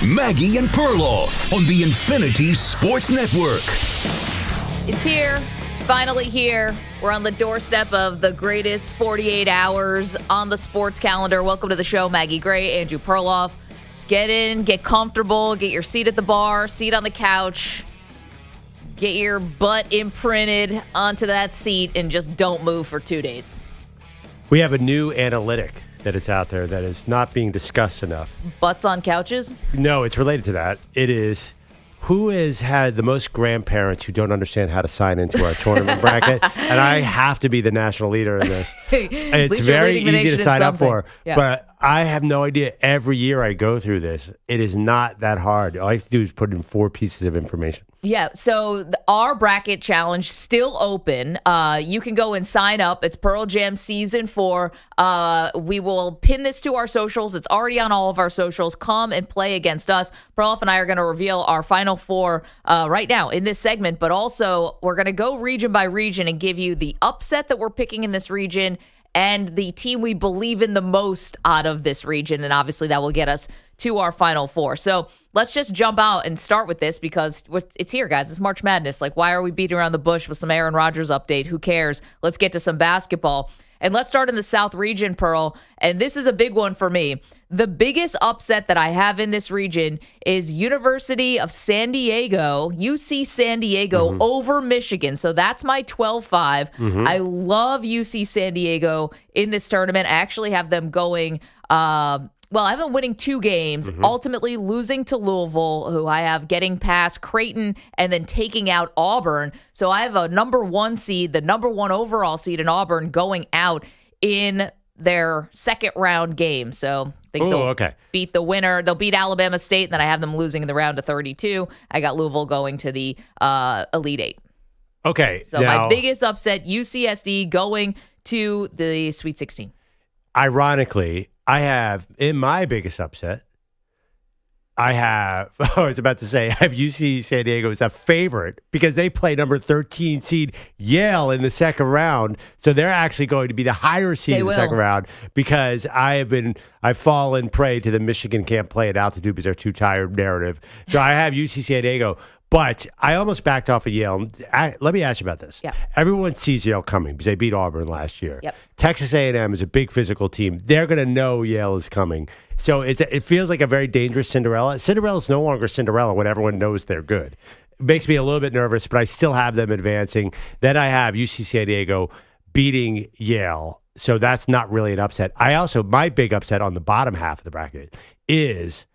Maggie and Perloff on the Infinity Sports Network. It's here. It's finally here. We're on the doorstep of the greatest 48 hours on the sports calendar. Welcome to the show, Maggie Gray, Andrew Perloff. Just get in, get comfortable, get your seat at the bar, seat on the couch, get your butt imprinted onto that seat, and just don't move for 2 days. We have a new analytic that is out there that is not being discussed enough. Butts on couches? No, it's related to that. It is who has had the most grandparents who don't understand how to sign into our tournament bracket. And I have to be the national leader in this. It's very easy to sign up for. Yeah. But I have no idea. Every year I go through this. It is not that hard. All I have to do is put in 4 pieces of information. Yeah, so our bracket challenge still open. You can go and sign up. It's Pearl Jam Season 4. We will pin this to our socials. It's already on all of our socials. Come and play against us. Perloff and I are going to reveal our Final Four right now in this segment, but also we're going to go region by region and give you the upset that we're picking in this region and the team we believe in the most out of this region, and obviously that will get us to our Final Four. So let's just jump out and start with this because it's here, guys. It's March Madness. Like, why are we beating around the bush with some Aaron Rodgers update? Who cares? Let's get to some basketball. And let's start in the South region, Pearl. And this is a big one for me. The biggest upset that I have in this region is University of San Diego, UC San Diego over Michigan. So that's my 12-5. I love UC San Diego in this tournament. I actually have them going I have them winning 2 games, ultimately losing to Louisville, who I have getting past Creighton and then taking out Auburn. So I have a number 1 seed, the number 1 overall seed in Auburn going out in their second round game. So I think they'll beat the winner. They'll beat Alabama State, and then I have them losing in the round of 32. I got Louisville going to the Elite 8. Okay. So my biggest upset, UCSD going to the Sweet 16. Ironically, I have, in my biggest upset, I have UC San Diego as a favorite because they play number 13 seed Yale in the second round. So they're actually going to be the higher seed in the second round because I've fallen prey to the Michigan can't play at altitude because they're too tired narrative. So I have UC San Diego. But I almost backed off of Yale. Let me ask you about this. Yeah. Everyone sees Yale coming because they beat Auburn last year. Yep. Texas A&M is a big physical team. They're going to know Yale is coming. So it feels like a very dangerous Cinderella. Cinderella's no longer Cinderella when everyone knows they're good. It makes me a little bit nervous, but I still have them advancing. Then I have UC San Diego beating Yale. So that's not really an upset. My big upset on the bottom half of the bracket is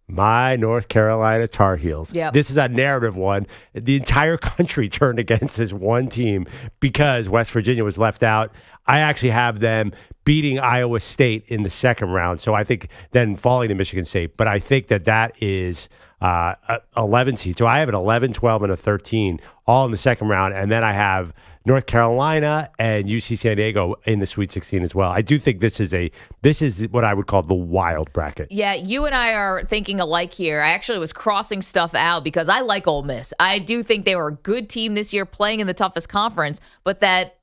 my North Carolina Tar Heels. Yep. This is a narrative one. The entire country turned against this one team because West Virginia was left out. I actually have them beating Iowa State in the second round. So I think then falling to Michigan State. But I think that is 11 seed. So I have an 11, 12, and a 13 all in the second round. And then I have North Carolina and UC San Diego in the Sweet 16 as well. I do think this is what I would call the wild bracket. Yeah, you and I are thinking alike here. I actually was crossing stuff out because I like Ole Miss. I do think they were a good team this year playing in the toughest conference, but that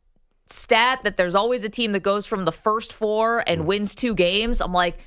stat that there's always a team that goes from the first 4 and wins 2 games, I'm like,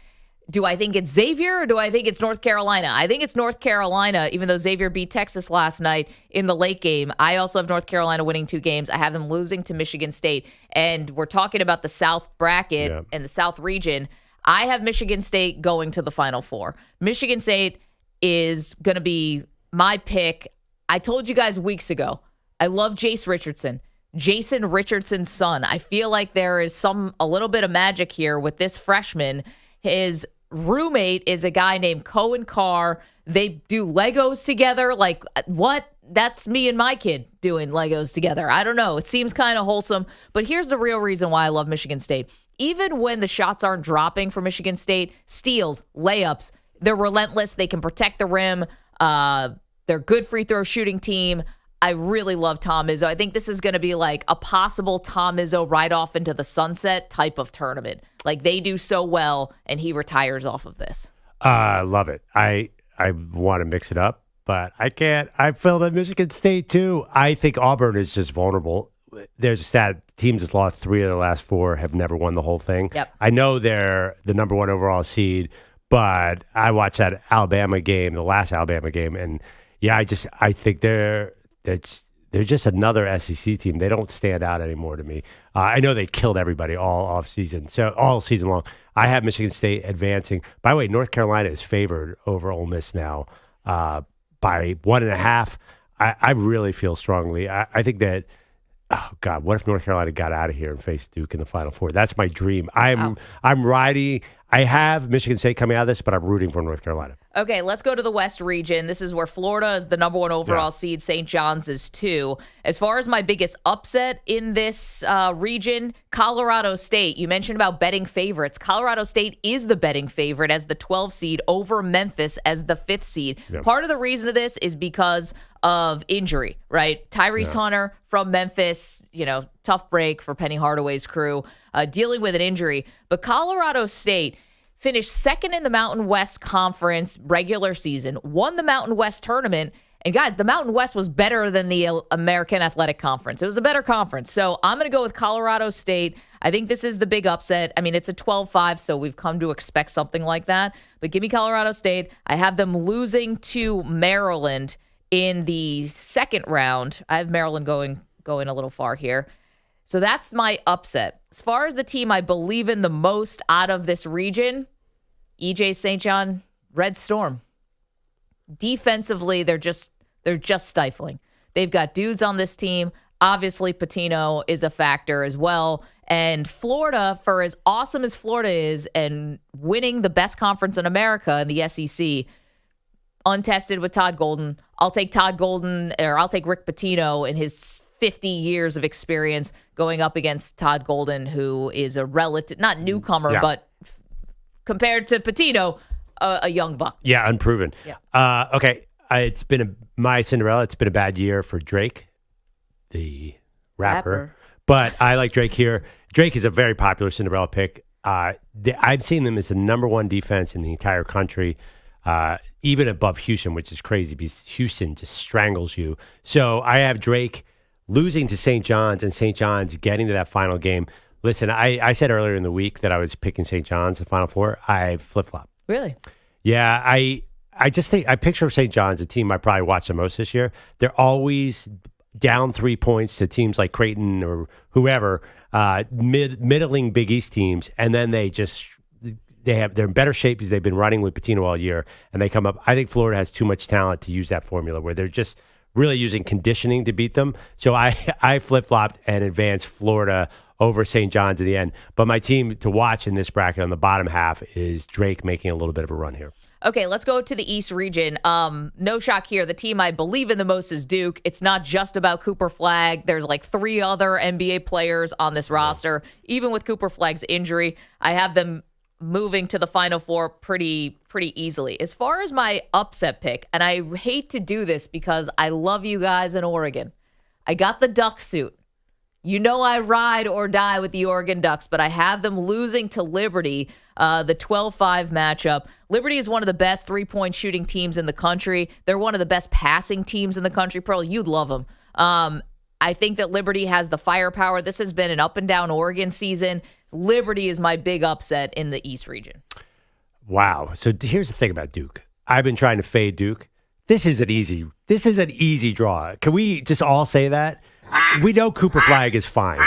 do I think it's Xavier or do I think it's North Carolina? I think it's North Carolina, even though Xavier beat Texas last night in the late game. I also have North Carolina winning 2 games. I have them losing to Michigan State. And we're talking about the South bracket and the South region. I have Michigan State going to the Final Four. Michigan State is going to be my pick. I told you guys weeks ago, I love Jason Richardson's son. I feel like there is a little bit of magic here with this freshman. His roommate is a guy named Cohen Carr. They do Legos together. Like, what? That's me and my kid doing Legos together. I don't know. It seems kind of wholesome. But here's the real reason why I love Michigan State. Even when the shots aren't dropping for Michigan State, steals, layups, they're relentless. They can protect the rim. They're good free throw shooting team. I really love Tom Izzo. I think this is going to be like a possible Tom Izzo right off into the sunset type of tournament. Like, they do so well, and he retires off of this. I love it. I want to mix it up, but I can't. I feel that Michigan State, too. I think Auburn is just vulnerable. There's a stat. Teams that's lost 3 of the last 4 have never won the whole thing. Yep. I know they're the number 1 overall seed, But I watched that Alabama game, the last Alabama game, and yeah, I think they're just another SEC team. They don't stand out anymore to me. I know they killed everybody all season long. I have Michigan State advancing. By the way, North Carolina is favored over Ole Miss now by 1.5. I really feel strongly. I think that. Oh God! What if North Carolina got out of here and faced Duke in the Final Four? That's my dream. I'm riding. I have Michigan State coming out of this, but I'm rooting for North Carolina. Okay, let's go to the West region. This is where Florida is the number 1 overall seed. St. John's is 2. As far as my biggest upset in this region, Colorado State. You mentioned about betting favorites. Colorado State is the betting favorite as the 12 seed over Memphis as the 5th seed. Yeah. Part of the reason of this is because of injury, right? Tyrese Hunter from Memphis, tough break for Penny Hardaway's crew, dealing with an injury. But Colorado State finished 2nd in the Mountain West Conference regular season, won the Mountain West tournament. And guys, the Mountain West was better than the American Athletic Conference. It was a better conference. So I'm going to go with Colorado State. I think this is the big upset. I mean, it's a 12-5, so we've come to expect something like that. But give me Colorado State. I have them losing to Maryland in the second round. I have Maryland going a little far here. So that's my upset. As far as the team I believe in the most out of this region, EJ St. John, Red Storm. Defensively, they're just stifling. They've got dudes on this team. Obviously, Patino is a factor as well. And Florida, for as awesome as Florida is and winning the best conference in America in the SEC, untested with Todd Golden. I'll take Todd Golden, or I'll take Rick Pitino in his 50 years of experience going up against Todd Golden, who is a relative, not newcomer, but compared to Pitino, a young buck. Yeah, unproven. Yeah. Okay, it's been my Cinderella. It's been a bad year for Drake, the rapper. But I like Drake here. Drake is a very popular Cinderella pick. I've seen them as the number 1 defense in the entire country, even above Houston, which is crazy because Houston just strangles you. So I have Drake losing to St. John's and St. John's getting to that final game. Listen, I said earlier in the week that I was picking St. John's in the Final Four. I flip-flop. Really? Yeah, I just think I picture St. John's, a team I probably watch the most this year. They're always down 3 points to teams like Creighton or whoever, middling Big East teams, and then they're in better shape because they've been running with Pitino all year, and they come up. I think Florida has too much talent to use that formula where they're just really using conditioning to beat them. So I flip-flopped and advanced Florida over St. John's in the end. But my team to watch in this bracket on the bottom half is Drake making a little bit of a run here. Okay, let's go to the East region. No shock here. The team I believe in the most is Duke. It's not just about Cooper Flagg. There's like 3 other NBA players on this roster. Even with Cooper Flagg's injury, I have them moving to the Final Four pretty easily. As far as my upset pick, and I hate to do this because I love you guys in Oregon. I got the duck suit. You know I ride or die with the Oregon Ducks, but I have them losing to Liberty, the 12-5 matchup. Liberty is one of the best three-point shooting teams in the country. They're one of the best passing teams in the country. Pearl, you'd love them. I think that Liberty has the firepower. This has been an up-and-down Oregon season. Liberty is my big upset in the East region. Wow. So here's the thing about Duke. I've been trying to fade Duke. This is an easy draw. Can we just all say that? We know Cooper Flagg is fine.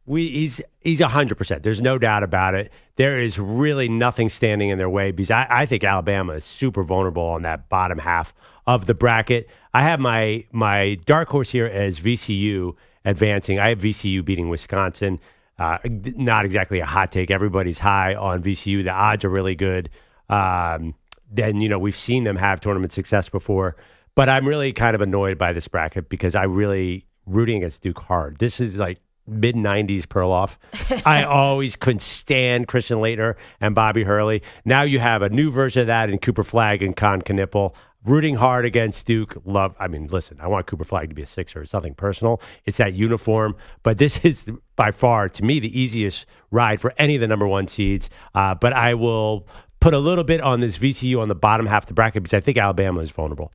He's 100%. There's no doubt about it. There is really nothing standing in their way because I think Alabama is super vulnerable on that bottom half of the bracket. I have my dark horse here as VCU advancing. I have VCU beating Wisconsin. Not exactly a hot take. Everybody's high on VCU. The odds are really good. Then, we've seen them have tournament success before. But I'm really kind of annoyed by this bracket because I really rooting against Duke hard. This is like mid-90s Perloff. I always couldn't stand Christian Laettner and Bobby Hurley. Now you have a new version of that in Cooper Flagg and Con Knipple. Rooting hard against Duke. Listen, I want Cooper Flagg to be a Sixer. It's nothing personal. It's that uniform. But this is by far, to me, the easiest ride for any of the number 1 seeds. But I will put a little bit on this VCU on the bottom half of the bracket because I think Alabama is vulnerable.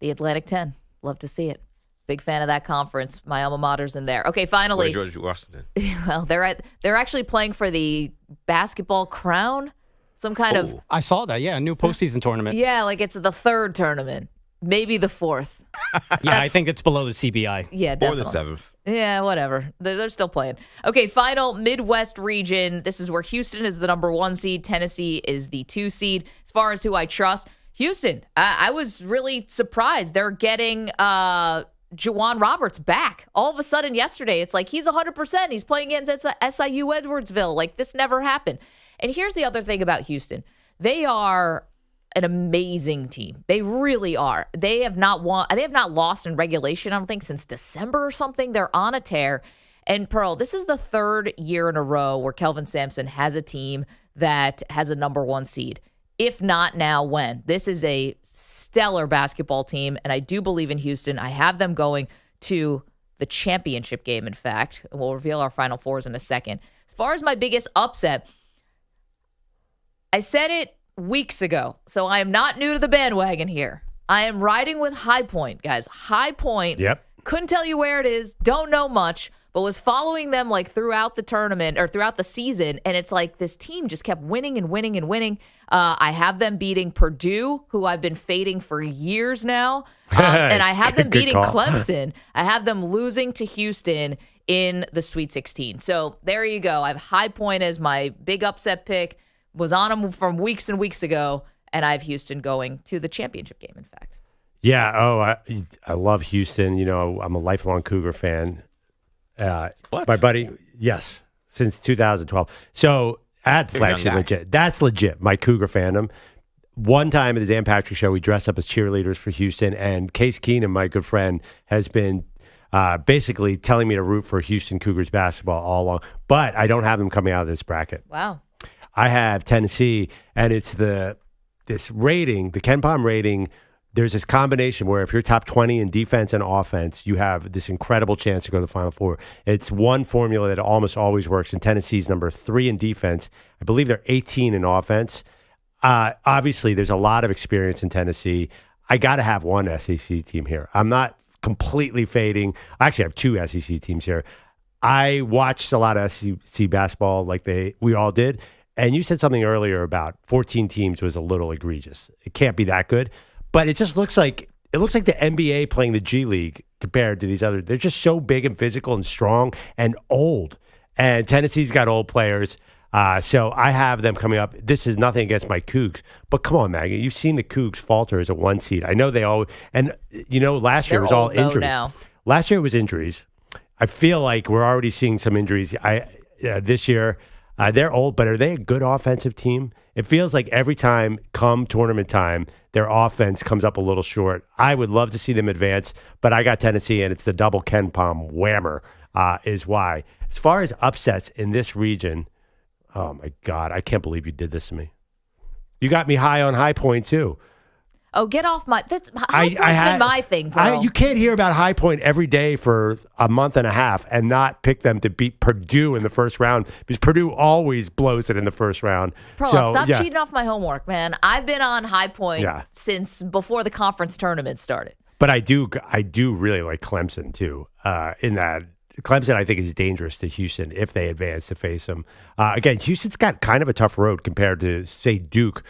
The Atlantic 10. Love to see it. Big fan of that conference. My alma mater's in there. Okay, finally. Where's George Washington? Well, they're actually playing for the basketball crown. Some kind of I saw that. Yeah, a new postseason tournament. yeah, like it's the third tournament, maybe the fourth. Yeah, I think it's below the CBI. Yeah, Or definitely. the seventh. Yeah, whatever. They're still playing. Okay, final Midwest region. This is where Houston is the number 1 seed. Tennessee is the 2 seed. As far as who I trust, Houston, I was really surprised. They're getting Juwan Roberts back. All of a sudden yesterday, it's like he's 100%. He's playing against SIU Edwardsville. Like this never happened. And here's the other thing about Houston. They are an amazing team. They really are. They have not lost in regulation, I don't think, since December or something. They're on a tear. And Pearl, this is the third year in a row where Kelvin Sampson has a team that has a number 1 seed. If not now, when? This is a stellar basketball team, and I do believe in Houston. I have them going to the championship game, in fact. We'll reveal our Final Fours in a second. As far as my biggest upset, I said it weeks ago, so I am not new to the bandwagon here. I am riding with High Point, guys. High Point. Yep. Couldn't tell you where it is. Don't know much, but was following them like throughout the tournament or throughout the season, and it's like this team just kept winning and winning and winning. I have them beating Purdue, who I've been fading for years now, and I have them beating Clemson. I have them losing to Houston in the Sweet 16. So there you go. I have High Point as my big upset pick. Was on them from weeks and weeks ago, and I have Houston going to the championship game, in fact. Yeah. Oh, I love Houston. You know, I'm a lifelong Cougar fan. What? My buddy, yes, since 2012. So that's You're a young actually guy. legit. That's legit, my Cougar fandom. One time at the Dan Patrick Show, we dressed up as cheerleaders for Houston, and Case Keenum, my good friend, has been basically telling me to root for Houston Cougars basketball all along. But I don't have them coming out of this bracket. Wow. I have Tennessee, and it's this rating, the Ken Pom rating. There's this combination where if you're top 20 in defense and offense, you have this incredible chance to go to the Final Four. It's one formula that almost always works, and Tennessee's number 3 in defense. I believe they're 18 in offense. Obviously, there's a lot of experience in Tennessee. I got to have one SEC team here. I'm not completely fading. I actually have 2 SEC teams here. I watched a lot of SEC basketball like we all did. And you said something earlier about 14 teams was a little egregious. It can't be that good. But it just looks like the NBA playing the G League compared to these other. They're just so big and physical and strong and old. And Tennessee's got old players. So I have them coming up. This is nothing against my Cougs. But come on, Maggie. You've seen the Cougs falter as a 1 seed. I know they all. And, you know, last year They're was all old, though, injuries. now. Last year it was injuries. I feel like we're already seeing some injuries. This year. They're old, but are they a good offensive team? It feels like every time come tournament time, their offense comes up a little short. I would love to see them advance, but I got Tennessee, and it's the double Ken Pom whammer is why. As far as upsets in this region, oh, my God, I can't believe you did this to me. You got me high on High Point, too. Oh, get off my... High Point's been my thing, bro. You can't hear about High Point every day for a month and a half and not pick them to beat Purdue in the first round because Purdue always blows it in the first round. Bro, stop cheating off my homework, man. I've been on High Point since before the conference tournament started. But I do really like Clemson, too, in that Clemson, I think, is dangerous to Houston if they advance to face them. Again, Houston's got kind of a tough road compared to, say, Duke,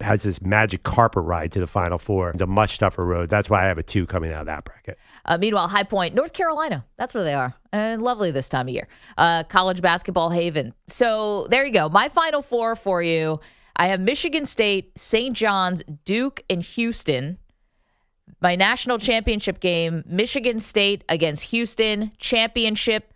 has this magic carpet ride to the Final Four. It's a much tougher road. That's why I have a 2 coming out of that bracket. Meanwhile, High Point, North Carolina, that's where they are. And lovely this time of year. College basketball haven. So there you go. My Final Four for you. I have Michigan State, St. John's, Duke, and Houston. My national championship game, Michigan State against Houston. Championship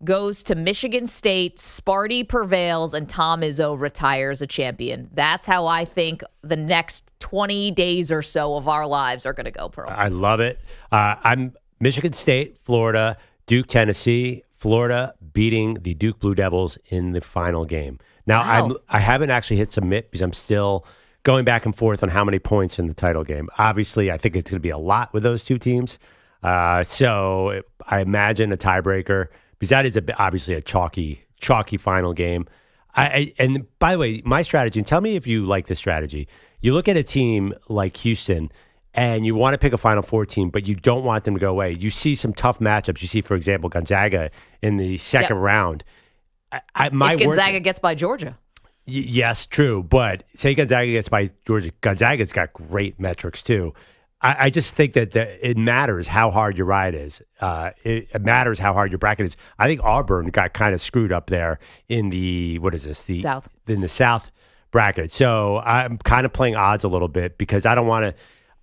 goes to Michigan State. Sparty prevails, and Tom Izzo retires a champion. That's how I think the next 20 days or so of our lives are going to go, Pearl. I love it. I'm Michigan State, Florida, Duke, Tennessee, Florida beating the Duke Blue Devils in the final game. Now, Wow. I haven't actually hit submit because I'm still going back and forth on how many points in the title game. Obviously, I think it's going to be a lot with those 2 teams. So I imagine a tiebreaker because that is obviously a chalky final game. And by the way, my strategy, and tell me if you like this strategy. You look at a team like Houston and you want to pick a Final Four team, but you don't want them to go away. You see some tough matchups. You see, for example, Gonzaga in the second round. If Gonzaga gets by Georgia. Yes, true. But say Gonzaga gets by Georgia. Gonzaga's got great metrics too. I just think that it matters how hard your ride is. It matters how hard your bracket is. I think Auburn got kind of screwed up there in the South. In the South bracket. So I'm kind of playing odds a little bit because I don't want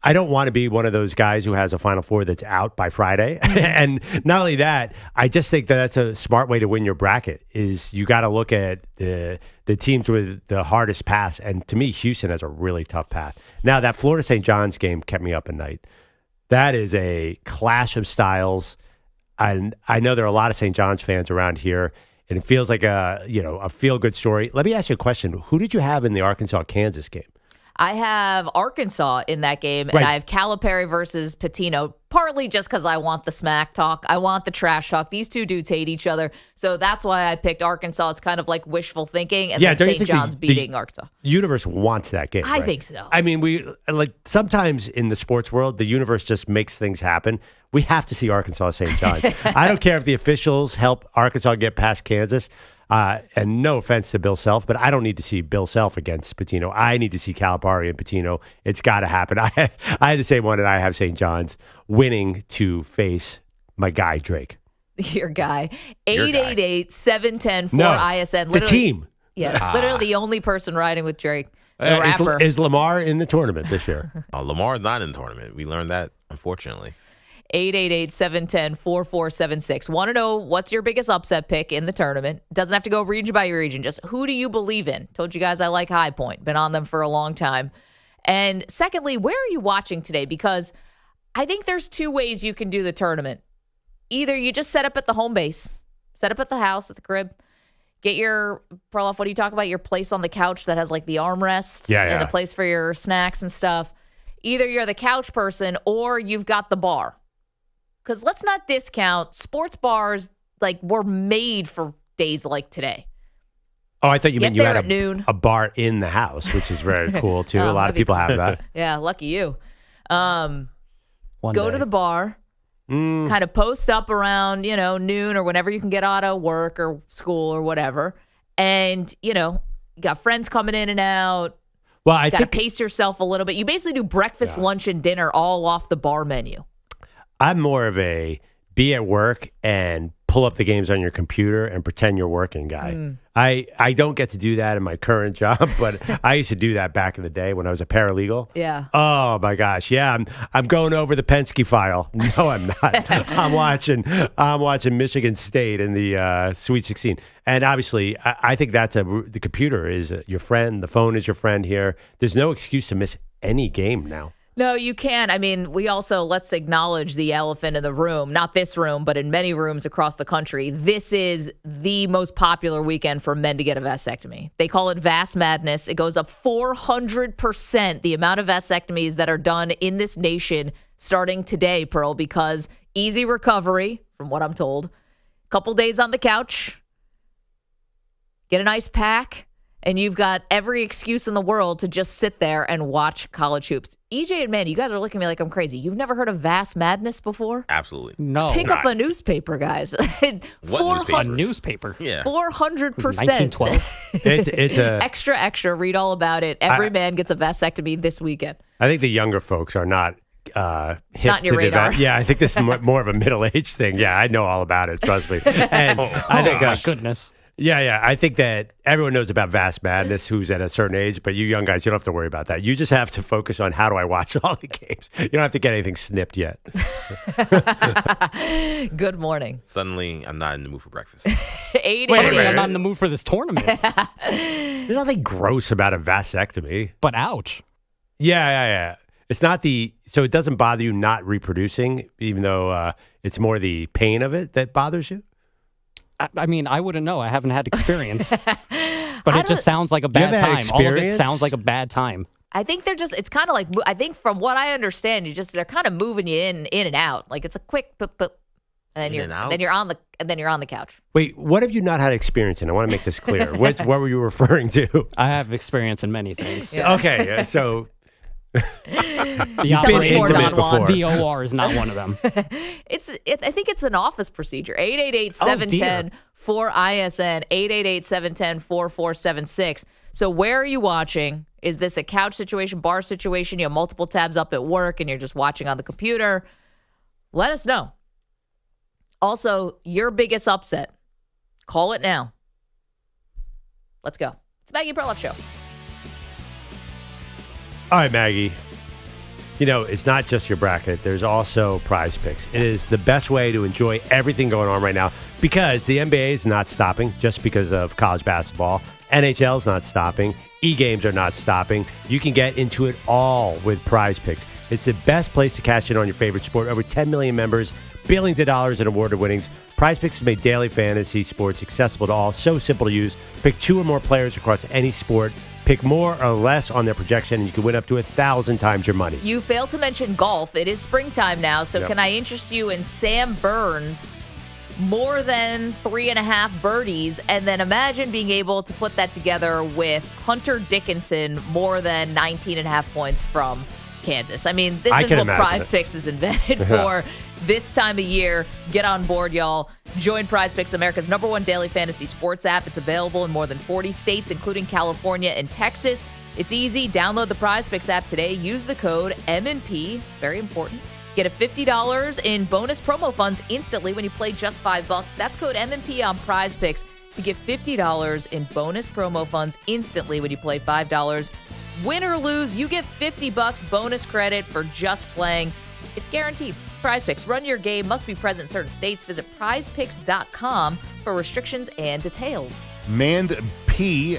to be one of those guys who has a Final Four that's out by Friday. And not only that, I just think that that's a smart way to win your bracket is you got to look at the teams with the hardest path. And to me, Houston has a really tough path. Now, that Florida St. John's game kept me up at night. That is a clash of styles. And I know there are a lot of St. John's fans around here, and it feels like a feel-good story. Let me ask you a question. Who did you have in the Arkansas-Kansas game? I have Arkansas in that game, and I have Calipari versus Pitino, partly just because I want the smack talk. I want the trash talk. These two dudes hate each other, so that's why I picked Arkansas. It's kind of like wishful thinking, and then St. John's beating Arkansas. The universe wants that game. I think so. I mean, we sometimes in the sports world, the universe just makes things happen. We have to see Arkansas St. John's. I don't care if the officials help Arkansas get past Kansas. And no offense to Bill Self, but I don't need to see Bill Self against Pitino. I need to see Calipari and Pitino. It's got to happen. I had the same one, and I have St. John's winning to face my guy, Drake. Your guy. 888-710-4ISN. The team. Yeah, literally the only person riding with Drake, the rapper. Is Lamar in the tournament this year? Lamar's not in the tournament. We learned that, unfortunately. 888-710-4476. Want to know what's your biggest upset pick in the tournament? Doesn't have to go region by region. Just who do you believe in? Told you guys I like High Point. Been on them for a long time. And secondly, where are you watching today? Because I think there's two ways you can do the tournament. Either you just set up at the home base, set up at the house, at the crib, get your, Perloff, what do you talk about? Your place on the couch that has like the armrests and a place for your snacks and stuff. Either you're the couch person or you've got the bar. Because let's not discount sports bars, were made for days like today. Oh, I thought you meant you had a bar in the house, which is very cool, too. A lot of people have that. Yeah, lucky you. Go to the bar, kind of post up around, noon or whenever you can get out of work or school or whatever. And, you got friends coming in and out. Well, I got to pace yourself a little bit. You basically do breakfast, lunch, and dinner all off the bar menu. I'm more of a be at work and pull up the games on your computer and pretend you're working guy. I don't get to do that in my current job, but I used to do that back in the day when I was a paralegal. Yeah. Oh my gosh. Yeah. I'm going over the Penske file. No, I'm not. I'm watching Michigan State in the Sweet 16. And obviously, I think the computer is your friend. The phone is your friend here. There's no excuse to miss any game now. No, you can. I mean, let's acknowledge the elephant in the room. Not this room, but in many rooms across the country. This is the most popular weekend for men to get a vasectomy. They call it Vas Madness. It goes up 400%, the amount of vasectomies that are done in this nation starting today, Pearl, because easy recovery, from what I'm told. Couple days on the couch. Get a nice pack. And you've got every excuse in the world to just sit there and watch college hoops. EJ and Manny, you guys are looking at me like I'm crazy. You've never heard of Vas Madness before? Absolutely. No. Pick up a newspaper, guys. What A newspaper? Yeah. 400%. 1912. It's a extra. Read all about it. Every man gets a vasectomy this weekend. I think the younger folks are not hip not on your to radar. Yeah, I think this is more of a middle-aged thing. Yeah, I know all about it. Trust me. And I think, my goodness. Yeah. I think that everyone knows about Vas Madness who's at a certain age, but you young guys, you don't have to worry about that. You just have to focus on how do I watch all the games. You don't have to get anything snipped yet. Good morning. Suddenly, I'm not in the mood for breakfast. Wait a minute, I'm not in the mood for this tournament. There's nothing gross about a vasectomy. But ouch. Yeah. It's not so it doesn't bother you not reproducing, even though it's more the pain of it that bothers you? I mean, I wouldn't know. I haven't had experience. But it just sounds like a bad time. All of it sounds like a bad time. I think it's kind of like, I think from what I understand, they're kind of moving you in and out. Like it's a quick, and then you're on the couch. Wait, what have you not had experience in? I want to make this clear. What were you referring to? I have experience in many things. Yeah. Okay, so The Tell us more, intimate Don Juan. before. The OR is not one of them. I think it's an office procedure. 888-710-4ISN, 888-710-4476. So where are you watching? Is this a couch situation, bar situation? You have multiple tabs up at work and you're just watching on the computer? Let us know. Also, your biggest upset. Call it now. Let's go. It's Maggie Perloff Show. All right, Maggie. You know, it's not just your bracket. There's also PrizePicks. It is the best way to enjoy everything going on right now because the NBA is not stopping just because of college basketball. NHL is not stopping. E-games are not stopping. You can get into it all with PrizePicks. It's the best place to cash in on your favorite sport. Over 10 million members, billions of dollars in awarded winnings. PrizePicks has made daily fantasy sports accessible to all. So simple to use. Pick 2 or more players across any sport. Pick more or less on their projection, and you can win up to 1,000 times your money. You failed to mention golf. It is springtime now, so Can I interest you in Sam Burns? More than 3.5 birdies, and then imagine being able to put that together with Hunter Dickinson, more than 19.5 points from Kansas. I mean, this is what PrizePicks is invented for this time of year. Get on board, y'all. Join PrizePicks, America's #1 daily fantasy sports app. It's available in more than 40 states, including California and Texas. It's easy. Download the PrizePicks app today. Use the code MNP. It's very important. Get a $50 in bonus promo funds instantly when you play just $5. That's code MNP on PrizePicks to get $50 in bonus promo funds instantly when you play $5. Win or lose, you get $50 bonus credit for just playing. It's guaranteed. PrizePicks, run your game, must be present in certain states. Visit prizepicks.com for restrictions and details. Mand P.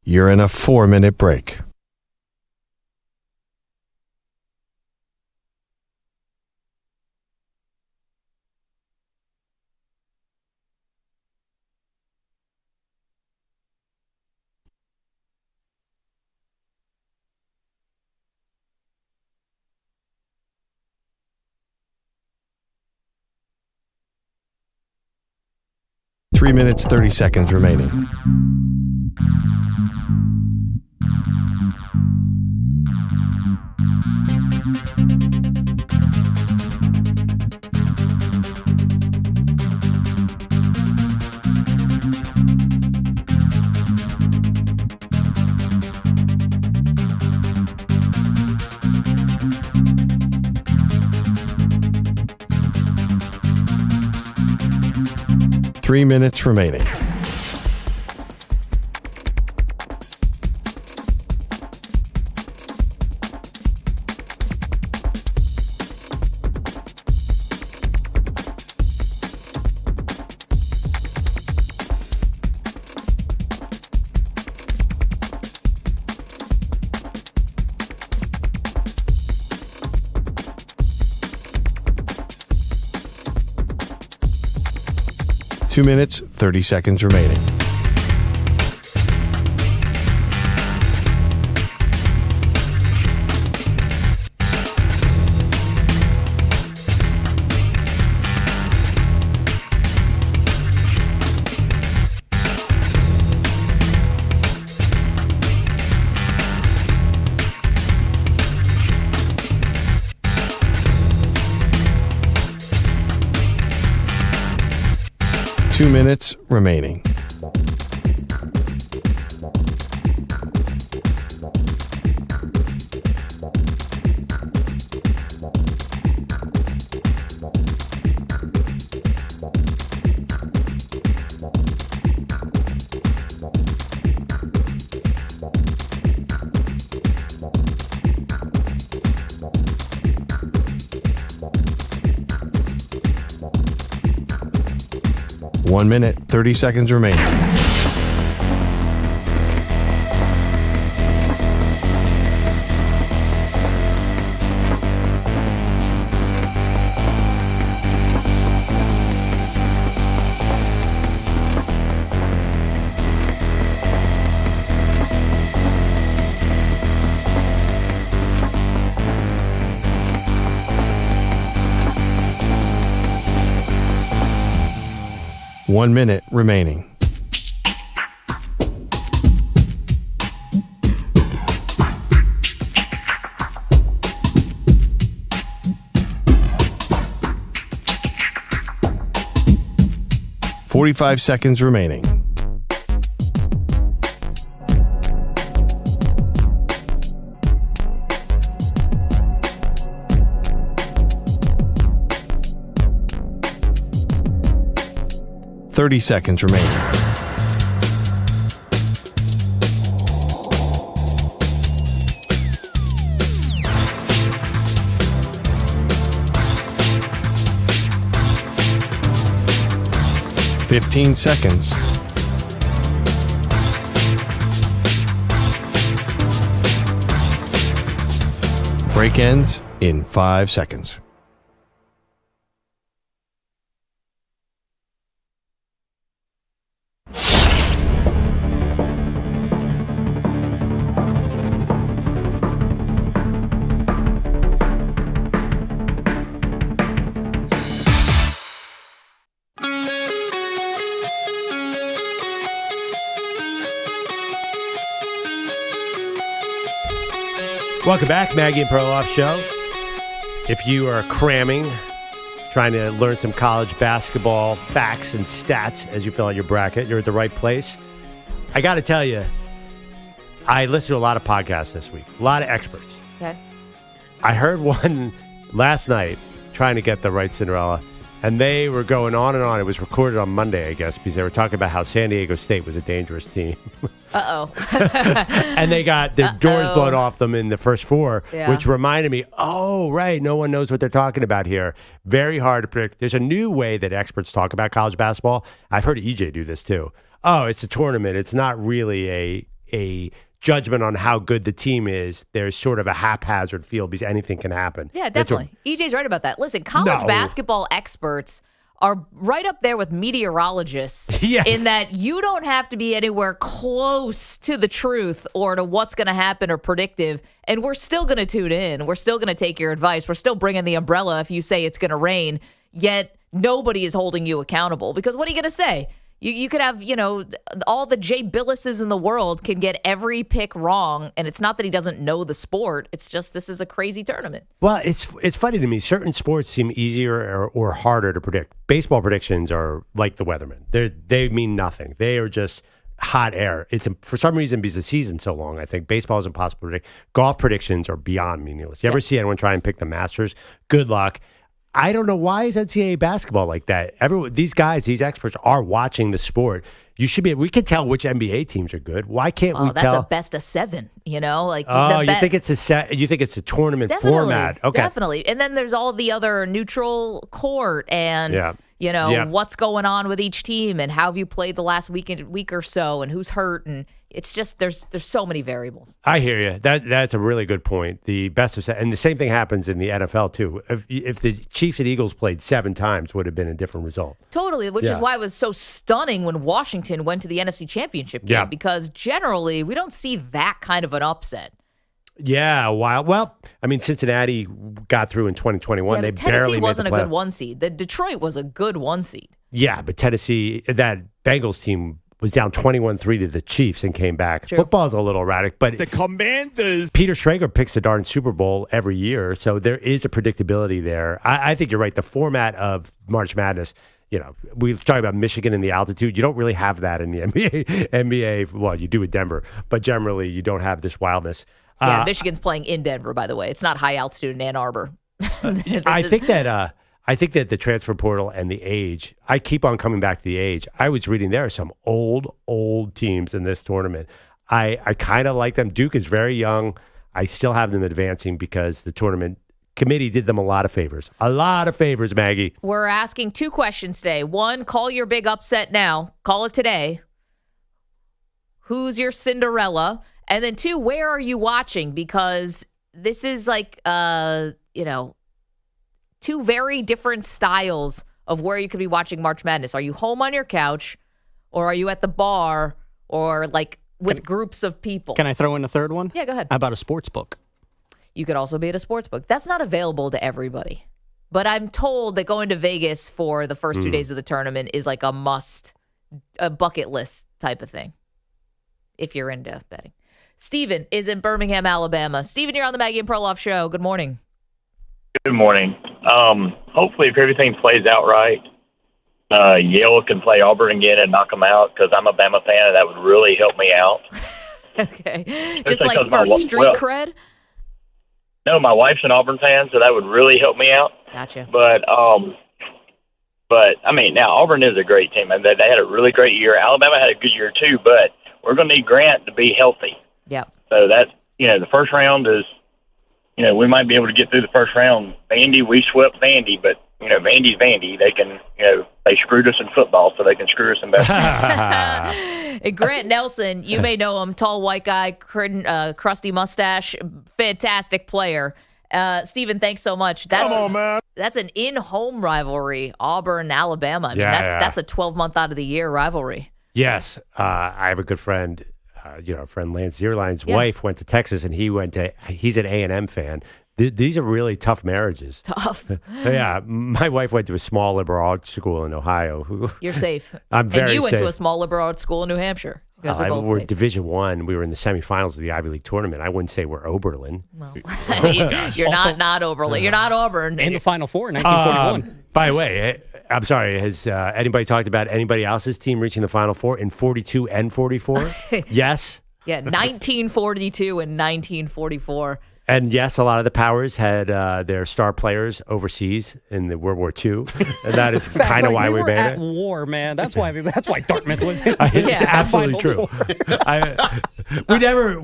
You're in a 4-minute break. Three minutes, 30 seconds remaining. Three minutes remaining. Two minutes, 30 seconds remaining. Two minutes remaining. One minute, 30 seconds remaining. 1 minute remaining. "45 seconds remaining. "30 seconds remaining. "15 seconds. Break ends in 5 seconds. Welcome back, Maggie and Perloff Show. If you are cramming, trying to learn some college basketball facts and stats as you fill out your bracket, you're at the right place. I got to tell you, I listened to a lot of podcasts this week, a lot of experts. Okay. I heard one last night trying to get the right Cinderella, and they were going on and on. It was recorded on Monday, I guess, because they were talking about how San Diego State was a dangerous team. Uh-oh. And they got their doors blown off them in the first four, Yeah. which reminded me, oh, right, no one knows what they're talking about here. Very hard to predict. There's a new way that experts talk about college basketball. I've heard EJ do this too. Oh, it's a tournament. It's not really a judgment on how good the team is. There's sort of a haphazard feel because anything can happen. Yeah, definitely. EJ's right about that. Listen, college basketball experts are right up there with meteorologists Yes. in that you don't have to be anywhere close to the truth or to what's going to happen or predictive, and we're still going to tune in. We're still going to take your advice. We're still bringing the umbrella if you say it's going to rain, yet nobody is holding you accountable because what are you going to say? You could have, all the Jay Billises in the world can get every pick wrong, and it's not that he doesn't know the sport. It's just this is a crazy tournament. Well, it's funny to me. Certain sports seem easier or harder to predict. Baseball predictions are like the weatherman. They mean nothing. They are just hot air. It's for some reason because the season's so long. I think baseball is impossible to predict. Golf predictions are beyond meaningless. You ever see anyone try and pick the Masters? Good luck. I don't know why is NCAA basketball like that. These guys, these experts are watching the sport. We could tell which NBA teams are good. Why can't we that's tell? a best of seven, you think it's a tournament definitely, format. Okay. Definitely. And then there's all the other neutral court and what's going on with each team and how have you played the last week or so and who's hurt and it's just there's so many variables. I hear you. That's a really good point. The best of and the same thing happens in the NFL too. If the Chiefs and Eagles played 7 times, would have been a different result. Totally, which is why it was so stunning when Washington went to the NFC Championship game because generally we don't see that kind of an upset. Yeah, well, I mean, Cincinnati got through in 2021. Yeah, they Tennessee barely wasn't made the a good 1 seed. The Detroit was a good 1 seed. Yeah, but Tennessee, that Bengals team was down 21-3 to the Chiefs and came back. True. Football's a little erratic, but the Commanders. Peter Schrager picks the darn Super Bowl every year, so there is a predictability there. I think you're right. The format of March Madness, we talk about Michigan and the altitude. You don't really have that in the NBA. Well, you do with Denver, but generally you don't have this wildness. Yeah, Michigan's playing in Denver, by the way. It's not high altitude in Ann Arbor. I think that the transfer portal and the age, I keep on coming back to the age. I was reading there are some old teams in this tournament. I kind of like them. Duke is very young. I still have them advancing because the tournament committee did them a lot of favors. A lot of favors, Maggie. We're asking 2 questions today. 1, call your big upset now. Call it today. Who's your Cinderella? And then 2, where are you watching? Because this is like, 2 very different styles of where you could be watching March Madness. Are you home on your couch or are you at the bar or like with groups of people? Can I throw in a third one? Yeah, go ahead. How about a sports book? You could also be at a sports book. That's not available to everybody. But I'm told that going to Vegas for the first 2 days of the tournament is like a bucket list type of thing, if you're into betting. Steven is in Birmingham, Alabama. Steven, you're on the Maggie and Perloff Show. Good morning. Good morning. Hopefully, if everything plays out right, Yale can play Auburn again and knock them out, because I'm a Bama fan, and that would really help me out. Okay. Just like for street cred? No, my wife's an Auburn fan, so that would really help me out. Gotcha. But I mean, now Auburn is a great team, and they had a really great year. Alabama had a good year too, but we're going to need Grant to be healthy. Yep. So that's, the first round is, we might be able to get through the first round. Vandy, we swept Vandy, but Vandy's Vandy. They can, they screwed us in football, so they can screw us in basketball. And Grant Nelson, you may know him, tall white guy, crusty mustache, fantastic player. Steven, thanks so much. Come on, man. That's an in-home rivalry, Auburn, Alabama. I mean, that's a 12-month out of the year rivalry. Yes. I have a good friend, our friend Lance Zierlein's wife went to Texas, and he's an A&M fan. These are really tough marriages. Tough. Yeah. My wife went to a small liberal arts school in Ohio. You're safe. I'm very safe. And you went to a small liberal arts school in New Hampshire. You guys are both we're safe. Division I. We were in the semifinals of the Ivy League tournament. I wouldn't say we're Oberlin. Well, you're not Oberlin. You're not Auburn. In the Final Four in 1941. By the way, I'm sorry. Has anybody talked about anybody else's team reaching the Final Four in 42 and 44? Yes. Yeah, 1942 and 1944. And yes, a lot of the powers had their star players overseas in the World War II, and that is kind of why we made at it. War, man. That's why Dartmouth was. It's absolutely true.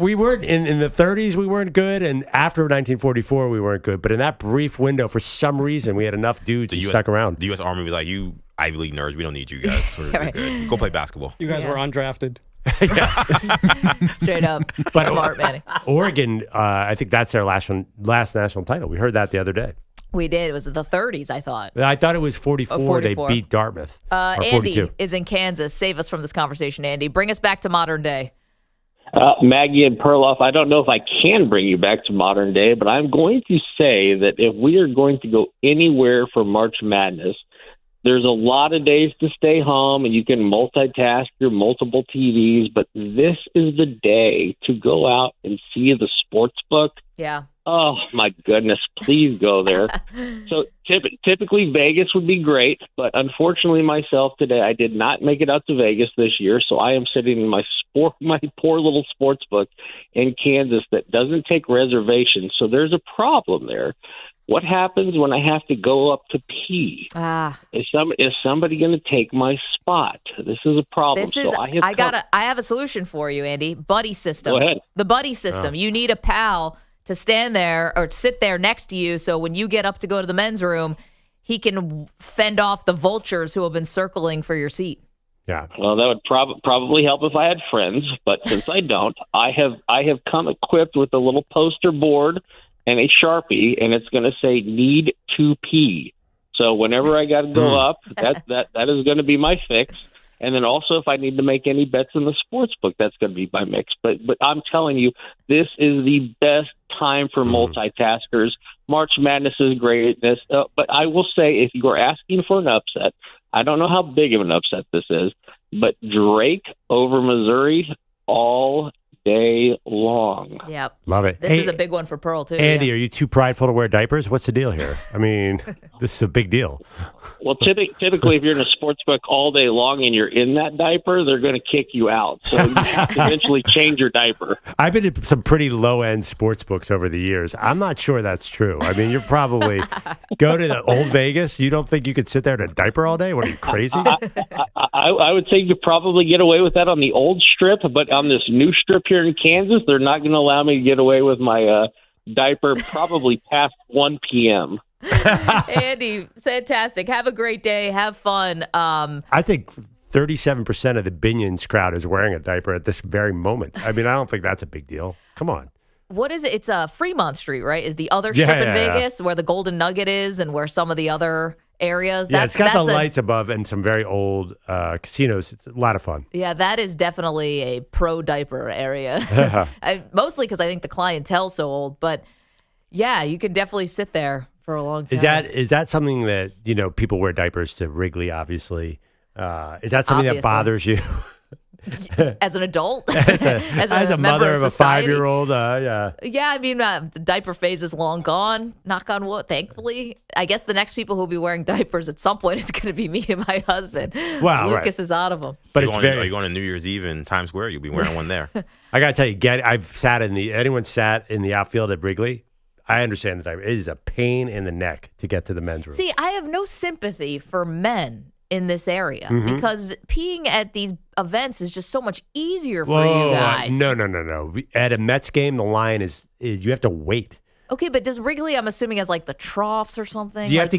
We weren't in the 30s. We weren't good, and after 1944, we weren't good. But in that brief window, for some reason, we had enough dudes who stuck around. The U.S. Army was like, "You Ivy League nerds, we don't need you guys. We're good. Go play basketball." You guys were undrafted. Straight up. But smart, man. Oregon, I think that's their last national title. We heard that the other day. We did. It was the 30s, I thought. I thought it was 44. 44. They beat Dartmouth. Andy is in Kansas. Save us from this conversation, Andy. Bring us back to modern day. Maggie and Perloff, I don't know if I can bring you back to modern day, but I'm going to say that if we are going to go anywhere for March Madness, there's a lot of days to stay home, and you can multitask your multiple TVs, but this is the day to go out and see the sports book. Yeah. Oh, my goodness. Please go there. So typically Vegas would be great, but unfortunately myself today, I did not make it out to Vegas this year, so I am sitting in my poor little sports book in Kansas that doesn't take reservations, so there's a problem there. What happens when I have to go up to pee? Is somebody going to take my spot? This is a problem. I have a solution for you, Andy. Buddy system. Go ahead. The buddy system. You need a pal to stand there or sit there next to you, so when you get up to go to the men's room, he can fend off the vultures who have been circling for your seat. Yeah. Well, that would probably help if I had friends, but since I don't, I have come equipped with a little poster board and a Sharpie, and it's going to say "need to pee." So whenever I got to go up, that is going to be my fix. And then also, if I need to make any bets in the sports book, that's going to be my mix. But I'm telling you, this is the best time for multitaskers. March Madness is greatness. But I will say, if you are asking for an upset, I don't know how big of an upset this is, but Drake over Missouri all day long. Yep. Love it. This is a big one for Pearl, too. Andy, are you too prideful to wear diapers? What's the deal here? I mean, this is a big deal. Well, typically, if you're in a sports book all day long and you're in that diaper, they're going to kick you out. So you have to eventually change your diaper. I've been to some pretty low-end sports books over the years. I'm not sure that's true. I mean, you're probably go to the old Vegas. You don't think you could sit there in a diaper all day? What are you, crazy? I would say you could probably get away with that on the old strip, but on this new strip here in Kansas, they're not going to allow me to get away with my diaper probably past 1 p.m. Andy, fantastic. Have a great day. Have fun. I think 37% of the Binions crowd is wearing a diaper at this very moment. I mean, I don't think that's a big deal. Come on. What is it? It's Fremont Street, right? Is the other strip in Vegas where the Golden Nugget is and where some of the other areas? Yeah, it's got the lights above and some very old casinos. It's a lot of fun. Yeah, that is definitely a pro diaper area. Mostly because I think the clientele's so old. But yeah, you can definitely sit there for a long time. Is that something that, people wear diapers to Wrigley, obviously. Is that something that bothers you? As an adult? as a mother of a 5-year-old, yeah. Yeah, I mean, the diaper phase is long gone, knock on wood, thankfully. I guess the next people who will be wearing diapers at some point is going to be me and my husband. Wow, Lucas is out of them. But are you going to New Year's Eve in Times Square? You'll be wearing one there. I got to tell you, anyone sat in the outfield at Wrigley, I understand the diaper. It is a pain in the neck to get to the men's room. See, I have no sympathy for men in this area because peeing at these events is just so much easier for you guys. No. At a Mets game, the line is you have to wait. Okay, but does Wrigley, I'm assuming, has like the troughs or something? You have to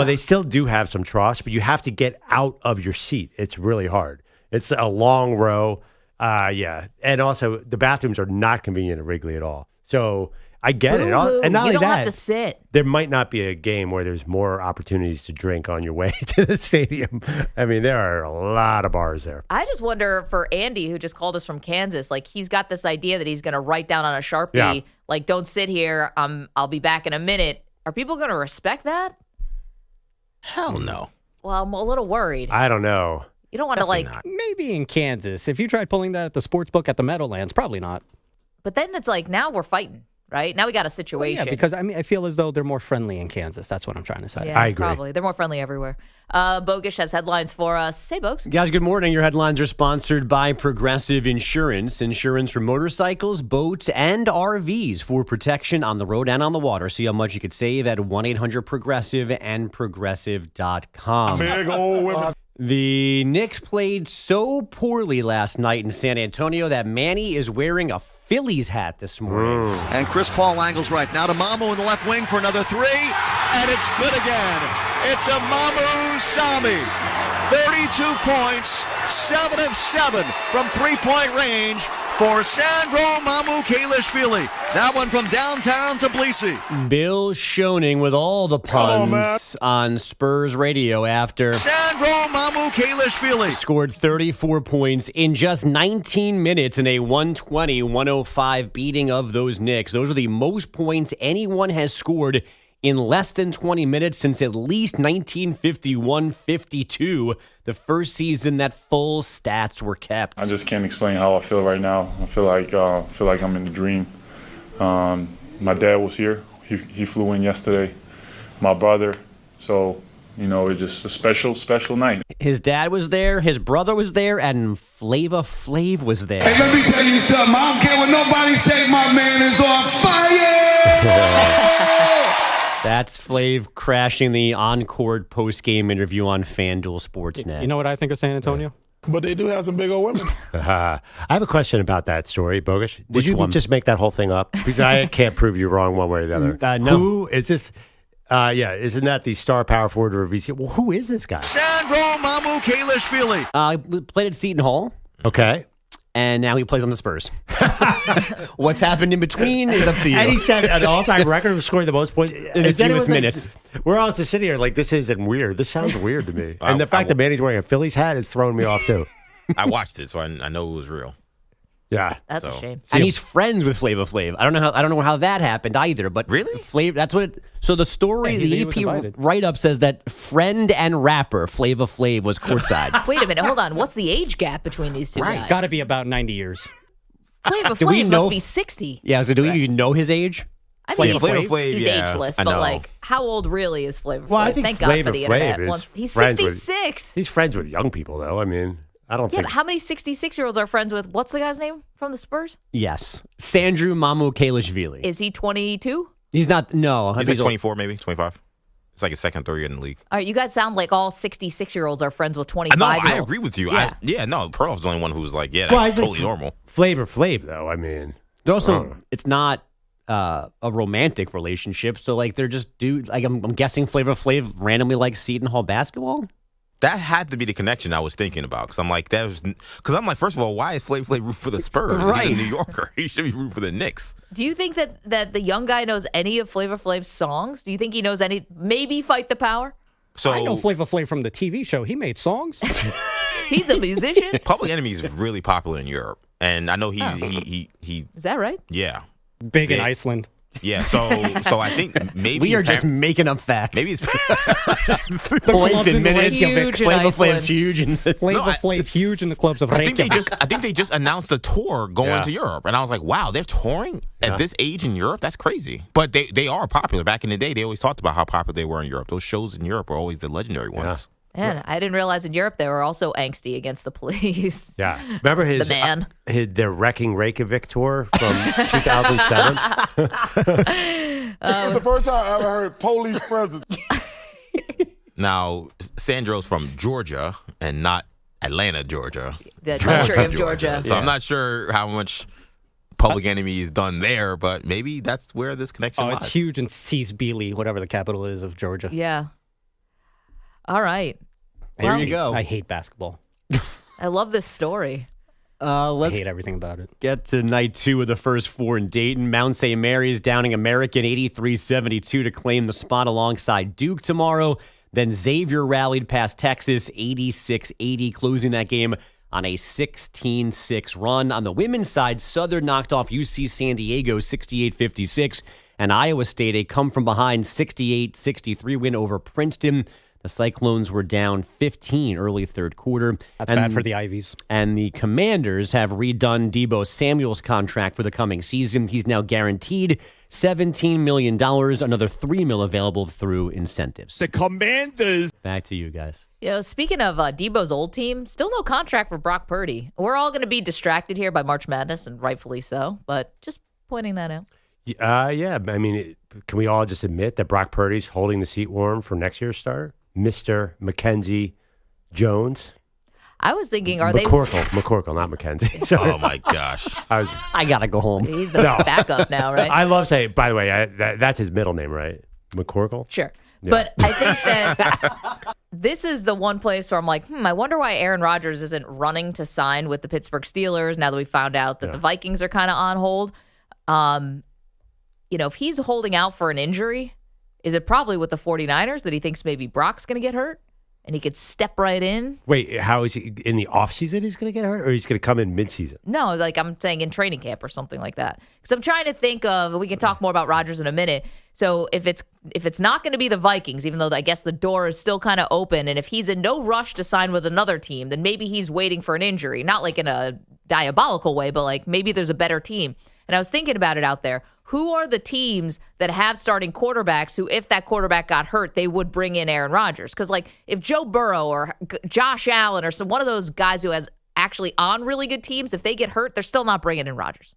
they still do have some troughs, but you have to get out of your seat. It's really hard. It's a long row. Yeah. And also, the bathrooms are not convenient at Wrigley at all. So I get it. And not only you don't that, have to sit. There might not be a game where there's more opportunities to drink on your way to the stadium. I mean, there are a lot of bars there. I just wonder for Andy, who just called us from Kansas, like he's got this idea that he's going to write down on a Sharpie, like, don't sit here. I'll be back in a minute. Are people going to respect that? Hell no. Well, I'm a little worried. I don't know. You don't want Definitely to not. Maybe in Kansas. If you tried pulling that at the sports book at the Meadowlands, probably not. But then it's like, now we're fighting, right? Now we got a situation. Well, yeah, because I feel as though they're more friendly in Kansas. That's what I'm trying to say. Yeah, I agree. Probably. They're more friendly everywhere. Bogusch has headlines for us. Say, Bogusch. Guys, good morning. Your headlines are sponsored by Progressive Insurance. Insurance for motorcycles, boats, and RVs for protection on the road and on the water. See how much you could save at 1-800-PROGRESSIVE and Progressive.com. Big old women. The Knicks played so poorly last night in San Antonio that Manny is wearing a Phillies hat this morning. And Chris Paul angles right now to Mamu in the left wing for another three, and it's good again. It's a Mamu Sami. 32 points, 7 of 7 from three-point range for Sandro Mamukelishvili. That one from downtown Tbilisi. Bill Schoening with all the puns on Spurs radio after Sandro Mamukelishvili scored 34 points in just 19 minutes in a 120-105 beating of those Knicks. Those are the most points anyone has scored in less than 20 minutes since at least 1951-52, the first season that full stats were kept. I just can't explain how I feel right now. I feel like I'm in a dream. My dad was here. He flew in yesterday. My brother. So, it's just a special night. His dad was there, his brother was there, and Flava Flav was there. Hey, let me tell you something. I don't care what nobody say. My man is on fire. That's Flav crashing the on-court post-game interview on FanDuel Sportsnet. You know what I think of San Antonio? But they do have some big old women. I have a question about that story, Bogusch. Did Which you one? just make that whole thing up? Because I can't prove you wrong one way or the other. No. Who is this? Isn't that the star power forward or VC? Well, who is this guy? Sandro Mamukelishvili. We played at Seton Hall. Okay. And now he plays on the Spurs. What's happened in between is up to you. And he set an all-time record of scoring the most points in the fewest minutes. We're all just sitting here like, this isn't weird. This sounds weird to me. And the fact that Manny's wearing a Phillies hat is throwing me off, too. I watched it, so I know it was real. Yeah. That's a shame. And he's friends with Flava Flav. I don't know how that happened either, but really? That's what so the story, the AP write-up says that friend and rapper Flava Flav was courtside. Wait a minute, hold on. What's the age gap between these two guys? Got to be about 90 years. Flava Flav must be 60. Yeah, so do we even know his age? I mean, Flava Flav, he's ageless, but like, how old really is Flava Flav? Well, I think Thank Flava God for the Flav internet. is He's friends 66. He's friends with young people, though. I mean, I don't Yeah, think. but how many 66-year-olds are friends with, what's the guy's name from the Spurs? Yes. Sandro Mamukelishvili. Is he 22? He's not, no. He's like 24, maybe, 25. It's like his second, third year in the league. All right, you guys sound like all 66-year-olds are friends with 25-year-olds. I agree with you. No, Perloff's the only one who's like, that's totally normal. Flavor Flav, though, I mean. Also, it's not a romantic relationship, so like they're just I'm guessing Flava Flav randomly likes Seton Hall basketball? That had to be the connection I was thinking about because I'm like, first of all, why is Flava Flav rooting for the Spurs? Right. He's a New Yorker. He should be rooting for the Knicks. Do you think that the young guy knows any of Flava Flav's songs? Do you think he knows any? Maybe Fight the Power? So I know Flava Flav from the TV show. He made songs. He's a musician. Public Enemy is really popular in Europe, and I know he Is that right? Yeah. Big in Iceland. Yeah, so I think maybe we are just making up facts. Maybe it's points in minutes. Flavor Flav's huge. Flavor Flav's huge in the clubs of Reykjavik. I think they just announced a tour going to Europe, and I was like, wow, they're touring at this age in Europe. That's crazy. But they are popular. Back in the day, they always talked about how popular they were in Europe. Those shows in Europe are always the legendary ones. Man, I didn't realize in Europe they were also angsty against the police. Yeah. Remember the man. Their Wrecking Reykjavik tour from 2007? It's the first time I ever heard police presence. Now, Sandro's from Georgia and not Atlanta, Georgia. The country of Georgia. So I'm not sure how much Public Enemy is done there, but maybe that's where this connection lies. It's huge in Seasbeely, whatever the capital is of Georgia. Yeah. All right. There you go. I hate basketball. I love this story. I hate everything about it. Get to night 2 of the first 4 in Dayton. Mount St. Mary's downing American 83-72 to claim the spot alongside Duke tomorrow. Then Xavier rallied past Texas 86-80, closing that game on a 16-6 run. On the women's side, Southern knocked off UC San Diego 68-56, and Iowa State a come-from-behind 68-63 win over Princeton. The Cyclones were down 15 early third quarter. That's bad for the Ivies. And the Commanders have redone Deebo Samuel's contract for the coming season. He's now guaranteed $17 million, another $3 million available through incentives. The Commanders. Back to you guys. Speaking of Deebo's old team, still no contract for Brock Purdy. We're all going to be distracted here by March Madness, and rightfully so, but just pointing that out. Yeah. I mean, can we all just admit that Brock Purdy's holding the seat warm for next year's start? Mr. Mackenzie Jones. I was thinking, McCorkle, not Mackenzie. Sorry. Oh, my gosh. I got to go home. He's the backup now, right? I love saying, by the way, that's his middle name, right? McCorkle? Sure. Yeah. But I think that this is the one place where I'm like, I wonder why Aaron Rodgers isn't running to sign with the Pittsburgh Steelers now that we found out that the Vikings are kind of on hold. If he's holding out for an injury, is it probably with the 49ers that he thinks maybe Brock's going to get hurt and he could step right in? Wait, how is he in the offseason he's going to get hurt, or he's going to come in midseason? No, like I'm saying in training camp or something like that. Because I'm trying to think of, we can talk more about Rodgers in a minute. So if it's not going to be the Vikings, even though I guess the door is still kind of open, and if he's in no rush to sign with another team, then maybe he's waiting for an injury. Not like in a diabolical way, but like maybe there's a better team. And I was thinking about it out there. Who are the teams that have starting quarterbacks who, if that quarterback got hurt, they would bring in Aaron Rodgers? Because, like, if Joe Burrow or Josh Allen or one of those guys who has actually on really good teams, if they get hurt, they're still not bringing in Rodgers.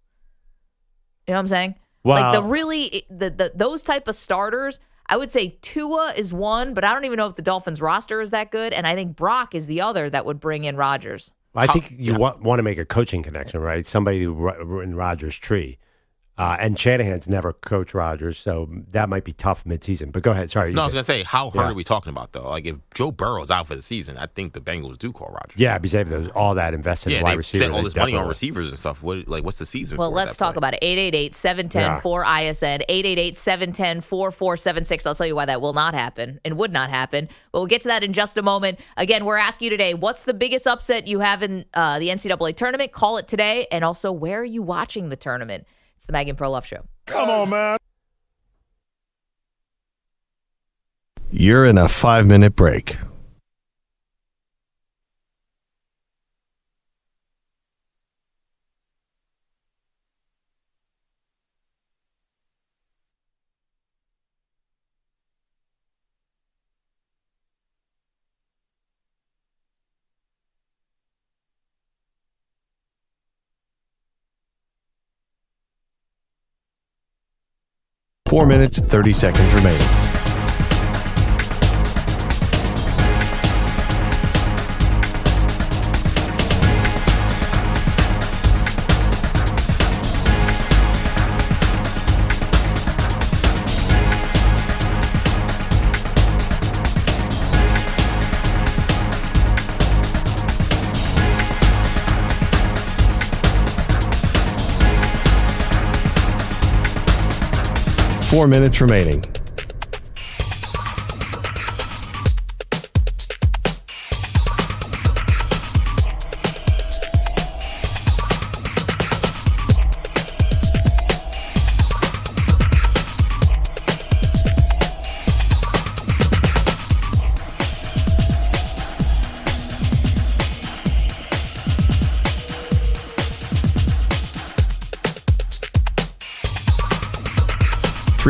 You know what I'm saying? Wow. Like, those type of starters, I would say Tua is one, but I don't even know if the Dolphins roster is that good. And I think Brock is the other that would bring in Rodgers. I think you want to make a coaching connection, right? Somebody in Rodgers' tree. And Shanahan's never coached Rodgers, so that might be tough midseason. But go ahead. Sorry. No, I was going to say, how hurt are we talking about, though? Like, if Joe Burrow's out for the season, I think the Bengals do call Rodgers. Yeah, because they have all that invested in wide receivers. Spent all this money on receivers and stuff. What's the season Well, for let's talk about it. 888-710-4ISN, 888-710-4476. I'll tell you why that will not happen and would not happen. But we'll get to that in just a moment. Again, we're asking you today, what's the biggest upset you have in the NCAA tournament? Call it today. And also, where are you watching the tournament? It's the Maggie Perloff Show. Come on, man. You're in a 5-minute break. Four minutes, 30 seconds remaining. Four minutes remaining.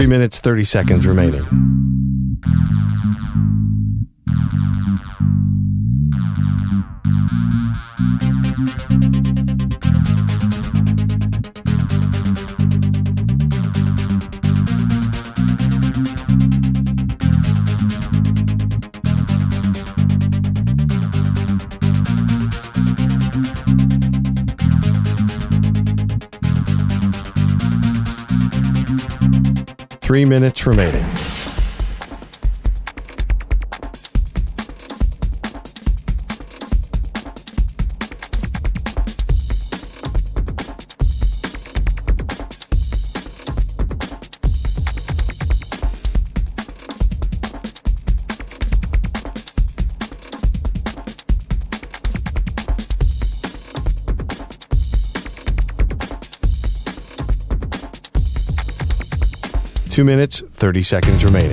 3 minutes, 30 seconds remaining. Three minutes remaining. Two minutes, 30 seconds remaining.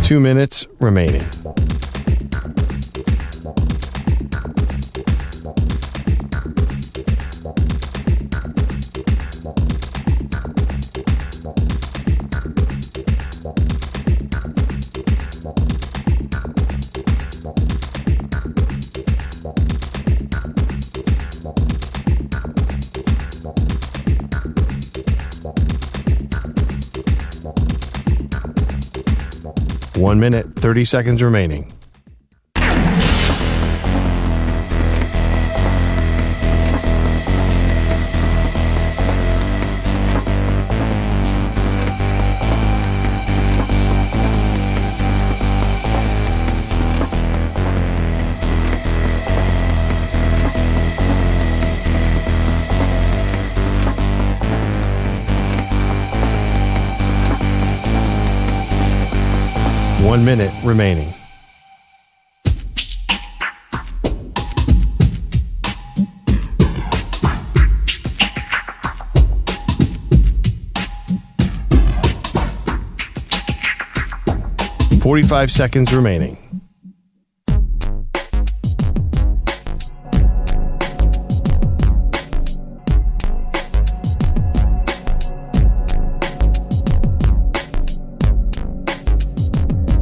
Two minutes remaining. One minute, 30 seconds remaining. One minute remaining. .45 seconds remaining.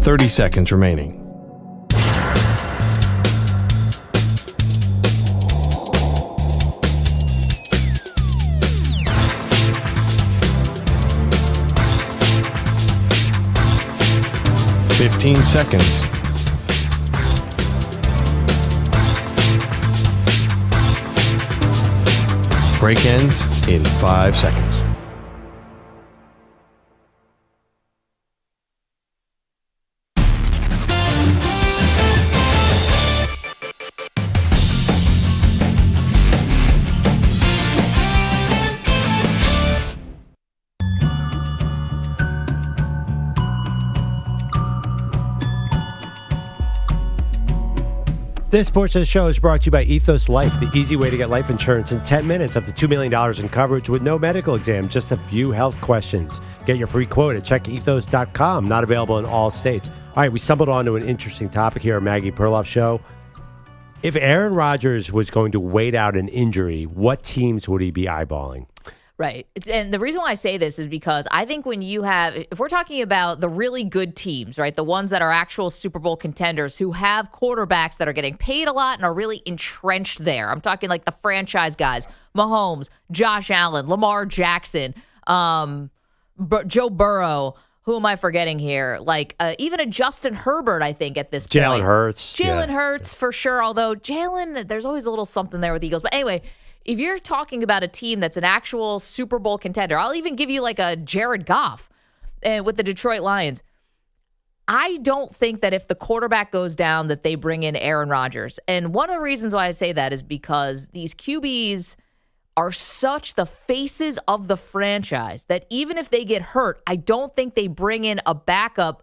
.30 seconds remaining. .15 seconds. Break ends in 5 seconds. This portion of the show is brought to you by Ethos Life, the easy way to get life insurance in 10 minutes, up to $2 million in coverage with no medical exam, just a few health questions. Get your free quote at checkethos.com, not available in all states. All right, we stumbled onto an interesting topic here at Maggie Perloff Show. If Aaron Rodgers was going to wait out an injury, what teams would he be eyeballing? Right. And the reason why I say this is because I think when you have, if we're talking about the really good teams, right, the ones that are actual Super Bowl contenders who have quarterbacks that are getting paid a lot and are really entrenched there. I'm talking like the franchise guys, Mahomes, Josh Allen, Lamar Jackson, Joe Burrow. Who am I forgetting here? Like even a Justin Herbert, I think, at this point. Jalen Hurts, for sure. Although Jalen, there's always a little something there with the Eagles. But anyway, if you're talking about a team that's an actual Super Bowl contender, I'll even give you like a Jared Goff with the Detroit Lions. I don't think that if the quarterback goes down that they bring in Aaron Rodgers. And one of the reasons why I say that is because these QBs are such the faces of the franchise that even if they get hurt, I don't think they bring in a backup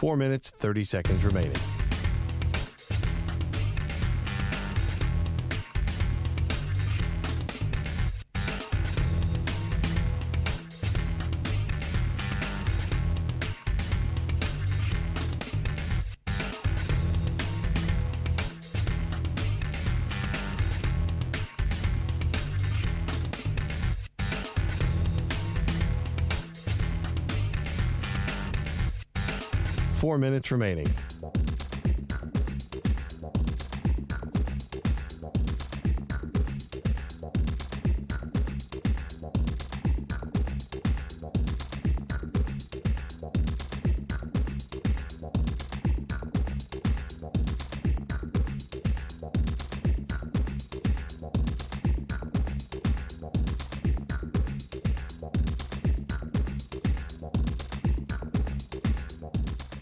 4 minutes, 30 seconds remaining. Four minutes remaining.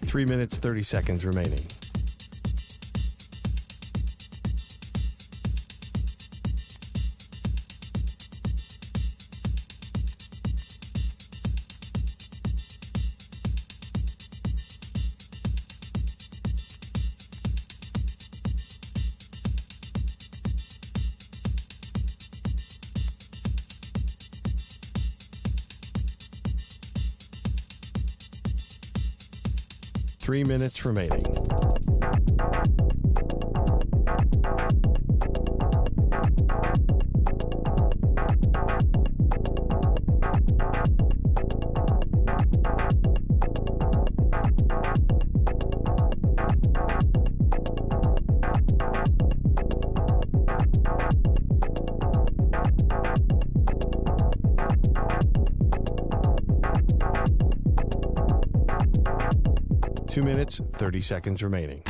Three minutes, 30 seconds remaining. Three minutes remaining. Two minutes, 30 seconds remaining.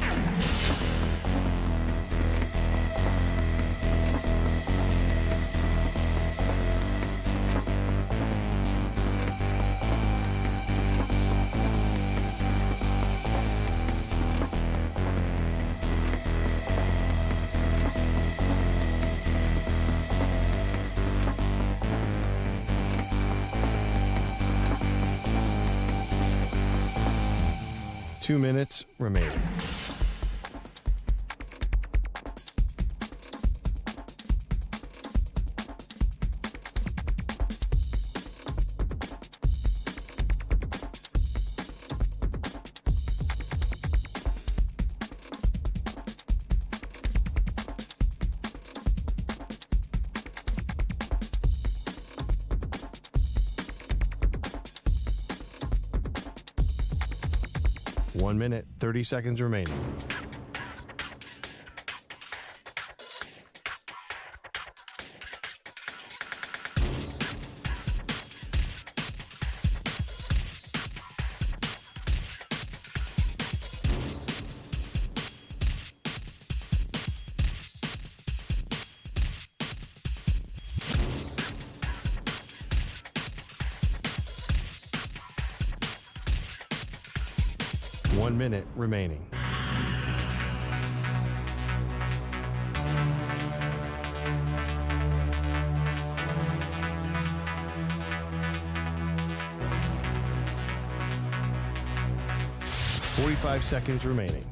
Two minutes remaining. One minute, 30 seconds remaining. One minute remaining. Forty-five seconds remaining.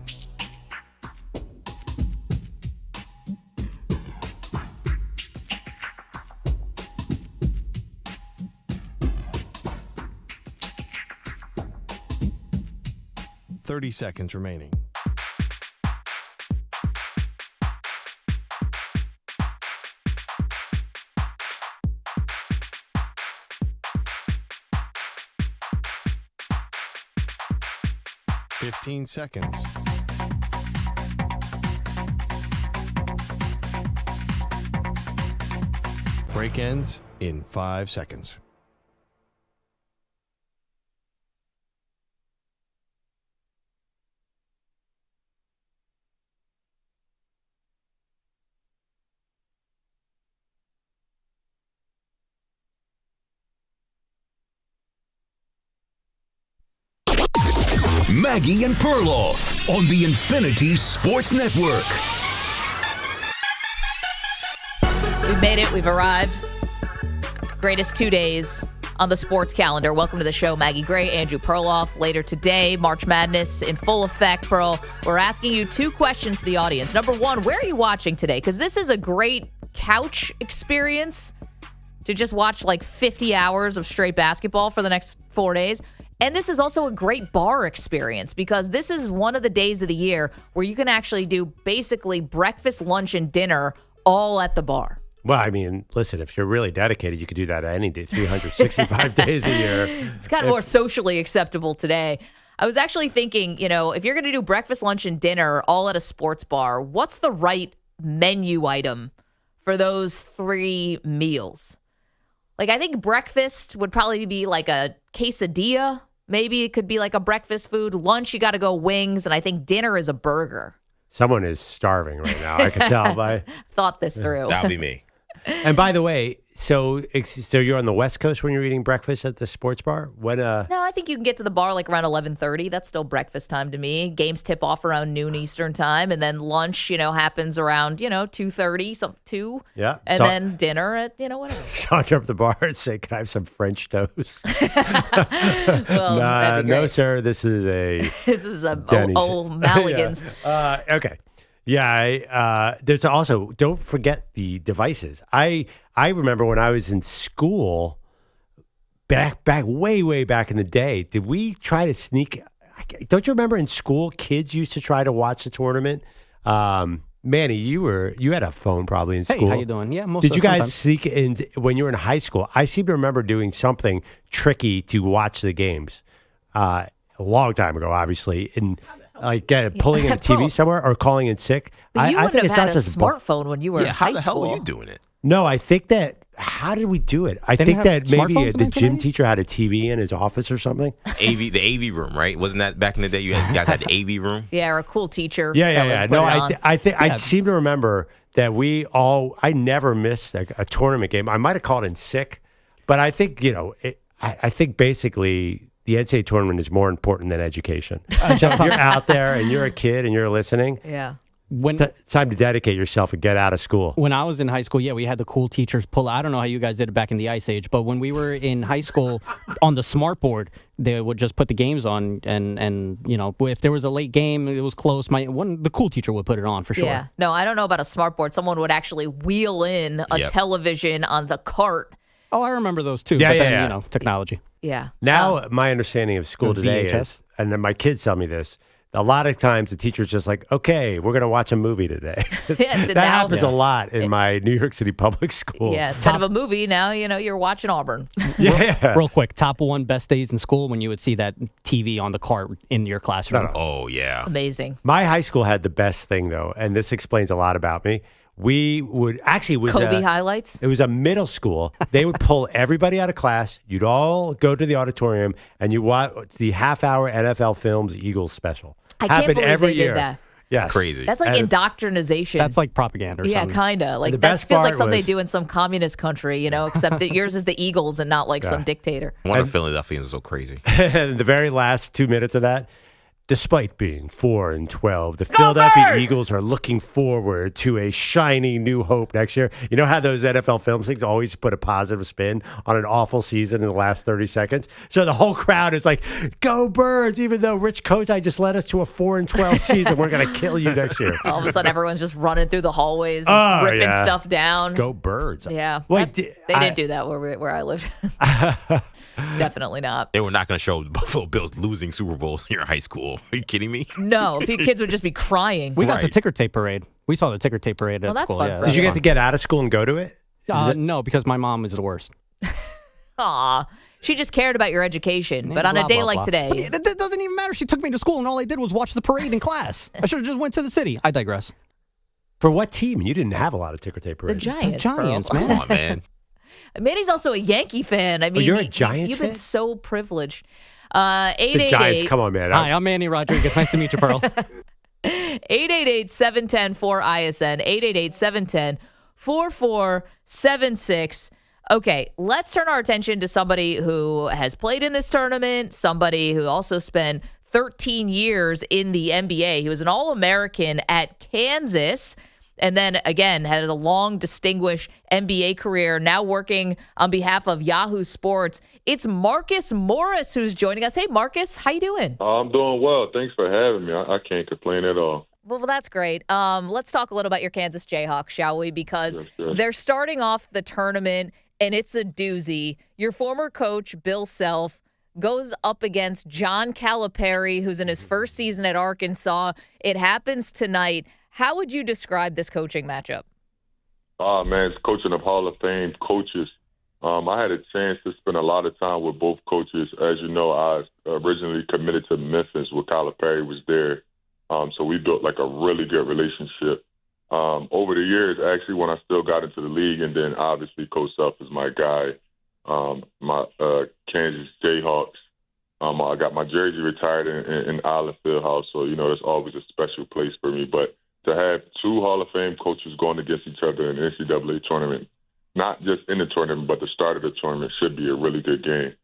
Thirty seconds remaining. Fifteen seconds. Break ends in 5 seconds. Maggie and Perloff on the Infinity Sports Network. We've made it. We've arrived. Greatest 2 days on the sports calendar. Welcome to the show, Maggie Gray, Andrew Perloff. Later today, March Madness in full effect, Pearl. We're asking you 2 questions to the audience. Number 1, where are you watching today? Because this is a great couch experience to just watch like 50 hours of straight basketball for the next 4 days. And this is also a great bar experience because this is one of the days of the year where you can actually do basically breakfast, lunch, and dinner all at the bar. Well, I mean, listen, if you're really dedicated, you could do that any day, 365 days a year. It's kind of more socially acceptable today. I was actually thinking, if you're going to do breakfast, lunch, and dinner all at a sports bar, what's the right menu item for those 3 meals? Like, I think breakfast would probably be like a quesadilla. Maybe it could be like a breakfast food. Lunch, you got to go wings. And I think dinner is a burger. Someone is starving right now. I can tell by. Thought this through. That'll be me. And by the way, so you're on the West Coast when you're eating breakfast at the sports bar? When No, I think you can get to the bar like around 11:30. That's still breakfast time to me. Games tip off around noon Eastern time, and then lunch, happens around 2:30, 2. Yeah. And then dinner at whatever. Saunter up the bar and say, "Can I have some French toast?" Well, no, sir. This is a Denny's. old Mulligan's. Yeah. Okay. Yeah, there's also, don't forget the devices. I remember when I was in school, back way back in the day, did we try to sneak? Don't you remember in school, kids used to try to watch the tournament? Manny, you had a phone probably in school. Hey, how you doing? Yeah, Did you guys sneak in when you were in high school? I seem to remember doing something tricky to watch the games a long time ago, obviously, and pulling in a TV somewhere or calling in sick. But you I wouldn't think have it's had not a just smartphone when you were in high How the hell school. were you doing it? No, I think that. How did we do it? I think that maybe the gym teacher had a TV in his office or something. The AV room, right? Wasn't that back in the day? You guys had the AV room. Yeah, or a cool teacher. Yeah. No, I seem to remember that I never missed a tournament game. I might have called in sick, but I think I think basically the NCAA tournament is more important than education. So if you're out there and you're a kid and you're listening, it's time to dedicate yourself and get out of school. When I was in high school, we had the cool teachers pull. I don't know how you guys did it back in the Ice Age, but when we were in high school, on the smart board, they would just put the games on, and if there was a late game, it was close. The cool teacher would put it on for sure. Yeah. No, I don't know about a smart board. Someone would actually wheel in a television on the cart. Oh, I remember those too. Yeah, but then, technology. Yeah. Now, my understanding of school today is, and then my kids tell me this, a lot of times the teacher's just like, okay, we're going to watch a movie today. That happens a lot in my New York City public school. Yeah, instead of a movie, now, you're watching Auburn. Real quick, top 1 best days in school when you would see that TV on the cart in your classroom. No. Oh, yeah. Amazing. My high school had the best thing, though, and this explains a lot about me. We would actually Kobe highlights. It was a middle school. They would pull everybody out of class. You'd all go to the auditorium and you watch the half-hour NFL Films Eagles special. I can't believe every they year. did that. Yes. It's crazy. That's like indoctrination. That's like propaganda or something. Yeah, kind of. Like, the that best feels like part something was- they do in some communist country, except that yours is the Eagles and not like some dictator. One of Philadelphians is so crazy. And the very last 2 minutes of that, despite being 4-12, the Philadelphia Eagles are looking forward to a shiny new hope next year. You know how those NFL Films things always put a positive spin on an awful season in the last 30 seconds? So the whole crowd is like, go Birds, even though Rich Kostos just led us to a 4-12 season. We're going to kill you next year. All of a sudden, everyone's just running through the hallways, and ripping stuff down. Go Birds. Yeah. Wait, they didn't do that where I lived. Definitely not. They were not going to show Buffalo Bills losing Super Bowls in your high school. Are you kidding me? No, kids would just be crying. We got the ticker tape parade. We saw the ticker tape parade at that's school. fun. Yeah, Did you get to get out of school and go to it? No, because my mom is the worst. Aw. She just cared about your education. But on a day like today. But that doesn't even matter. She took me to school, and all I did was watch the parade in class. I should have just went to the city. I digress. For what team? You didn't have a lot of ticker tape The parades. Giants. The Giants, bro. man. Come on, man. Manny's also a Yankee fan. I mean, you're a Giants You've fan? been so privileged. The 888. Giants, come on, man. Hi, I'm Manny Rodriguez. Nice to meet you, Pearl. 888-710-4ISN. 888-710-4476. Okay, let's turn our attention to somebody who has played in this tournament, somebody who also spent 13 years in the NBA. He was an All-American at Kansas. and then again had a long, distinguished NBA career, now working on behalf of Yahoo Sports. It's Marcus Morris who's joining us. Hey, Marcus, how you doing? I'm doing well. Thanks for having me. I can't complain at all. Well, that's great. Let's talk a little about your Kansas Jayhawks, shall we? Because they're starting off the tournament, and it's a doozy. Your former coach, Bill Self, goes up against John Calipari, who's in his first season at Arkansas. It happens tonight. How would you describe this coaching matchup? Oh, man, it's coaching of Hall of Fame coaches. I had a chance to spend a lot of time with both coaches. As you know, I originally committed to Memphis when Calipari was there. So we built like a really good relationship. Over the years, actually, when I still got into the league, and then obviously Coach Self is my guy. My Kansas Jayhawks. I got my jersey retired in Island Fieldhouse, so that's always a special place for me. But to have two Hall of Fame coaches going against each other in the NCAA tournament, not just in the tournament, but the start of the tournament, should be a really good game.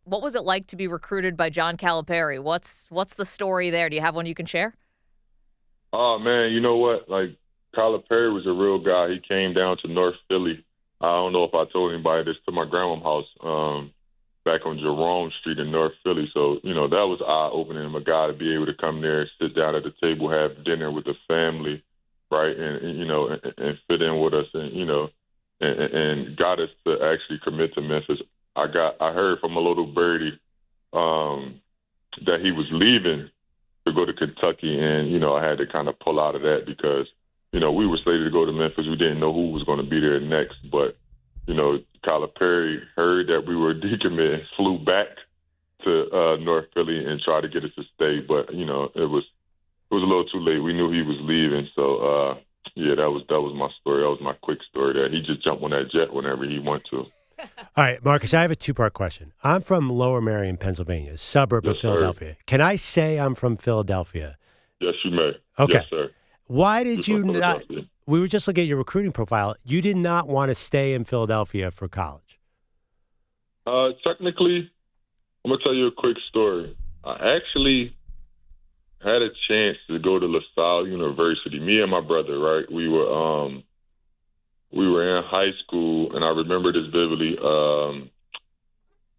What was it like to be recruited by John Calipari? What's the story there? Do you have one you can share? Oh, man, you know what? Like, Calipari was a real guy. He came down to North Philly. I don't know if I told anybody this, to my grandma's house back on Jerome Street in North Philly. So, that was eye-opening. I'm a guy to be able to come there, sit down at the table, have dinner with the family, right, and fit in with us and got us to actually commit to Memphis. I heard from a little birdie that he was leaving to go to Kentucky, and, I had to kind of pull out of that because, we were slated to go to Memphis. We didn't know who was going to be there next, but, Calipari heard that we were decommitted, flew back to North Philly and tried to get us to stay, but, it was a little too late. We knew he was leaving, so, that was my story. That was my quick story there. He just jumped on that jet whenever he wanted to. All right, Marcus, I have a two-part question. I'm from Lower Merion, Pennsylvania, a suburb of Philadelphia. Sir. Can I say I'm from Philadelphia? Yes, you may. Okay. Yes, sir. Why did you not? We were just looking at your recruiting profile. You did not want to stay in Philadelphia for college. Technically, I'm going to tell you a quick story. I actually had a chance to go to LaSalle University. Me and my brother, right? We were in high school, and I remember this vividly.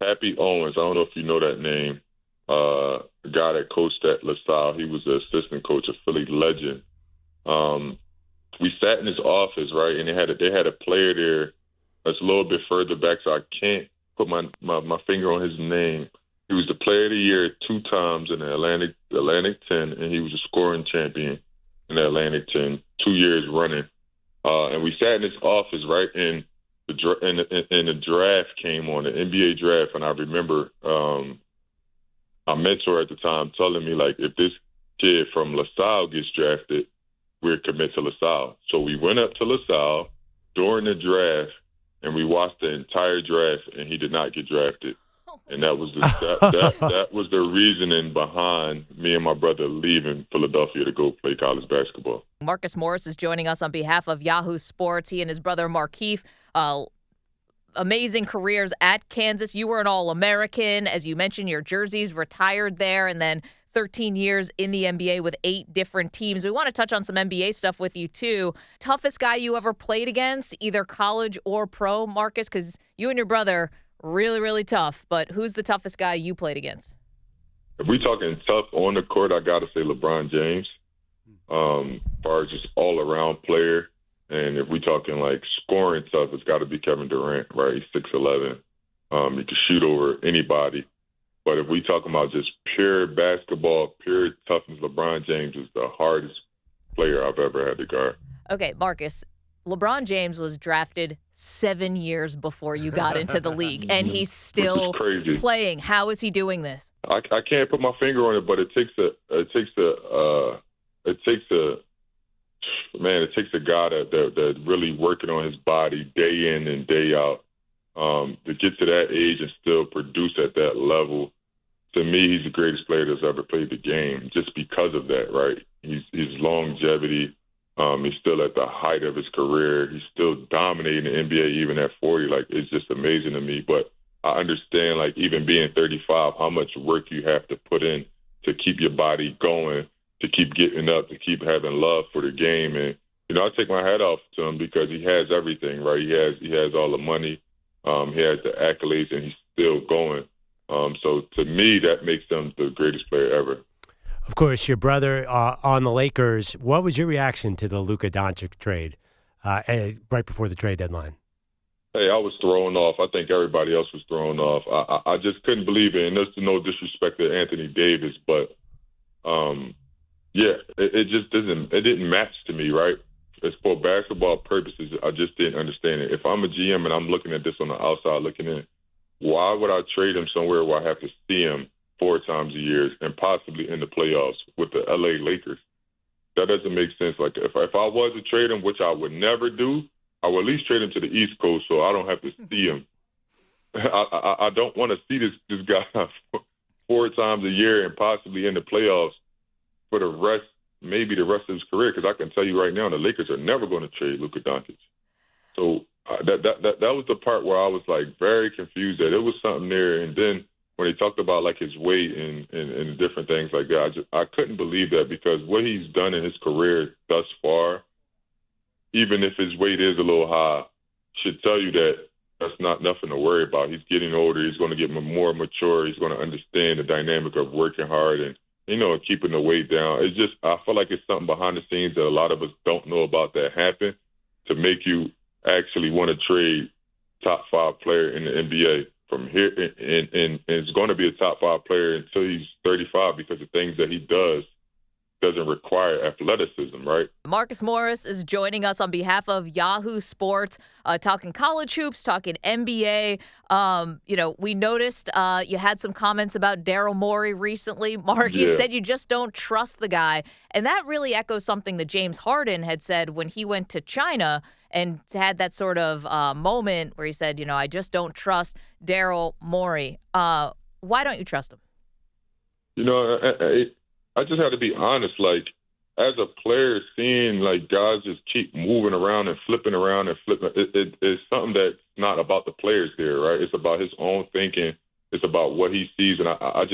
Happy Owens, I don't know if you know that name, the guy that coached at LaSalle. He was the assistant coach, a Philly legend. We sat in his office, right, and they had a player there that's a little bit further back, so I can't put my finger on his name. He was the player of the year 2 times in the Atlantic 10, and he was a scoring champion in the Atlantic 10, 2 years running. And we sat in his office, right, and the draft came on, the NBA draft, and I remember my mentor at the time telling me, like, if this kid from LaSalle gets drafted, we're committed to LaSalle. So we went up to LaSalle during the draft, and we watched the entire draft, and he did not get drafted. And that was that was the reasoning behind me and my brother leaving Philadelphia to go play college basketball. Marcus Morris is joining us on behalf of Yahoo Sports. He and his brother Markeith, amazing careers at Kansas. You were an All-American. As you mentioned, your jersey's retired there, and then 13 years in the NBA with 8 different teams. We want to touch on some NBA stuff with you, too. Toughest guy you ever played against, either college or pro, Marcus? Because you and your brother, really, really tough. But who's the toughest guy you played against? If we're talking tough on the court, I got to say LeBron James. As far as just all-around player. And if we're talking, like, scoring tough, it's got to be Kevin Durant, right? He's 6'11". He can shoot over anybody. But if we talking about just pure basketball, pure toughness, LeBron James is the hardest player I've ever had to guard. Okay, Marcus, LeBron James was drafted 7 years before you got into the league, and he's still playing. How is he doing this? I can't put my finger on it, but it takes a guy that really working on his body day in and day out. To get to that age and still produce at that level, to me, he's the greatest player that's ever played the game just because of that, right? His longevity, he's still at the height of his career. He's still dominating the NBA even at 40. Like, it's just amazing to me. But I understand, like, even being 35, how much work you have to put in to keep your body going, to keep getting up, to keep having love for the game. And I take my hat off to him because he has everything, right? He has all the money, he has the accolades, and he's still going. So to me, that makes him the greatest player ever. Of course, your brother on the Lakers. What was your reaction to the Luka Doncic trade right before the trade deadline? Hey, I was thrown off. I think everybody else was thrown off. I just couldn't believe it. And there's no disrespect to Anthony Davis, but it just didn't match to me, right? As for basketball purposes, I just didn't understand it. If I'm a GM and I'm looking at this on the outside looking in, why would I trade him somewhere where I have to see him 4 times a year and possibly in the playoffs with the LA Lakers? That doesn't make sense. Like if I was to trade him, which I would never do, I would at least trade him to the East Coast so I don't have to see him. I don't want to see this guy 4 times a year and possibly in the playoffs for maybe the rest of his career. Because I can tell you right now, the Lakers are never going to trade Luka Doncic. So that was the part where I was like very confused that it was something there. And then when he talked about like his weight and different things like that, I couldn't believe that, because what he's done in his career thus far, even if his weight is a little high, should tell you that that's not nothing to worry about. He's getting older. He's going to get more mature. He's going to understand the dynamic of working hard and keeping the weight down. It's just, I feel like it's something behind the scenes that a lot of us don't know about that happen to make you actually want to trade top 5 player in the NBA from here. And it's going to be a top 5 player until he's 35, because the things that he doesn't require athleticism, right? Marcus Morris is joining us on behalf of Yahoo Sports, talking college hoops, talking NBA. We noticed you had some comments about Daryl Morey recently. Mark, you said you just don't trust the guy. And that really echoes something that James Harden had said when he went to China and had that sort of moment where he said, I just don't trust Daryl Morey. Why don't you trust him? I just have to be honest. Like, as a player, seeing like guys just keep moving around and flipping around and flipping, it's something that's not about the players there, right? It's about his own thinking. It's about what he sees, and I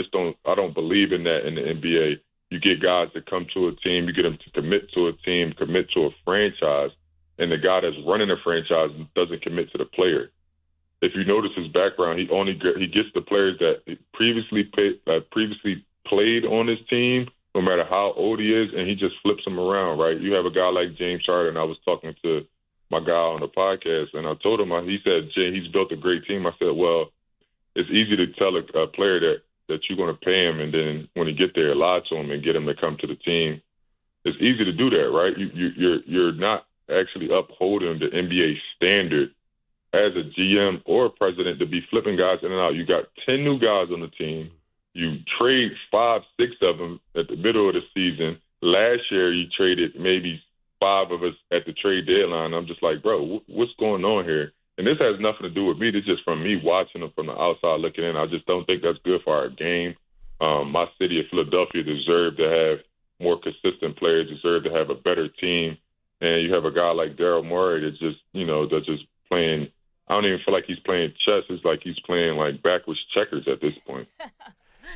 don't believe in that in the NBA. You get guys that come to a team, you get them to commit to a team, commit to a franchise, and the guy that's running the franchise doesn't commit to the player. If you notice his background, he gets the players that previously played on his team, no matter how old he is, and he just flips them around, right? You have a guy like James Harden. I was talking to my guy on the podcast, and I told him, he said, Jay, he's built a great team. I said, well, it's easy to tell a player that you're going to pay him, and then when you get there, lie to him and get him to come to the team. It's easy to do that, right? You're not actually upholding the NBA standard as a GM or a president to be flipping guys in and out. You got 10 new guys on the team. You trade 5, 6 of them at the middle of the season. Last year, you traded maybe 5 of us at the trade deadline. I'm just like, bro, what's going on here? And this has nothing to do with me. This is just from me watching them from the outside looking in. I just don't think that's good for our game. My city of Philadelphia deserved to have more consistent players, deserved to have a better team. And you have a guy like Daryl Morey that's just playing. I don't even feel like he's playing chess. It's like he's playing like backwards checkers at this point.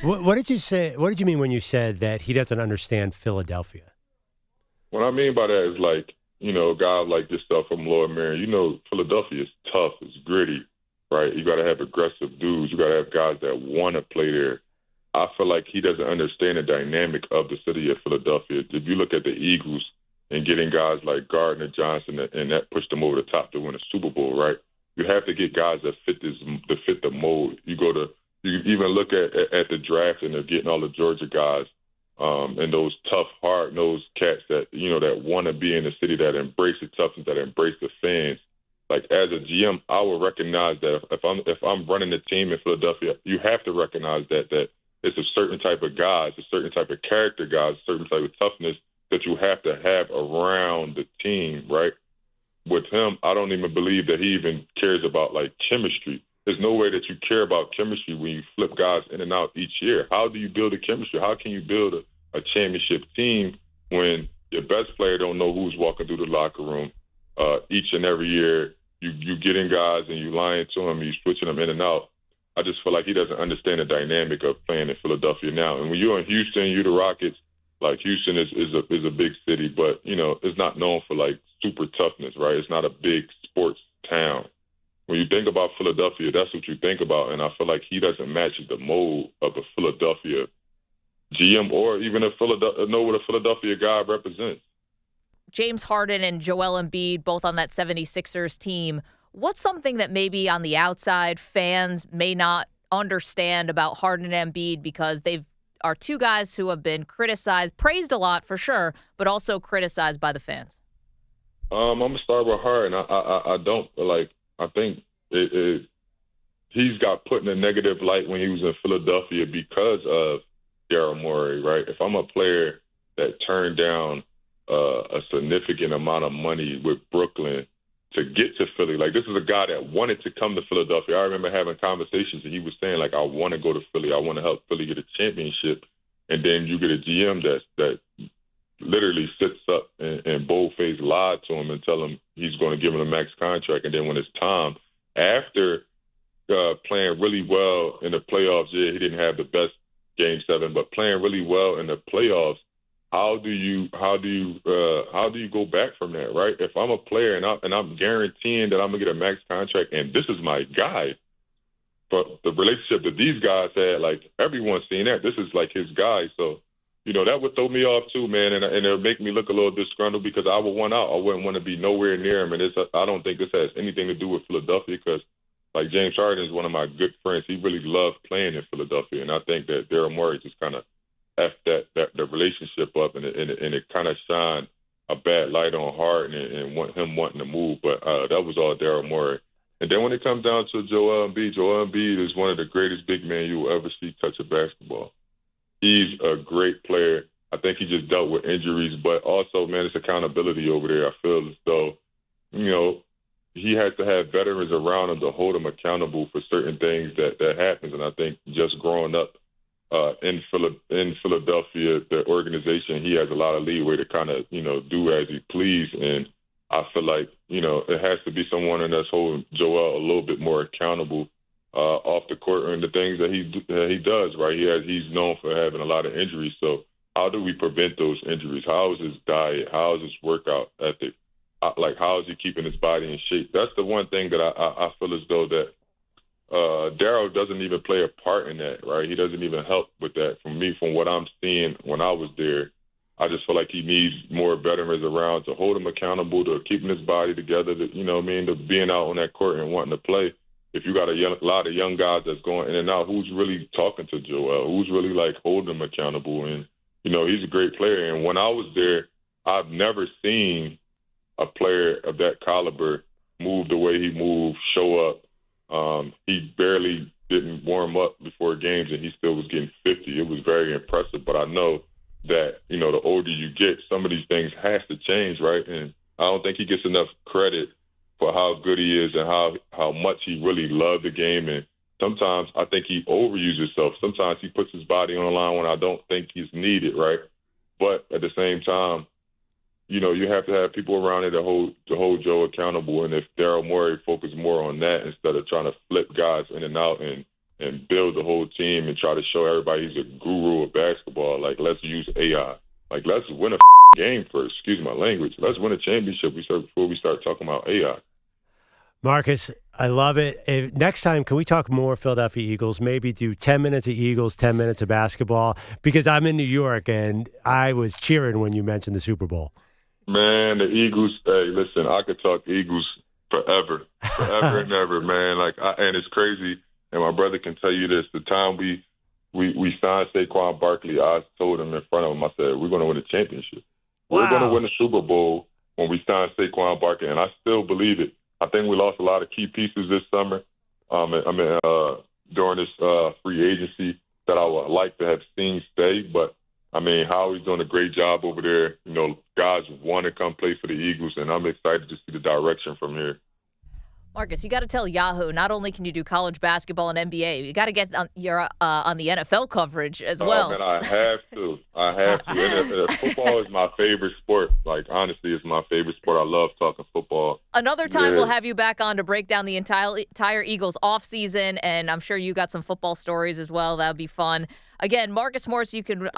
What did you say? What did you mean when you said that he doesn't understand Philadelphia? What I mean by that is like, a guy like yourself from Lower Marion, Philadelphia is tough, it's gritty, right? You got to have aggressive dudes. You got to have guys that want to play there. I feel like he doesn't understand the dynamic of the city of Philadelphia. If you look at the Eagles and getting guys like Gardner Johnson, and that pushed them over the top to win a Super Bowl, right? You have to get guys that fit the mold. You even look at the draft, and they're getting all the Georgia guys and those tough, hard-nosed cats that that want to be in the city, that embrace the toughness, that embrace the fans. Like, as a GM, I will recognize that if I'm running the team in Philadelphia, you have to recognize that it's a certain type of guys, a certain type of character guys, a certain type of toughness that you have to have around the team, right? With him, I don't even believe that he even cares about like chemistry. There's no way that you care about chemistry when you flip guys in and out each year. How do you build a chemistry? How can you build a championship team when your best player don't know who's walking through the locker room each and every year? You get in guys and you lying to them, you switching them in and out. I just feel like he doesn't understand the dynamic of playing in Philadelphia now. And when you're in Houston, you're the Rockets, Like Houston is a big city, but it's not known for like super toughness, right? It's not a big sports town. When you think about Philadelphia, that's what you think about, and I feel like he doesn't match the mold of a Philadelphia GM or even what a Philadelphia guy represents. James Harden and Joel Embiid, both on that 76ers team. What's something that maybe on the outside fans may not understand about Harden and Embiid because they are two guys who have been criticized, praised a lot for sure, but also criticized by the fans? I'm gonna start with Harden. I don't like. I think he's got put in a negative light when he was in Philadelphia because of Daryl Morey, right? If I'm a player that turned down a significant amount of money with Brooklyn to get to Philly, like this is a guy that wanted to come to Philadelphia. I remember having conversations and he was saying like, I want to go to Philly. I want to help Philly get a championship. And then you get a GM that literally sits up and boldface lied to him and tell him he's going to give him a max contract. And then when it's time, after playing really well in the playoffs, yeah, he didn't have the best Game 7, but playing really well in the playoffs, how do you go back from that, right? If I'm a player and I'm guaranteeing that I'm gonna get a max contract, and this is my guy, but the relationship that these guys had, like everyone's seen that this is like his guy, so that would throw me off too, man, and it would make me look a little disgruntled because I would want out. I wouldn't want to be nowhere near him, and I don't think this has anything to do with Philadelphia because. Like James Harden is one of my good friends. He really loved playing in Philadelphia, and I think that Daryl Morey just kind of effed the relationship up, and it kind of shined a bad light on Harden and him wanting to move. But that was all Daryl Morey. And then when it comes down to Joel Embiid is one of the greatest big men you will ever see touch a basketball. He's a great player. I think he just dealt with injuries, but also, man, it's accountability over there. I feel as though, he has to have veterans around him to hold him accountable for certain things that happens. And I think just growing up in Philadelphia, the organization, he has a lot of leeway to kind of, do as he please. And I feel like, it has to be someone that's holding Joel a little bit more accountable off the court and the things that he does, right? He's known for having a lot of injuries. So how do we prevent those injuries? How is his diet? How is his workout ethic? Like, how is he keeping his body in shape? That's the one thing that I feel as though that Daryl doesn't even play a part in that, right? He doesn't even help with that. From what I'm seeing when I was there, I just feel like he needs more veterans around to hold him accountable, to keeping his body together, to being out on that court and wanting to play. If you got a lot of young guys that's going in and out, who's really talking to Joel? Who's really, like, holding him accountable? And, he's a great player. And when I was there, I've never seen a player of that caliber move the way he moved, show up. He barely didn't warm up before games, and he still was getting 50. It was very impressive. But I know that, the older you get, some of these things has to change, right? And I don't think he gets enough credit for how good he is and how much he really loved the game. And sometimes I think he overuses himself. Sometimes he puts his body on the line when I don't think he's needed, right? But at the same time, you have to have people around it to hold Joe accountable. And if Daryl Morey focused more on that instead of trying to flip guys in and out and build the whole team and try to show everybody he's a guru of basketball, like, let's use AI. Like, let's win a game first. Excuse my language. Let's win a championship before we start talking about AI. Marcus, I love it. Next time, can we talk more Philadelphia Eagles? Maybe do 10 minutes of Eagles, 10 minutes of basketball? Because I'm in New York, and I was cheering when you mentioned the Super Bowl. Man, the Eagles, hey, listen, I could talk Eagles forever and ever, man. And it's crazy, and my brother can tell you this. The time we signed Saquon Barkley, I told him in front of him, I said, we're going to win a championship. Wow. We're going to win the Super Bowl when we signed Saquon Barkley, and I still believe it. I think we lost a lot of key pieces this summer, during this free agency that I would like to have seen stay, but Howie's doing a great job over there. Guys want to come play for the Eagles, and I'm excited to see the direction from here. Marcus, you got to tell Yahoo, not only can you do college basketball and NBA, you got to get on the NFL coverage as well. Man, I have to. And, football is my favorite sport. Like, honestly, it's my favorite sport. I love talking football. Another time we'll have you back on to break down the entire Eagles offseason, and I'm sure you got some football stories as well. That would be fun. Again, Marcus Morris, you can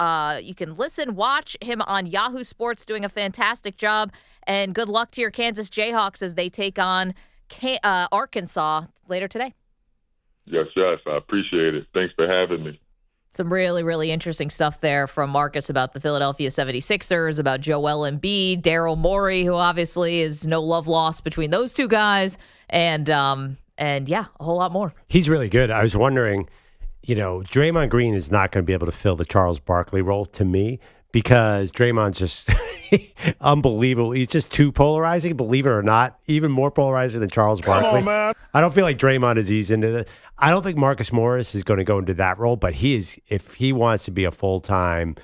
listen, watch him on Yahoo Sports, doing a fantastic job, and good luck to your Kansas Jayhawks as they take on Arkansas later today. Yes, I appreciate it. Thanks for having me. Some really, really interesting stuff there from Marcus about the Philadelphia 76ers, about Joel Embiid, Daryl Morey, who obviously is no love lost between those two guys, and yeah, a whole lot more. He's really good. I was wondering, Draymond Green is not going to be able to fill the Charles Barkley role to me because Draymond's just unbelievable. He's just too polarizing, believe it or not, even more polarizing than Charles Barkley. Come on, man. I don't feel like Draymond is easy into that. I don't think Marcus Morris is going to go into that role, but if he wants to be a full-time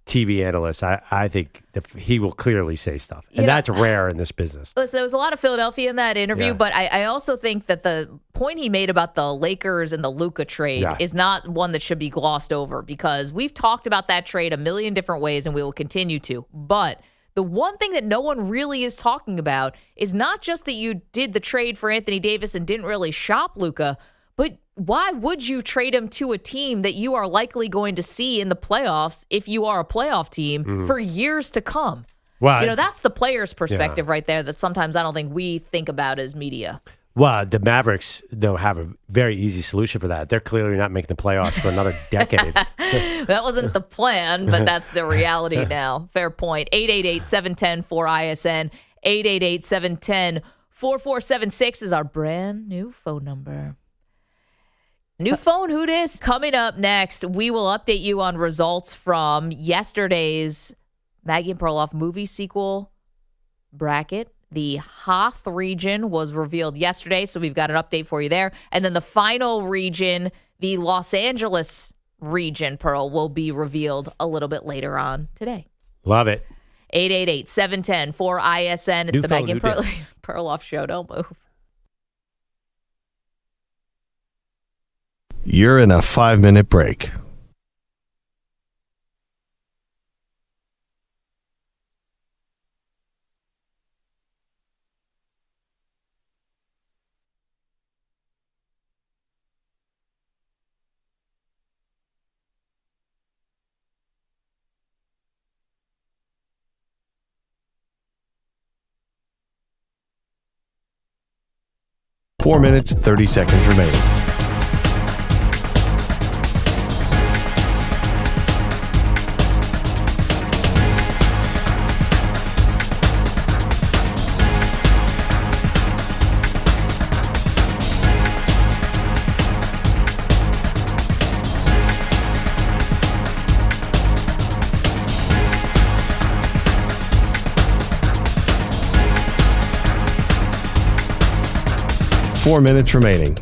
TV analyst, I think he will clearly say stuff. And that's rare in this business. Listen, there was a lot of Philadelphia in that interview, but I also think that the point he made about the Lakers and the Luka trade is not one that should be glossed over because we've talked about that trade a million different ways and we will continue to. But the one thing that no one really is talking about is not just that you did the trade for Anthony Davis and didn't really shop Luka, but why would you trade him to a team that you are likely going to see in the playoffs if you are a playoff team for years to come? Well, that's the player's perspective right there that sometimes I don't think we think about as media. Well, the Mavericks, though, have a very easy solution for that. They're clearly not making the playoffs for another decade. That wasn't the plan, but that's the reality now. Fair point. 888-710-4ISN. 888-710-4476 is our brand new phone number. New phone, who dis? Coming up next, we will update you on results from yesterday's Maggie Perloff movie sequel bracket. The Hoth region was revealed yesterday, so we've got an update for you there. And then the final region, the Los Angeles region, Pearl, will be revealed a little bit later on today. Love it. 888-710-4ISN. It's New the phone, Maggie Perloff Show. Don't move. You're in a 5-minute break. Four minutes, 30 seconds remaining. Four minutes remaining.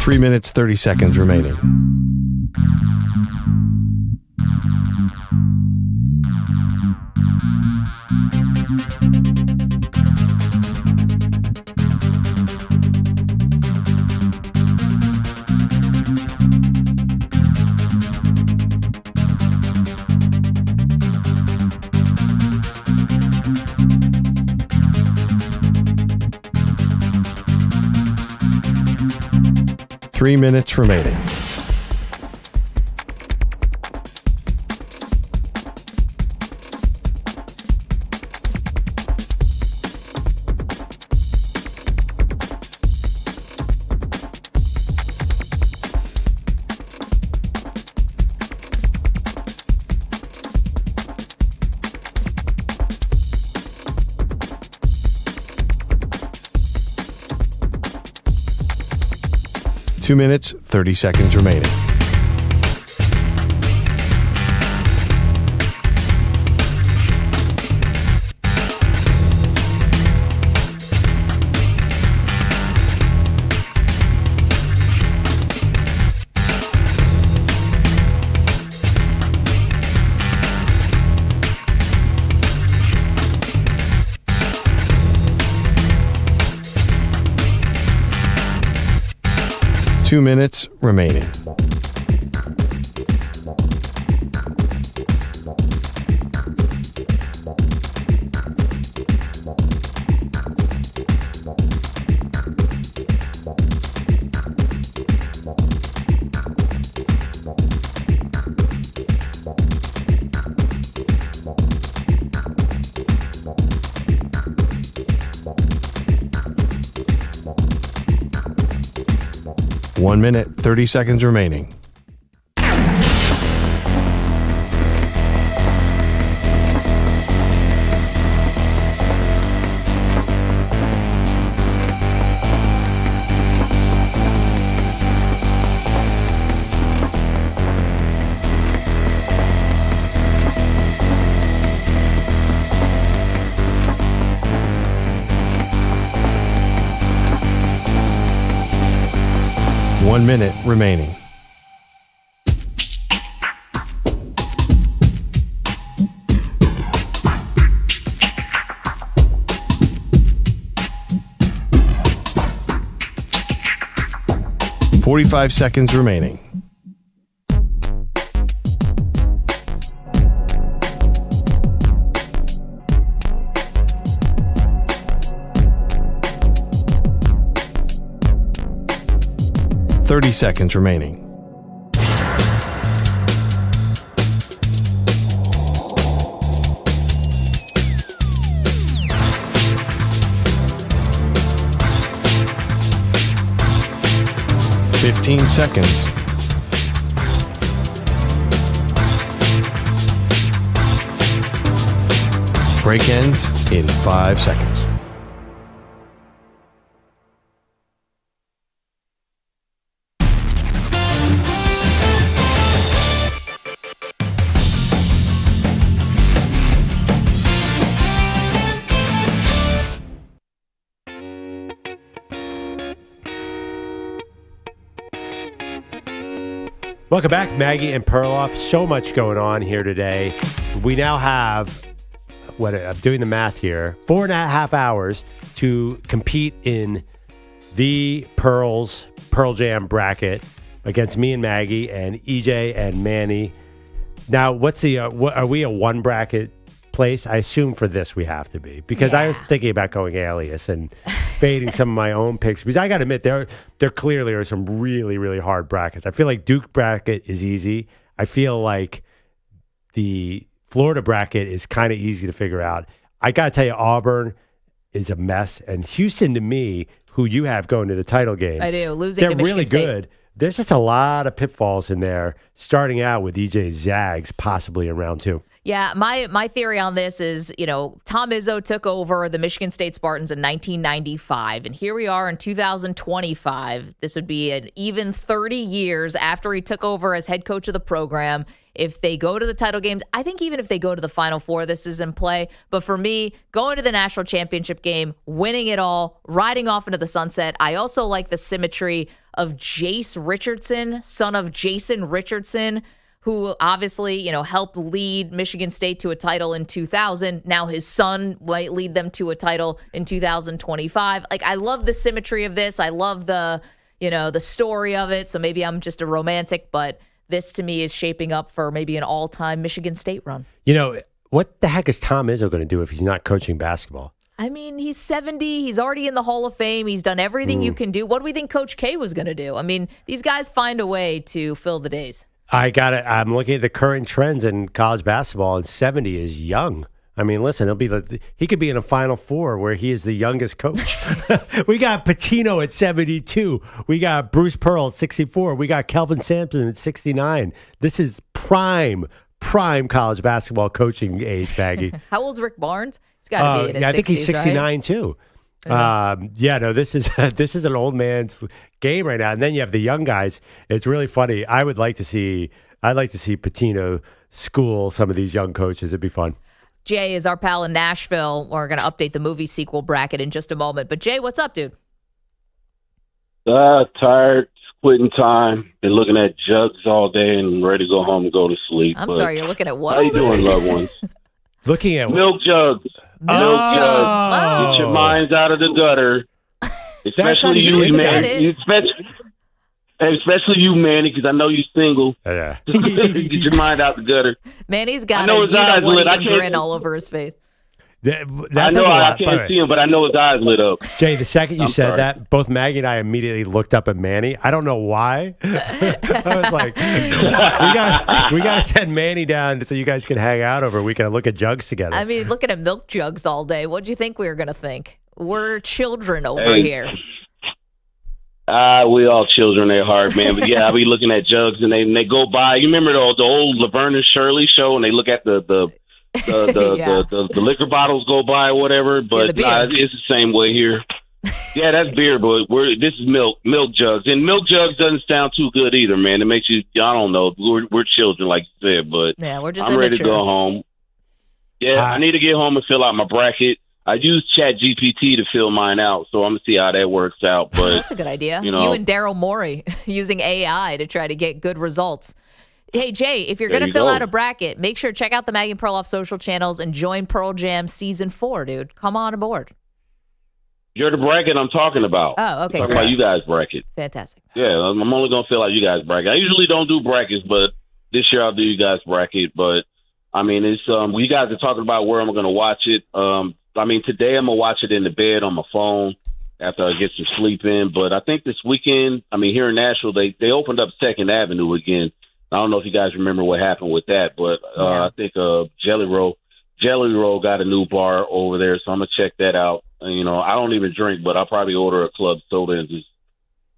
Three minutes, 30 seconds remaining. Three minutes remaining. 2 minutes, 30 seconds remaining. Two minutes remaining. One minute, 30 seconds remaining. One minute remaining. $45 seconds remaining. $30 seconds remaining. $15 seconds. Break ends in 5 seconds. Welcome back, Maggie and Perloff. So much going on here today. We now have, I'm doing the math here, 4.5 hours to compete in the Pearl Jam bracket against me and Maggie and EJ and Manny. Now, are we a one bracket place? I assume for this we have to be, because I was thinking about going alias and fading some of my own picks, because I got to admit there clearly are some really, really hard brackets. I feel like Duke bracket is easy. I feel like the Florida bracket is kind of easy to figure out. I got to tell you, Auburn is a mess, and Houston, to me, who you have going to the title game, I do, losing they're to Michigan really State. good. There's just a lot of pitfalls in there, starting out with EJ Zags possibly in round 2. Yeah, my theory on this is, Tom Izzo took over the Michigan State Spartans in 1995, and here we are in 2025. This would be an even 30 years after he took over as head coach of the program. If they go to the title games, I think even if they go to the Final Four, this is in play. But for me, going to the national championship game, winning it all, riding off into the sunset. I also like the symmetry of Jace Richardson, son of Jason Richardson, who obviously, helped lead Michigan State to a title in 2000. Now his son might lead them to a title in 2025. Like, I love the symmetry of this. I love the story of it. So maybe I'm just a romantic, but this to me is shaping up for maybe an all-time Michigan State run. What the heck is Tom Izzo going to do if he's not coaching basketball? I mean, he's 70. He's already in the Hall of Fame. He's done everything you can do. What do we think Coach K was going to do? I mean, these guys find a way to fill the days. I'm looking at the current trends in college basketball, and 70 is young. I mean, listen, he could be in a Final Four where he is the youngest coach. We got Pitino at 72. We got Bruce Pearl at 64. We got Kelvin Sampson at 69. This is prime college basketball coaching age, Maggie. How old's Rick Barnes? He's got to be in his 60s, I think he's 69 right? too. No, this is an old man's game right now, and then you have the young guys. It's really funny. I'd like to see Pitino school some of these young coaches. It'd be fun. Jay is our pal in Nashville. We're going to update the movie sequel bracket in just a moment. But Jay, what's up, dude? Tired, quitting time. Been looking at jugs all day and ready to go home and go to sleep. I'm sorry, you're looking at what? How you doing, loved ones? Looking at milk jugs. Milk jugs. Get your minds out of the gutter. Especially you, man. Especially you, Manny, because I know you're single. Yeah. Get your mind out the gutter. Manny's got a you-know-what-eating grin all over his face. I can't see him, but I know his eyes lit up. Jay, the second you said that, both Maggie and I immediately looked up at Manny. I don't know why. I was like, we gotta send Manny down so you guys can hang out over a weekend and look at jugs together. I mean, looking at milk jugs all day. What'd you think we were gonna think? We're children over here. We all children at heart, man. But yeah, I be looking at jugs and they go by. You remember the old Laverne and Shirley show, and they look at the liquor bottles go by or whatever, but it's the same way here. Yeah, that's beer, but this is milk jugs, and milk jugs doesn't sound too good either, man. It makes you, I don't know, we're children, like you said, but yeah, we're just I'm ready to go home. Yeah, I need to get home and fill out my bracket. I use ChatGPT to fill mine out, so I'm gonna see how that works out. But that's a good idea. You and Daryl Morey using AI to try to get good results. Hey, Jay, if you're going to fill out a bracket, make sure to check out the Maggie Perloff social channels and join Pearl Jam Season 4, dude. Come on aboard. You're the bracket I'm talking about. Oh, okay. I'm talking about you guys' bracket. Fantastic. Yeah, I'm only going to fill out you guys' bracket. I usually don't do brackets, but this year I'll do you guys' bracket. But, I mean, it's you guys are talking about where I'm going to watch it. I mean, today I'm going to watch it in the bed on my phone after I get some sleep in. But I think this weekend, I mean, here in Nashville, they opened up 2nd Avenue again. I don't know if you guys remember what happened with that, but I think Jelly Roll got a new bar over there, so I'm going to check that out. You know, I don't even drink, but I'll probably order a club soda and just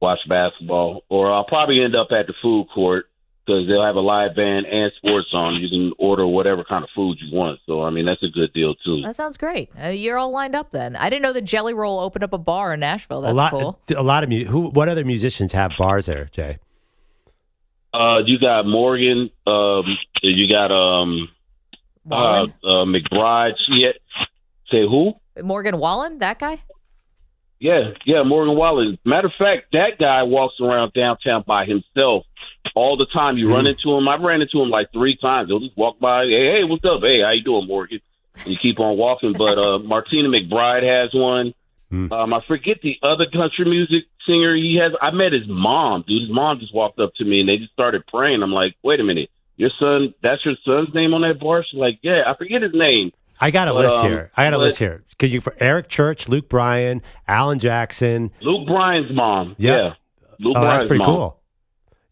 watch basketball. Or I'll probably end up at the food court because they'll have a live band and sports on. You can order whatever kind of food you want. So, I mean, that's a good deal, too. That sounds great. You're all lined up then. I didn't know that Jelly Roll opened up a bar in Nashville. That's cool. A lot of what other musicians have bars there, Jay? You got Morgan. You got McBride. Say who? Morgan Wallen, that guy? Yeah, Morgan Wallen. Matter of fact, that guy walks around downtown by himself all the time. You run into him. I've ran into him like 3 times. He'll just walk by. Hey, what's up? Hey, how you doing, Morgan? And you keep on walking. But Martina McBride has one. I forget the other country music singer he has. I met his mom, dude. His mom just walked up to me and they just started praying. I'm like, wait a minute, that's your son's name on that bar? She's like, yeah, I forget his name. I got a list here. Could you for Eric Church, Luke Bryan, Alan Jackson, Luke Bryan's mom? Yeah, Luke Bryan's that's pretty mom. Cool.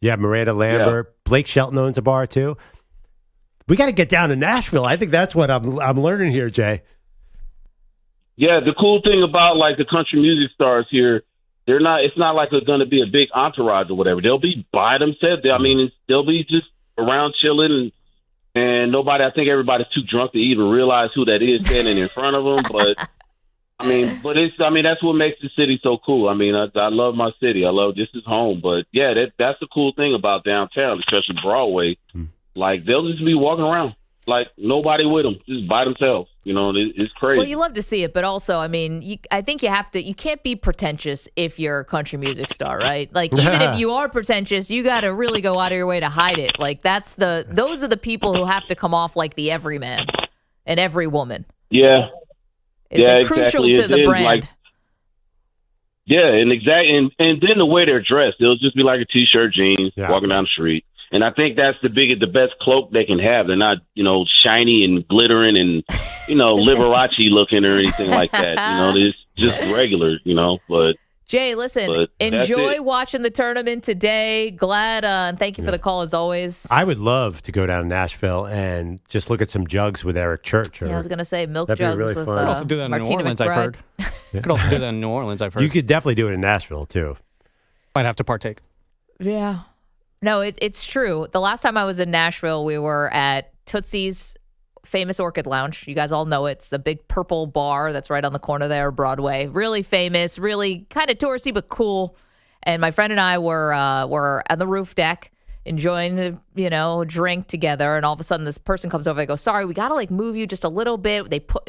Yeah, Miranda Lambert, Blake Shelton owns a bar too. We got to get down to Nashville. I think that's what I'm learning here, Jay. Yeah, the cool thing about like the country music stars here, it's not like it's going to be a big entourage or whatever. They'll be by themselves. They'll be just around chilling and nobody. I think everybody's too drunk to even realize who that is standing in front of them. But that's what makes the city so cool. I mean, I love my city. I love this is home. But yeah, that's the cool thing about downtown, especially Broadway. Like they'll just be walking around like nobody with them, just by themselves. You know, it's crazy. Well, you love to see it, but also, I mean, I think you can't be pretentious if you're a country music star, right? Like, even if you are pretentious, you got to really go out of your way to hide it. Like, those are the people who have to come off like the everyman and every woman. Yeah. It's crucial to the brand. And then the way they're dressed, it'll just be like a t-shirt, jeans, walking down the street. And I think that's the best cloak they can have. They're not, shiny and glittering and, Liberace looking or anything like that. It's just regular, but. Jay, listen, enjoy watching the tournament today. Glad, and thank you for the call as always. I would love to go down to Nashville and just look at some jugs with Eric Church. I was going to say milk jugs really with fun. You could also do that in New Orleans, I've heard. You could also do that in New Orleans, I've heard. You could definitely do it in Nashville, too. Might have to partake. Yeah. No, it's true. The last time I was in Nashville, we were at Tootsie's famous Orchid Lounge. You guys all know it. It's the big purple bar that's right on the corner there, Broadway. Really famous, really kind of touristy, but cool. And my friend and I were on the roof deck enjoying the, drink together. And all of a sudden this person comes over. They go, sorry, we got to like move you just a little bit. They put,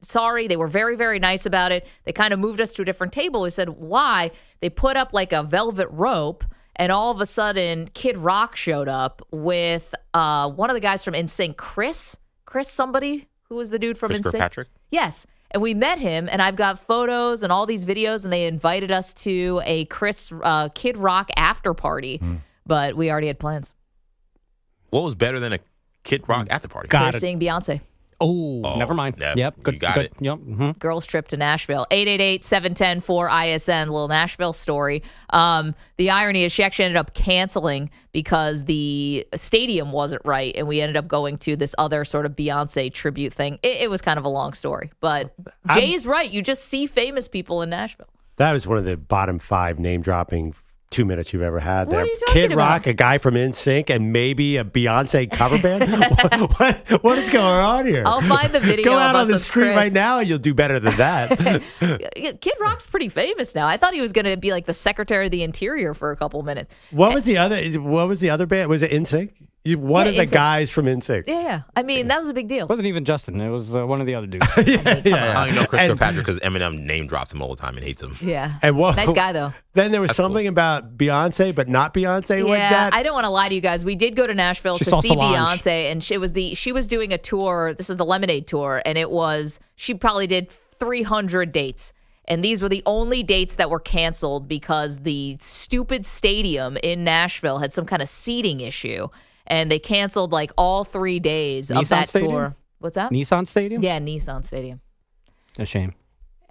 sorry. They were very, very nice about it. They kind of moved us to a different table. We said, why? They put up like a velvet rope. And all of a sudden, Kid Rock showed up with one of the guys from NSYNC, Chris somebody, who was the dude from NSYNC? Patrick? Yes. And we met him, and I've got photos and all these videos, and they invited us to a Kid Rock after party, but we already had plans. What was better than a Kid Rock after party? They're seeing Beyonce. Oh, never mind. Yep. Good. You got it. Yep. Mm-hmm. Girls trip to Nashville. 888-710-4ISN. Little Nashville story. The irony is she actually ended up canceling because the stadium wasn't right, and we ended up going to this other sort of Beyonce tribute thing. It was kind of a long story, but Jay's right. You just see famous people in Nashville. That was one of the bottom 5 name-dropping 2 minutes you've ever had there. What are you talking Kid about? Rock, a guy from NSYNC, and maybe a Beyonce cover band? what is going on here? I'll find the video. Go out of on the us with screen Chris. right now and you'll do better than that. Kid Rock's pretty famous now. I thought he was going to be like the Secretary of the Interior for a couple minutes. What was the other band? Was it NSYNC? One of the NSYNC. guys from NSYNC. Yeah. I mean, that was a big deal. It wasn't even Justin. It was one of the other dudes. I only know Chris Kirkpatrick because Eminem name drops him all the time and hates him. Yeah. And nice guy, though. Then there was something about Beyonce, but not Beyonce like that. I don't want to lie to you guys. We did go to Nashville She to saw see Solange. Beyonce, and she was doing a tour. This was the Lemonade Tour, and she probably did 300 dates. And these were the only dates that were canceled because the stupid stadium in Nashville had some kind of seating issue. And they canceled like all 3 days of that tour. What's that? Nissan Stadium? Yeah, Nissan Stadium. A shame.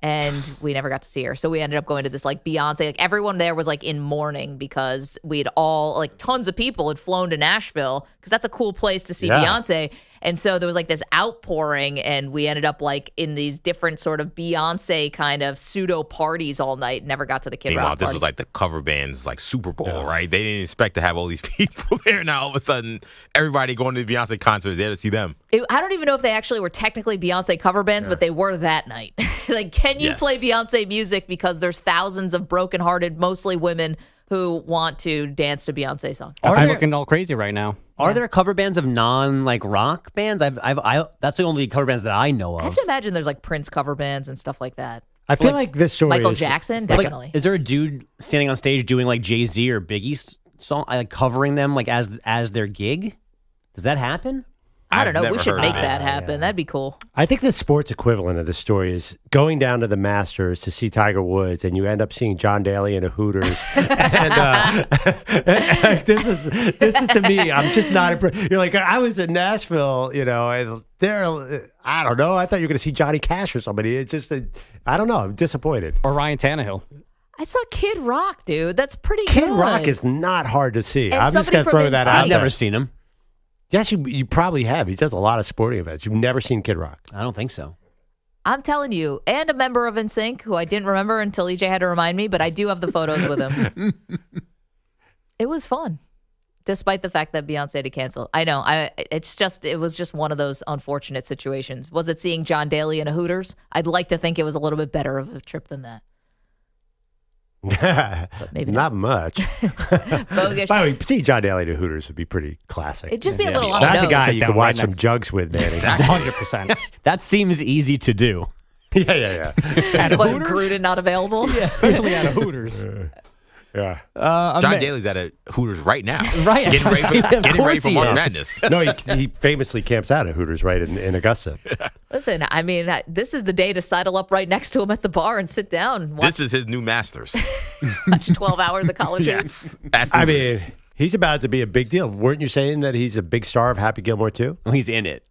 And we never got to see her. So we ended up going to this like Beyonce. Like everyone there was like in mourning because we'd all like tons of people had flown to Nashville because that's a cool place to see Beyonce. And so there was like this outpouring, and we ended up like in these different sort of Beyonce kind of pseudo parties all night. Never got to the Kid Meanwhile, Rock this party. was like the cover band's like Super Bowl, right? They didn't expect to have all these people there. Now all of a sudden, everybody going to the Beyonce concert is there to see them. I don't even know if they actually were technically Beyonce cover bands, but they were that night. Like, can you play Beyonce music because there's thousands of brokenhearted, mostly women, who want to dance to Beyonce songs? I'm looking all crazy right now. Are there cover bands of rock bands? That's the only cover bands that I know of. I have to imagine there's like Prince cover bands and stuff like that. I feel like this story Michael is... Jackson, Like, definitely. is there a dude standing on stage doing like Jay-Z or Biggie's song, like covering them like as their gig? Does that happen? I don't know. We never should heard make of it. that happen. That'd be cool. I think the sports equivalent of the story is going down to the Masters to see Tiger Woods, and you end up seeing John Daly in a Hooters. and this is to me, I'm just not impressed. You're like, I was in Nashville, and there, I don't know. I thought you were going to see Johnny Cash or somebody. It's just, I don't know. I'm disappointed. Or Ryan Tannehill. I saw Kid Rock, dude. That's pretty Kid good. Rock is not hard to see. And I'm just somebody going to from throw that NSYNC. out I've there. never seen him. Yes, you probably have. He does a lot of sporting events. You've never seen Kid Rock. I don't think so. I'm telling you, and a member of NSYNC who I didn't remember until EJ had to remind me, but I do have the photos with him. It was fun, despite the fact that Beyonce had to cancel. I know. It was just one of those unfortunate situations. Was it seeing John Daly in a Hooters? I'd like to think it was a little bit better of a trip than that. But maybe not much. Bogusch. By the way, see John Daly to Hooters would be pretty classic. It'd just be a little on the That's a nose. guy Sit you down can watch right some next- jugs with, man. 100%. That seems easy to do. Yeah. Was Gruden not available? Especially at a Hooters. Yeah. John Daly's at a Hooters right now. Right. Getting ready for he March is. Madness. No, he famously camps out at Hooters right in Augusta. Listen, I mean, this is the day to sidle up right next to him at the bar and sit down. This is his new Masters. Watch 12 hours of college. Yes. At I Hooters. mean, he's about to be a big deal. Weren't you saying that he's a big star of Happy Gilmore too? Well, he's in it.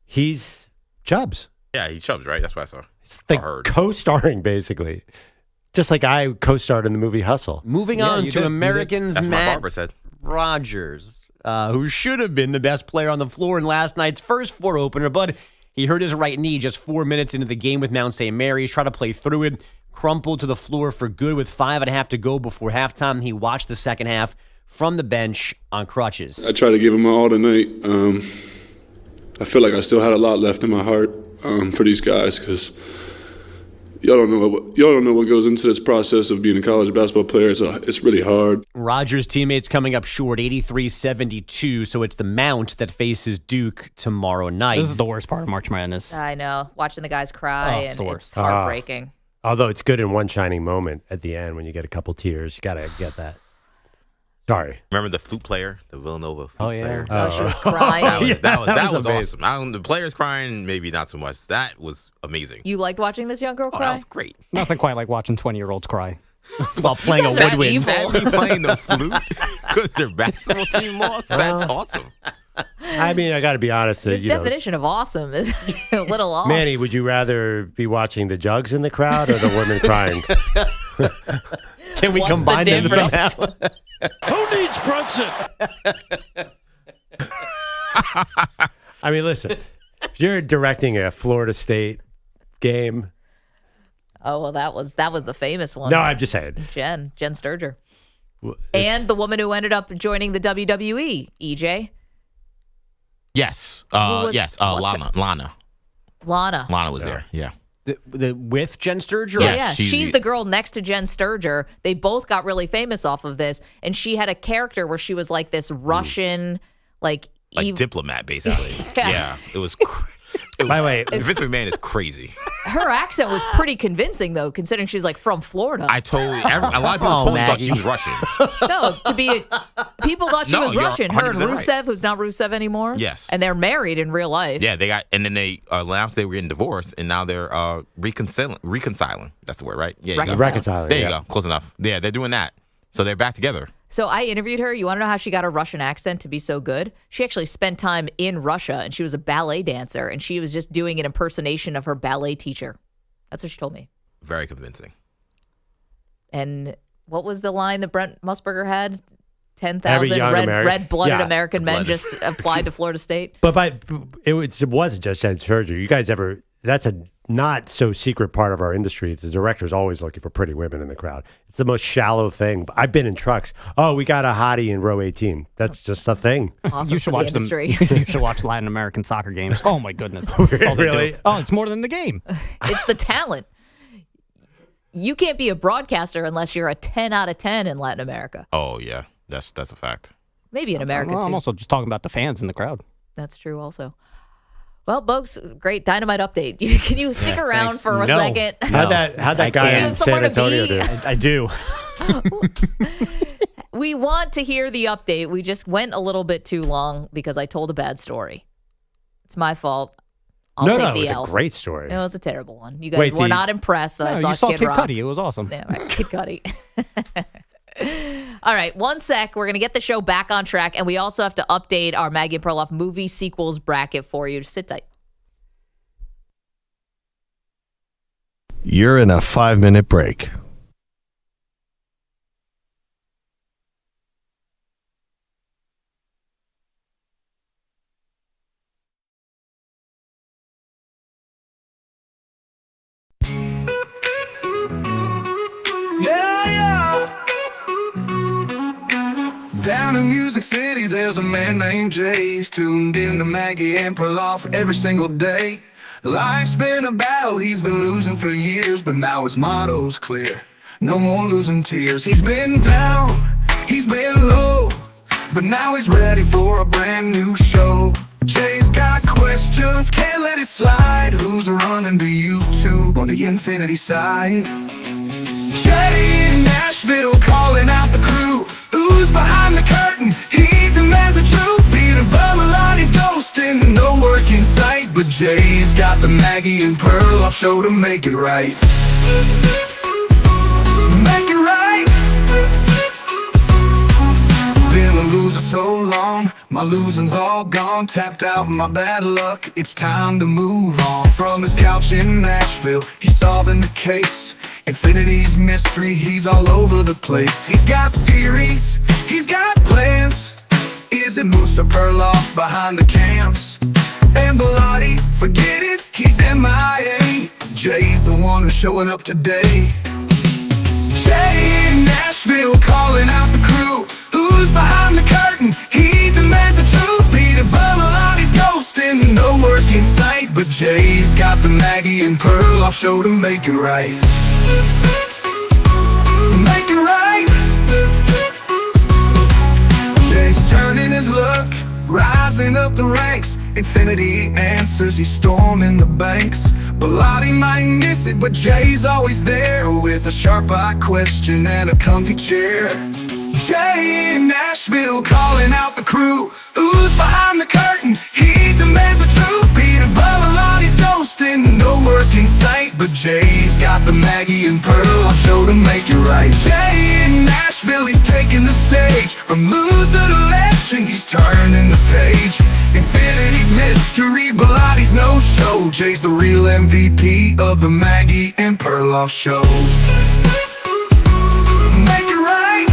He's Chubbs. Yeah, he's Chubbs, right? That's what I saw. It's I like heard. co-starring, basically. Just like I co-starred in the movie Hustle. Moving Yeah, on you to did. Americans, That's what my Matt barber said. Rodgers, who should have been the best player on the floor in last night's first four opener, but he hurt his right knee just 4 minutes into the game with Mount St. Mary's. Tried to play through it, crumpled to the floor for good with 5.5 to go before halftime. He watched the second half from the bench on crutches. I try to give him my all tonight. I feel like I still had a lot left in my heart for these guys because y'all don't know what goes into this process of being a college basketball player. It's really hard. Rodgers' teammates coming up short, 83-72, so it's the Mount that faces Duke tomorrow night. This is the worst part of March Madness. I know. Watching the guys cry, it's and the worst. it's heartbreaking. Although it's good in one shining moment at the end when you get a couple tears. You got to get that. Sorry. Remember the flute player, the Villanova flute player? Oh, she was crying. That was awesome. The players crying, maybe not so much. That was amazing. You liked watching this young girl cry? That was great. Nothing quite like watching 20-year-olds cry. While playing a woodwind. Exactly, playing the flute because their basketball team lost. That's awesome. I mean, I got to be honest. The definition of awesome is a little off. Manny, would you rather be watching the jugs in the crowd or the women crying? Can we combine them somehow? Who needs Brunson? I mean, listen, if you're directing a Florida State game. Oh, well, that was the famous one. No, I'm just saying. Jen Sturger. And the woman who ended up joining the WWE, EJ. Yes. Lana. Lana was there. Yeah. With Jen Sturger? Yeah. She's the girl next to Jen Sturger. They both got really famous off of this. And she had a character where she was like this Russian, like diplomat, basically. Yeah. It was by the way, Vince McMahon is crazy. Her accent was pretty convincing, though, considering she's like from Florida. A lot of people thought she was Russian. No, people thought she was Russian. Her and Rusev, right. Who's not Rusev anymore. Yes. And they're married in real life. Yeah, then they announced they were getting divorced, and now they're reconciling. That's the word, right? Yeah, reconciling. There you go. Close enough. Yeah, they're doing that. So they're back together. So I interviewed her. You want to know how she got a Russian accent to be so good? She actually spent time in Russia, and she was a ballet dancer, and she was just doing an impersonation of her ballet teacher. That's what she told me. Very convincing. And what was the line that Brent Musburger had? 10,000 red-blooded American men just applied to Florida State. But it wasn't just Jen Sturger. You guys that's a not so secret part of our industry. The director's always looking for pretty women in the crowd. It's the most shallow thing. I've been in trucks. Oh, we got a hottie in row 18. That's just a thing. Awesome you should watch industry. You should watch Latin American soccer games. Oh my goodness. Really? Oh, it's more than the game. It's the talent. You can't be a broadcaster unless you're a 10 out of 10 in Latin America. Oh, yeah. That's a fact. Maybe in America, I'm too. also just talking about the fans in the crowd. That's true also. Well, Bogusch, great Dynamite update. Can you stick around for a second? How'd that guy in San Antonio do? I do. We want to hear the update. We just went a little bit too long because I told a bad story. It's my fault. I'll take the it L. was a great story. It was a terrible one. You guys were not impressed that I saw Kid Rock. Cudi. It was awesome. Yeah, right. Kid Cudi. All right, 1 sec. We're going to get the show back on track, and we also have to update our Maggie Perloff movie sequels bracket for you. Sit tight. You're in a 5-minute break. Down in Music City, there's a man named Jay. He's tuned in to Maggie and Perloff every single day. Life's been a battle, he's been losing for years, but now his motto's clear. No more losing tears. He's been down, he's been low, but now he's ready for a brand new show. Jay's got questions, can't let it slide. Who's running the YouTube on the Infinity side? Jay in Nashville calling out the crew. Who's behind the curtain? He demands the truth. Peter Bummelotti's ghosting, no work in sight, but Jay's got the Maggie and Perloff show to make it right. Make it right. Been a loser so long, my losing's all gone. Tapped out my bad luck, it's time to move on. From his couch in Nashville, he's solving the case. Infinity's mystery, he's all over the place. He's got theories, he's got plans. Is it Moose or Perloff behind the cams? And Bellotti, forget it, he's MIA. Jay's the one who's showing up today. Jay in Nashville calling out the crew. Who's behind the curtain? He demands the truth. Peter Bummelotti's ghosting, no Jay's got the Maggie and Perloff show to make it right. Make it right. Jay's turning his luck, rising up the ranks. Infinity answers, he's storming the banks. Bellotti might miss it, but Jay's always there with a sharp-eye question and a comfy chair. Jay in Nashville calling out the crew. Who's behind the curtain? He demands the truth. Peter Bellotti's ghosting, no work in sight, but Jay's got the Maggie and Perloff show to make it right. Jay in Nashville, he's taking the stage. From loser to legend, he's turning the page. Infinity's mystery, Bellotti's no show. Jay's the real MVP of the Maggie and Perloff show. Make it right.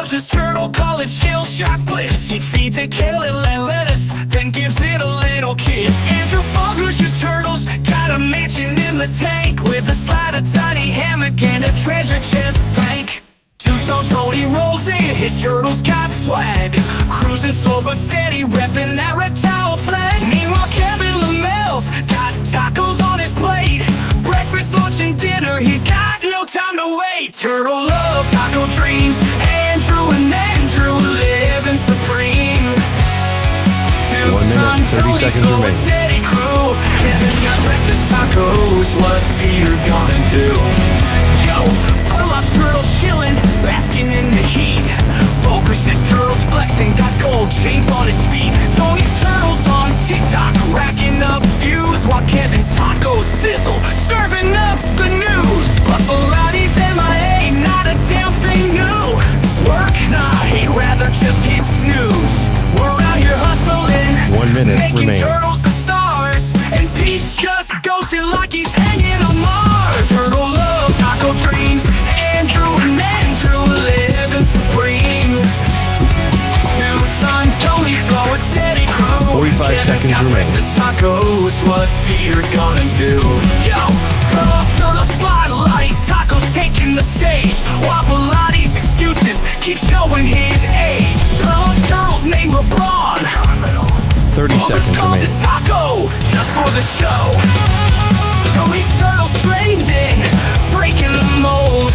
His turtle, call it chill shot bliss. He feeds it kale and lettuce, then gives it a little kiss. Andrew Bogusch's turtles got a mansion in the tank with a slide, a tiny hammock, and a treasure chest bank. Two-tone Tony rolls in, his turtles got swag. Cruising slow but steady, repping that reptile flag. Meanwhile, Kevin Lamel's got tacos on his plate. Breakfast, lunch, and dinner, he's got no time to wait. Turtle love, taco dreams, Andrew and Andrew living supreme. 1 minute, 30 seconds remaining. Steady crew, Kevin got breakfast tacos, what's Peter gonna do? Joe, Perloff's turtles chillin', basking in the heat. Bogusch's turtles flexing, got gold chains on its feet. Tony's turtles on TikTok, racking up views, while Kevin's tacos sizzle, serving up the news. But Bellotti's MIA, not a damn thing new. Work? Nah, he'd rather just hit snooze. We're out here hustling, 1 minute making remaining. turtles the stars, and Pete's just ghosting like he's hanging on Mars. Turtle love, taco dreams, Andrew and Andrew living supreme. Two-time Tony, slow and steady crew. 45 seconds remaining. Breakfast tacos, what's Peter gonna do? Yo, Perloff's turtle spotlight, tacos taking the stage, while Bellotti's excuses keep showing his age. Perloff's turtles named LeBron. 30 seconds calls his remaining. taco just for the show. Tony's turtles trending, breaking the mold.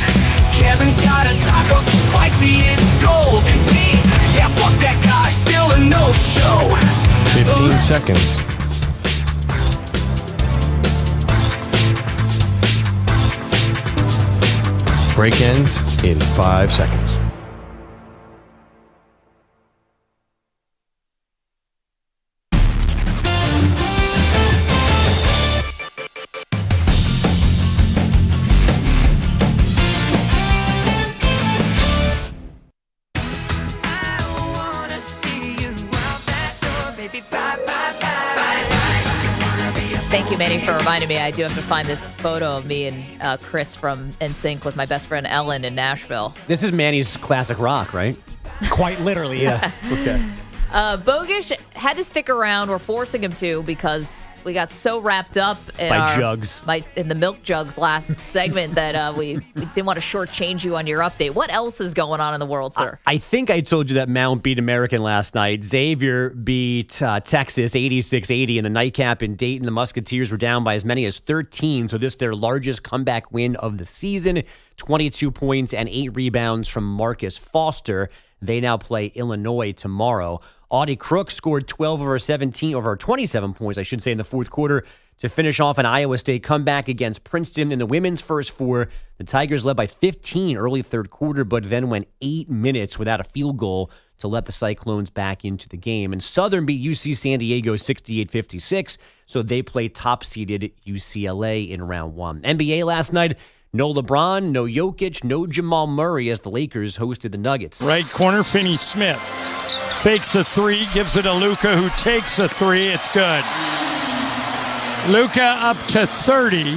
Kevin's got a taco so spicy it's gold. And me, yeah, fuck that guy, still a no-show. 15 seconds. Break ends in 5 seconds. Thank you, Manny, for reminding me. I do have to find this photo of me and Chris from NSYNC with my best friend Ellen in Nashville. This is Manny's classic rock, right? Quite literally, yeah. Okay. Bogusch had to stick around. We're forcing him to because we got so wrapped up in in the milk jugs last segment that we didn't want to shortchange you on your update. What else is going on in the world, sir? I think I told you that Mount beat American last night. Xavier beat Texas 86-80 in the nightcap in Dayton. The Musketeers were down by as many as 13, so this is their largest comeback win of the season. 22 points and 8 rebounds from Marcus Foster. They now play Illinois tomorrow. Audie Crook scored 27 points, I should say, in the fourth quarter to finish off an Iowa State comeback against Princeton in the women's first four. The Tigers led by 15 early third quarter, but then went 8 minutes without a field goal to let the Cyclones back into the game. And Southern beat UC San Diego 68-56, so they play top-seeded UCLA in round one. NBA last night, no LeBron, no Jokic, no Jamal Murray as the Lakers hosted the Nuggets. Right corner, Finney-Smith. Fakes a three, gives it to Luka, who takes a three. It's good. Luka up to 30,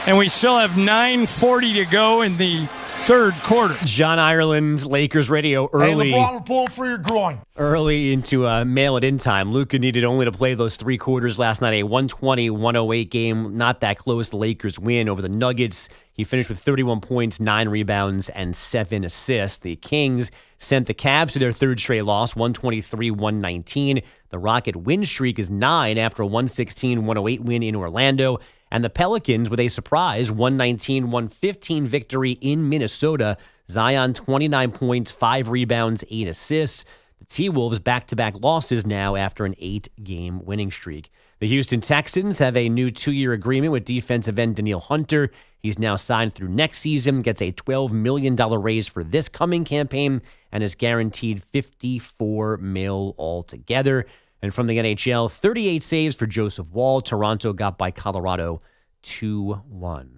and we still have 9:40 to go in the Third quarter. John Ireland, Lakers radio early. Hey, LeBron, we're pulling for your groin. Early into mail it in time. Luka needed only to play those 3 quarters last night. A 120-108 game. Not that close. The Lakers win over the Nuggets. He finished with 31 points, 9 rebounds, and 7 assists. The Kings sent the Cavs to their third straight loss, 123-119. The Rocket win streak is 9 after a 116-108 win in Orlando. And the Pelicans with a surprise 119-115 victory in Minnesota. Zion 29 points, 5 rebounds, 8 assists. The T-Wolves back-to-back losses now after an 8-game winning streak. The Houston Texans have a new 2-year agreement with defensive end Danielle Hunter. He's now signed through next season, gets a $12 million raise for this coming campaign, and is guaranteed $54 million altogether. And from the NHL, 38 saves for Joseph Wall. Toronto got by Colorado 2-1.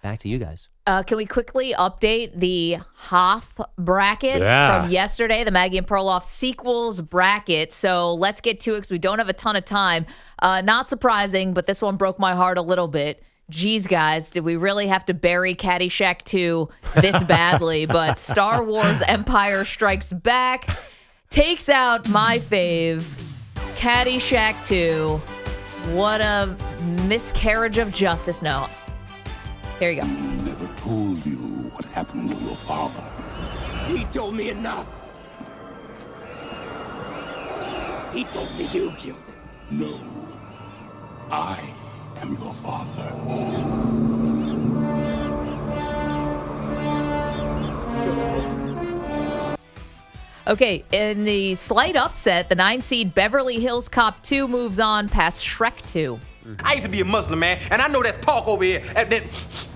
Back to you guys. Can we quickly update the Hoth bracket from yesterday, the Maggie and Perloff sequels bracket? So let's get to it because we don't have a ton of time. Not surprising, but this one broke my heart a little bit. Geez, guys, did we really have to bury Caddyshack 2 this badly? But Star Wars Empire Strikes Back takes out my fave, Caddyshack 2. What a miscarriage of justice. No. Here you go. He never told you what happened to your father. He told me enough. He told me you killed him. No. I am your father. Okay, in the slight upset, the 9-seed Beverly Hills Cop 2 moves on past Shrek 2. I used to be a Muslim, man, and I know that's pork over here.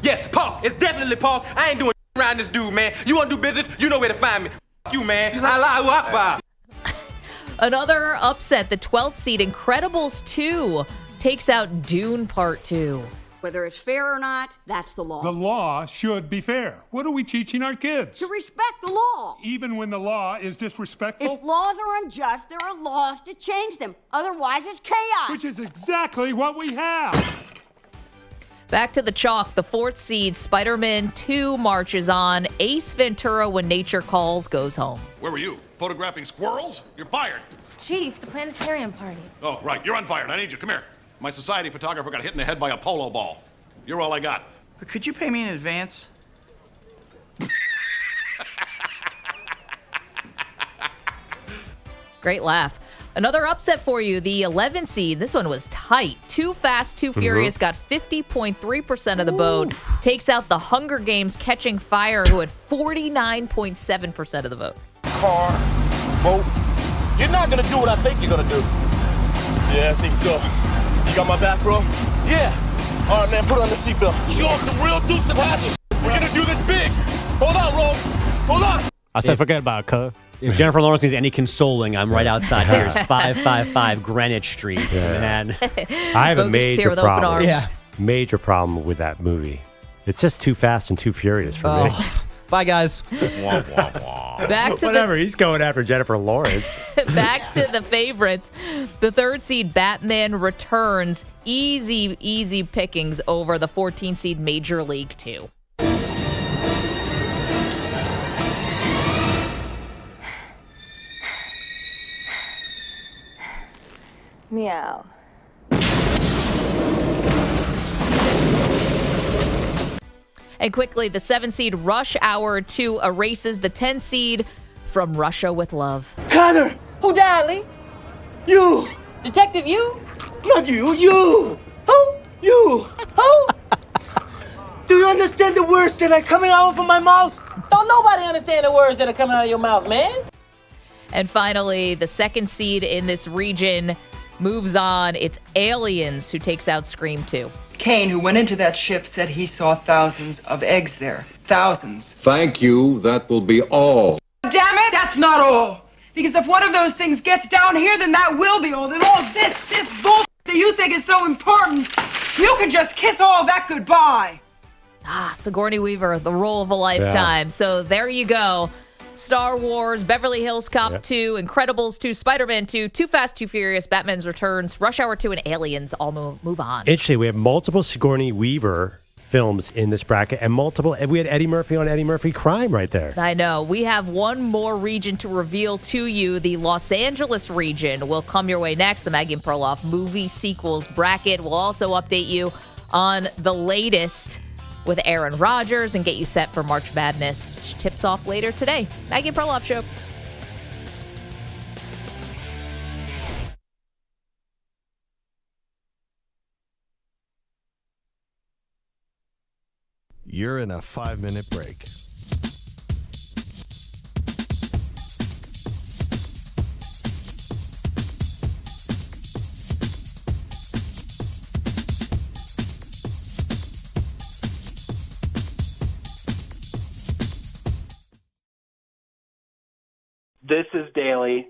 Yes, pork. It's definitely pork. I ain't doing around this dude, man. You want to do business? You know where to find me. You, man. Allahu Akbar. Another upset, the 12th seed Incredibles 2 takes out Dune Part 2. Whether it's fair or not, that's the law. The law should be fair. What are we teaching our kids? To respect the law. Even when the law is disrespectful? If laws are unjust, there are laws to change them. Otherwise, it's chaos. Which is exactly what we have. Back to the chalk, the 4th seed Spider-Man 2 marches on. Ace Ventura, When Nature Calls, goes home. Where were you? Photographing squirrels? You're fired. Chief, the planetarium party. Oh, right. You're unfired. I need you. Come here. My society photographer got hit in the head by a polo ball. You're all I got. Could you pay me in advance? Great laugh. Another upset for you, the 11 seed. This one was tight. Too Fast, Too Furious got 50.3% of the vote. Takes out the Hunger Games Catching Fire, who had 49.7% of the vote. Car, boat. You're not going to do what I think you're going to do. Yeah, I think so. You got my back, bro? Yeah. All right, man, put on the seatbelt. Show off some real Dukes of Hazzard. We're going to do this big. Hold on, Ro. Hold on. I said forget about it, If Jennifer Lawrence needs any consoling, I'm right outside here. It's 555 Greenwich Street, man. I have a major problem. Major problem with that movie. It's just too fast and too furious for me. Bye, guys. Back to whatever. He's going after Jennifer Lawrence. Back to the favorites. The 3rd seed Batman Returns. Easy pickings over the 14 seed Major League 2. Meow. And quickly, the 7 seed Rush Hour 2 erases the 10 seed From Russia with Love. Connor! Who died, Lee? You! Detective, you? Not you, you! Who? You! Who? Do you understand the words that are coming out of my mouth? Don't nobody understand the words that are coming out of your mouth, man. And finally, the 2nd seed in this region moves on. It's Aliens, who takes out Scream 2. Kane, who went into that ship, said he saw thousands of eggs there. Thousands. Thank you. That will be all. Damn it, that's not all. Because if one of those things gets down here, then that will be all. Then all this bull that you think is so important, you can just kiss all of that goodbye. Sigourney Weaver, the role of a lifetime. Yeah. So there you go. Star Wars, Beverly Hills Cop 2, Incredibles 2, Spider-Man 2, Too Fast, Too Furious, Batman's Returns, Rush Hour 2, and Aliens all move on. Interesting. We have multiple Sigourney Weaver films in this bracket, and we had Eddie Murphy on Eddie Murphy Crime right there. I know. We have one more region to reveal to you. The Los Angeles region will come your way next. The Maggie Perloff movie sequels bracket will also update you on the latest with Aaron Rodgers and get you set for March Madness, which tips off later today. Maggie Perloff Show. You're in a 5-minute break. This is Daily.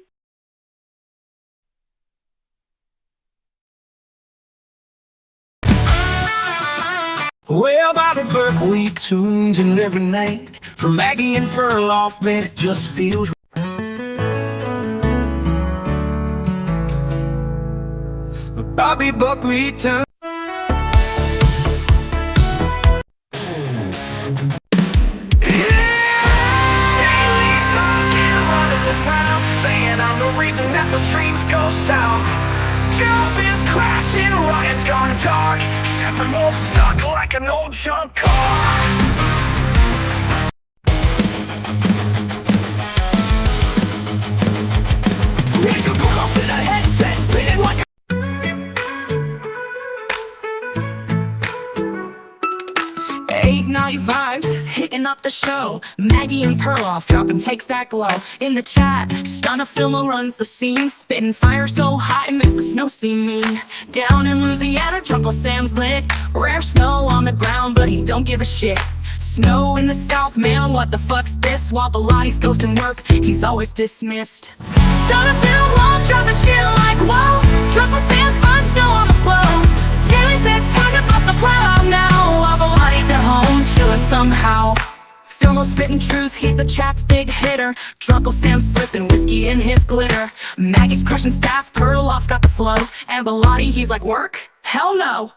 Well, Bobby Burke, we tunes in every night. From Maggie and Perloff, man, it just feels Bobby Buck returns. Saying I'm the reason that the streams go south. Job is crashing, Ryan's gone dark. Steppenwolf stuck like an old junk car. Major Perloff's in a headset, spinning like a 8-night vibes, hitting up the show. Maggie and Perloff dropping takes that glow. In the chat, Stunna Philo runs the scene. Spitting fire so hot it makes the snow see me. Down in Louisiana, Uncle Sam's lit. Rare snow on the ground, but he don't give a shit. Snow in the south, man, what the fuck's this? While the Lottie's ghosting work, he's always dismissed. Stunna Philo won't dropping shit like whoa. Uncle Sam's bun snow on the floor. Daily says time to bust the plow out now. While the Lottie's at home, chilling somehow. Philo spitting truth, he's the chat's big hitter. Drunkle Sam slipping whiskey in his glitter. Maggie's crushing staff, Perloff's got the flow. And Bellotti, he's like, work? Hell no.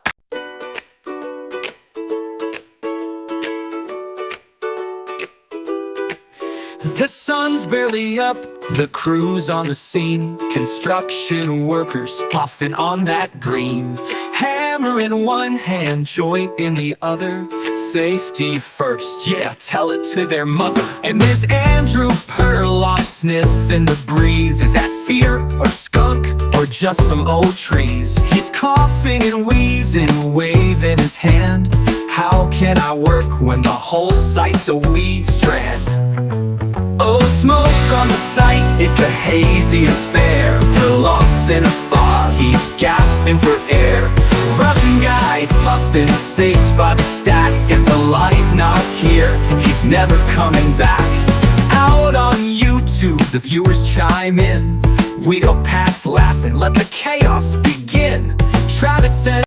The sun's barely up, the crew's on the scene. Construction workers puffing on that green. Hammer in one hand, joint in the other. Safety first, yeah, tell it to their mother. And there's Andrew Perloff sniffing the breeze. Is that cedar or skunk or just some old trees? He's coughing and wheezing, waving his hand. How can I work when the whole site's a weed strand? Oh, smoke on the site, it's a hazy affair. Perloff's in a fog, he's gasping for air. Russian guys puffing safes by the stack. And the Lottie's not here, he's never coming back. Out on YouTube, the viewers chime in. We go past laughing, let the chaos begin. Travis says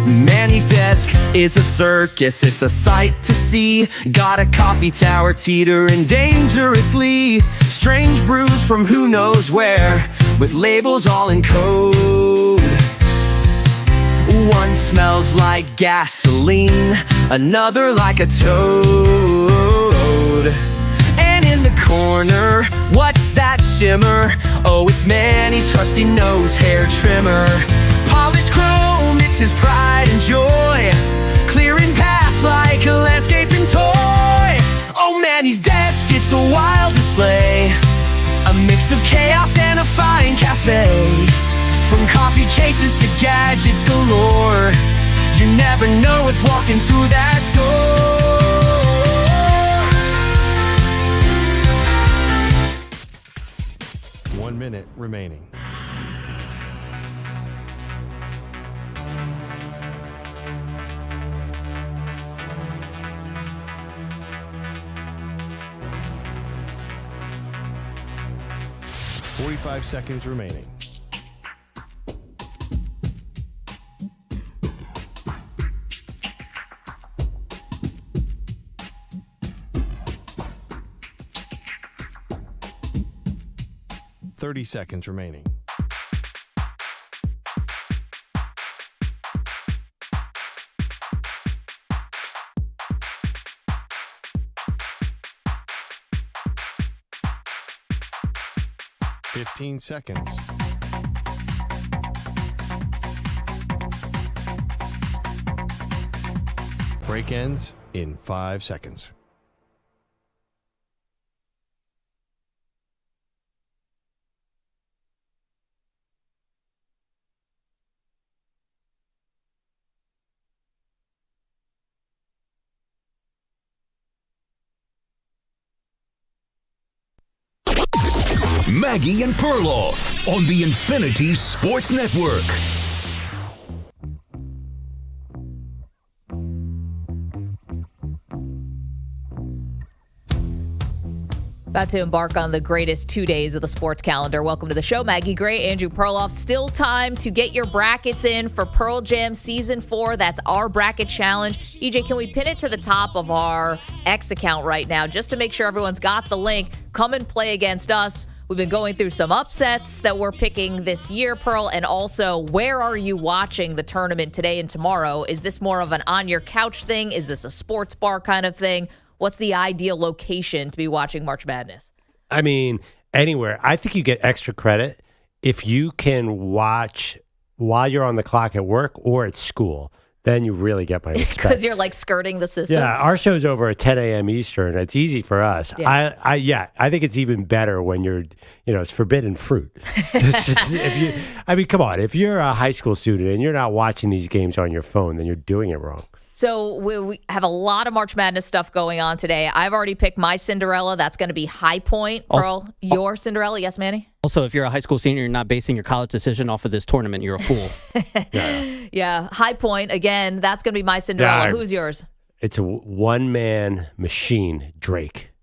Manny's desk is a circus, it's a sight to see. Got a coffee tower teetering dangerously. Strange brews from who knows where, with labels all in code. One smells like gasoline, another like a toad. And in the corner, what's that shimmer? Oh, it's Manny's trusty nose hair trimmer. Polished chrome, it's his pride and joy. Clearing paths like a landscaping toy. Oh, Manny's desk, it's a wild display. A mix of chaos and a fine cafe. From coffee cases to gadgets galore, you never know what's walking through that door. 1 minute remaining. $45 seconds remaining. $30 seconds remaining. 15 seconds. Break ends in 5 seconds. Maggie and Perloff on the Infinity Sports Network. About to embark on the greatest 2 days of the sports calendar. Welcome to the show. Maggie Gray, Andrew Perloff. Still time to get your brackets in for Pearl Jam Season 4. That's our bracket challenge. EJ, can we pin it to the top of our X account right now just to make sure everyone's got the link? Come and play against us. We've been going through some upsets that we're picking this year, Pearl, and also where are you watching the tournament today and tomorrow? Is this more of an on-your-couch thing? Is this a sports bar kind of thing? What's the ideal location to be watching March Madness? I mean, anywhere. I think you get extra credit if you can watch while you're on the clock at work or at school. Then you really get my respect. Because you're like skirting the system. Yeah, our show's over at 10 a.m. Eastern. It's easy for us. Yeah. I think it's even better when you're, it's forbidden fruit. Come on. If you're a high school student and you're not watching these games on your phone, then you're doing it wrong. So we have a lot of March Madness stuff going on today. I've already picked my Cinderella. That's going to be High Point. Pearl, your Cinderella. Yes, Manny? Also, if you're a high school senior, you're not basing your college decision off of this tournament, you're a fool. Yeah, High Point. Again, that's going to be my Cinderella. Yeah, Who's yours? It's a one-man machine, Drake.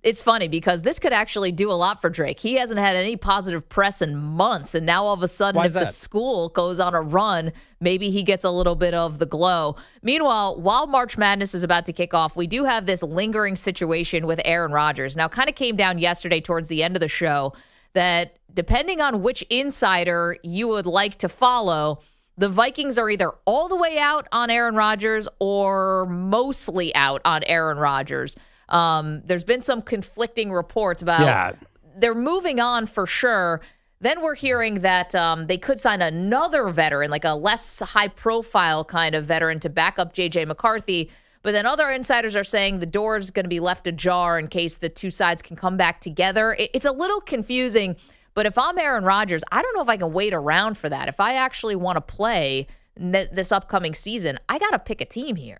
It's funny because this could actually do a lot for Drake. He hasn't had any positive press in months, and now all of a sudden, if the school goes on a run, maybe he gets a little bit of the glow. Meanwhile, while March Madness is about to kick off, we do have this lingering situation with Aaron Rodgers. Now, kind of came down yesterday towards the end of the show that depending on which insider you would like to follow, the Vikings are either all the way out on Aaron Rodgers or mostly out on Aaron Rodgers. There's been some conflicting reports about they're moving on for sure. Then we're hearing that they could sign another veteran, like a less high-profile kind of veteran to back up J.J. McCarthy. But then other insiders are saying the door is going to be left ajar in case the two sides can come back together. It's a little confusing, but if I'm Aaron Rodgers, I don't know if I can wait around for that. If I actually want to play this upcoming season, I got to pick a team here.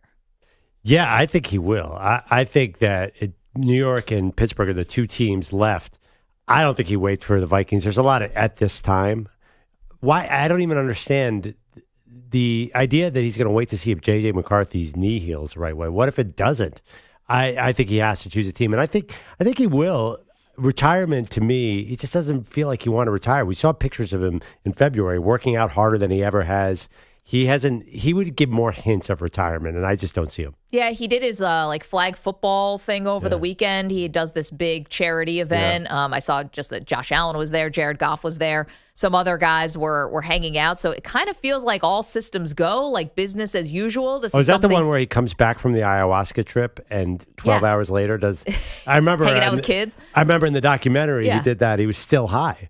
Yeah, I think he will. I think that New York and Pittsburgh are the two teams left. I don't think he waits for the Vikings. There's a lot at this time. Why? I don't even understand the idea that he's going to wait to see if J.J. McCarthy's knee heals the right way. What if it doesn't? I think he has to choose a team, and I think he will. Retirement, to me, he just doesn't feel like he want to retire. We saw pictures of him in February working out harder than he ever has. He would give more hints of retirement, and I just don't see him. Yeah, he did his flag football thing over the weekend. He does this big charity event. Yeah. I saw just that Josh Allen was there, Jared Goff was there. Some other guys were hanging out. So it kind of feels like all systems go, like business as usual. Is that the one where he comes back from the ayahuasca trip and 12 hours later does? I remember hanging out with kids. I remember in the documentary he did that. He was still high.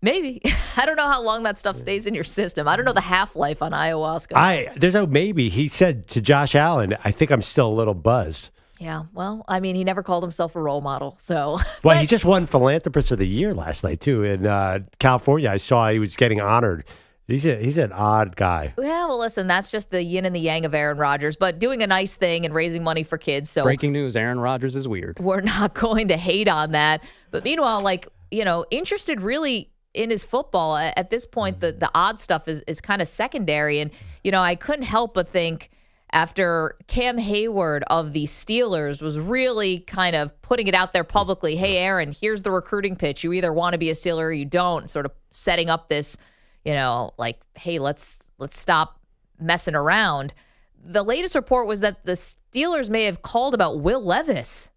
Maybe. I don't know how long that stuff stays in your system. I don't know the half-life on ayahuasca. There's no maybe. He said to Josh Allen, I think I'm still a little buzzed. Yeah, well, I mean, he never called himself a role model, so. Well, he just won Philanthropist of the Year last night, too. In California, I saw he was getting honored. He's an odd guy. Yeah, well, listen, that's just the yin and the yang of Aaron Rodgers, but doing a nice thing and raising money for kids. So breaking news, Aaron Rodgers is weird. We're not going to hate on that. But meanwhile, interested really in his football. At this point, the odd stuff is kind of secondary. And, I couldn't help but think after Cam Hayward of the Steelers was really kind of putting it out there publicly, hey, Aaron, here's the recruiting pitch. You either want to be a Steeler or you don't, sort of setting up this, hey, let's stop messing around. The latest report was that the Steelers may have called about Will Levis.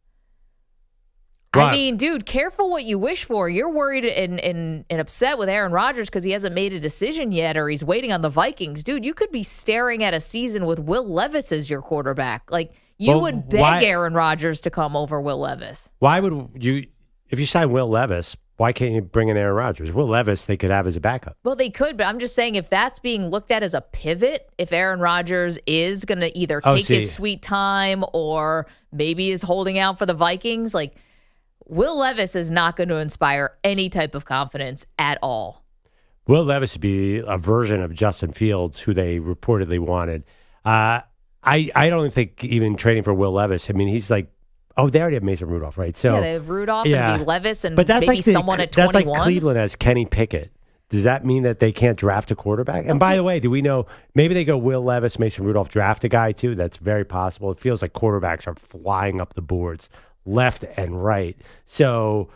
Right. I mean, dude, careful what you wish for. You're worried and upset with Aaron Rodgers because he hasn't made a decision yet or he's waiting on the Vikings. Dude, you could be staring at a season with Will Levis as your quarterback. Like, you would beg Aaron Rodgers to come over Will Levis. Why would you, if you sign Will Levis, Why can't you bring in Aaron Rodgers? Will Levis, they could have as a backup. Well, they could, but I'm just saying if that's being looked at as a pivot, if Aaron Rodgers is going to either take his sweet time or maybe is holding out for the Vikings, like Will Levis is not going to inspire any type of confidence at all. Will Levis would be a version of Justin Fields, who they reportedly wanted. I don't think even trading for Will Levis, I mean, he's like, oh, they already have Mason Rudolph, right? So yeah, they have Rudolph and Levis and but that's maybe like someone at 21. That's like Cleveland has Kenny Pickett. Does that mean that they can't draft a quarterback? And by the way, do we know maybe they go Will Levis, Mason Rudolph, draft a guy too? That's very possible. It feels like quarterbacks are flying up the boards left and right. So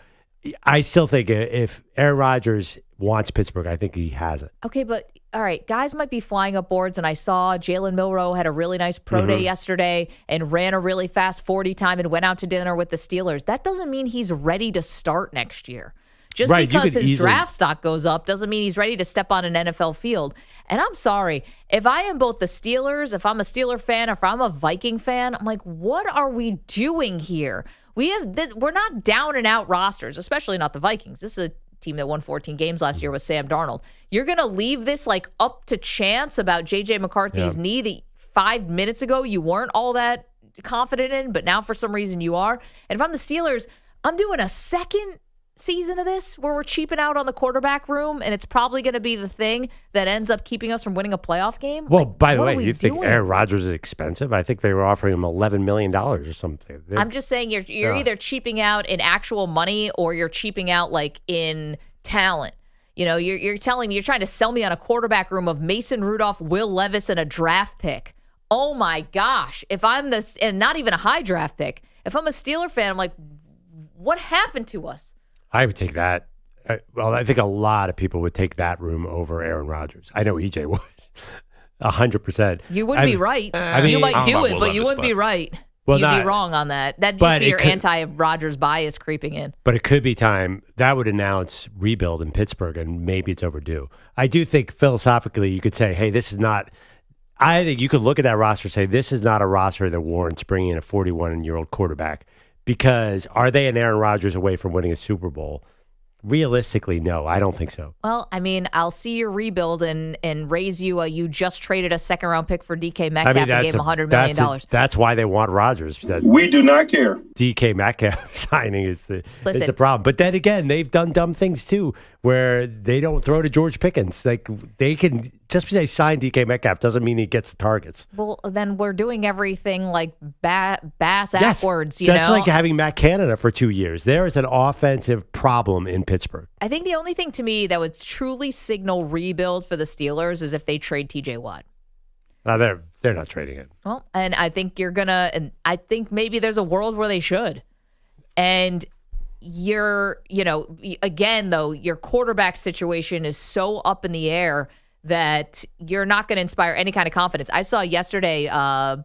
I still think if Aaron Rodgers wants Pittsburgh, I think he has it. Okay, but all right, guys might be flying up boards, and I saw Jalen Milroe had a really nice pro day yesterday and ran a really fast 40 time and went out to dinner with the Steelers. That doesn't mean he's ready to start next year. Just because his draft stock goes up doesn't mean he's ready to step on an NFL field. And I'm sorry, if I am both the Steelers, if I'm a Steeler fan, if I'm a Viking fan, I'm like, what are we doing here? We're not down and out rosters, especially not the Vikings. This is a team that won 14 games last year with Sam Darnold. You're going to leave this like up to chance about J.J. McCarthy's knee that 5 minutes ago you weren't all that confident in, but now for some reason you are. And if I'm the Steelers, I'm doing a second season of this where we're cheaping out on the quarterback room, and it's probably going to be the thing that ends up keeping us from winning a playoff game. Well, by the way, you think Aaron Rodgers is expensive? I think they were offering him $11 million or something. I'm just saying you're either cheaping out in actual money or you're cheaping out like in talent. You know, you're telling me you're trying to sell me on a quarterback room of Mason Rudolph, Will Levis, and a draft pick. Oh my gosh. If I'm this, and not even a high draft pick, if I'm a Steeler fan, I'm like, what happened to us? I would take that. Well, I think a lot of people would take that room over Aaron Rodgers. I know EJ would. 100%. You wouldn't be right. You might do it, but you wouldn't be right. Well, You'd be wrong on that. That'd just be your anti-Rodgers bias creeping in. But it could be time. That would announce rebuild in Pittsburgh, and maybe it's overdue. I do think philosophically you could say, hey, this is not – I think you could look at that roster and say this is not a roster that warrants bringing in a 41-year-old quarterback. Because are they an Aaron Rodgers away from winning a Super Bowl? Realistically, no, I don't think so. Well, I mean, I'll see your rebuild and raise you you just traded a second-round pick for DK Metcalf and gave him $100 million. That's why they want Rodgers. We do not care. DK Metcalf signing is the problem. But then again, they've done dumb things too, where they don't throw to George Pickens. Like they can just because they sign DK Metcalf doesn't mean he gets the targets. Well, then we're doing everything like bass backwards. You just know, like having Matt Canada for 2 years. There is an offensive problem in Pittsburgh. I think the only thing to me that would truly signal rebuild for the Steelers is if they trade TJ Watt. They're not trading it. Well, and I think and I think maybe there's a world where they should. And again, though, your quarterback situation is so up in the air that you're not going to inspire any kind of confidence. I saw yesterday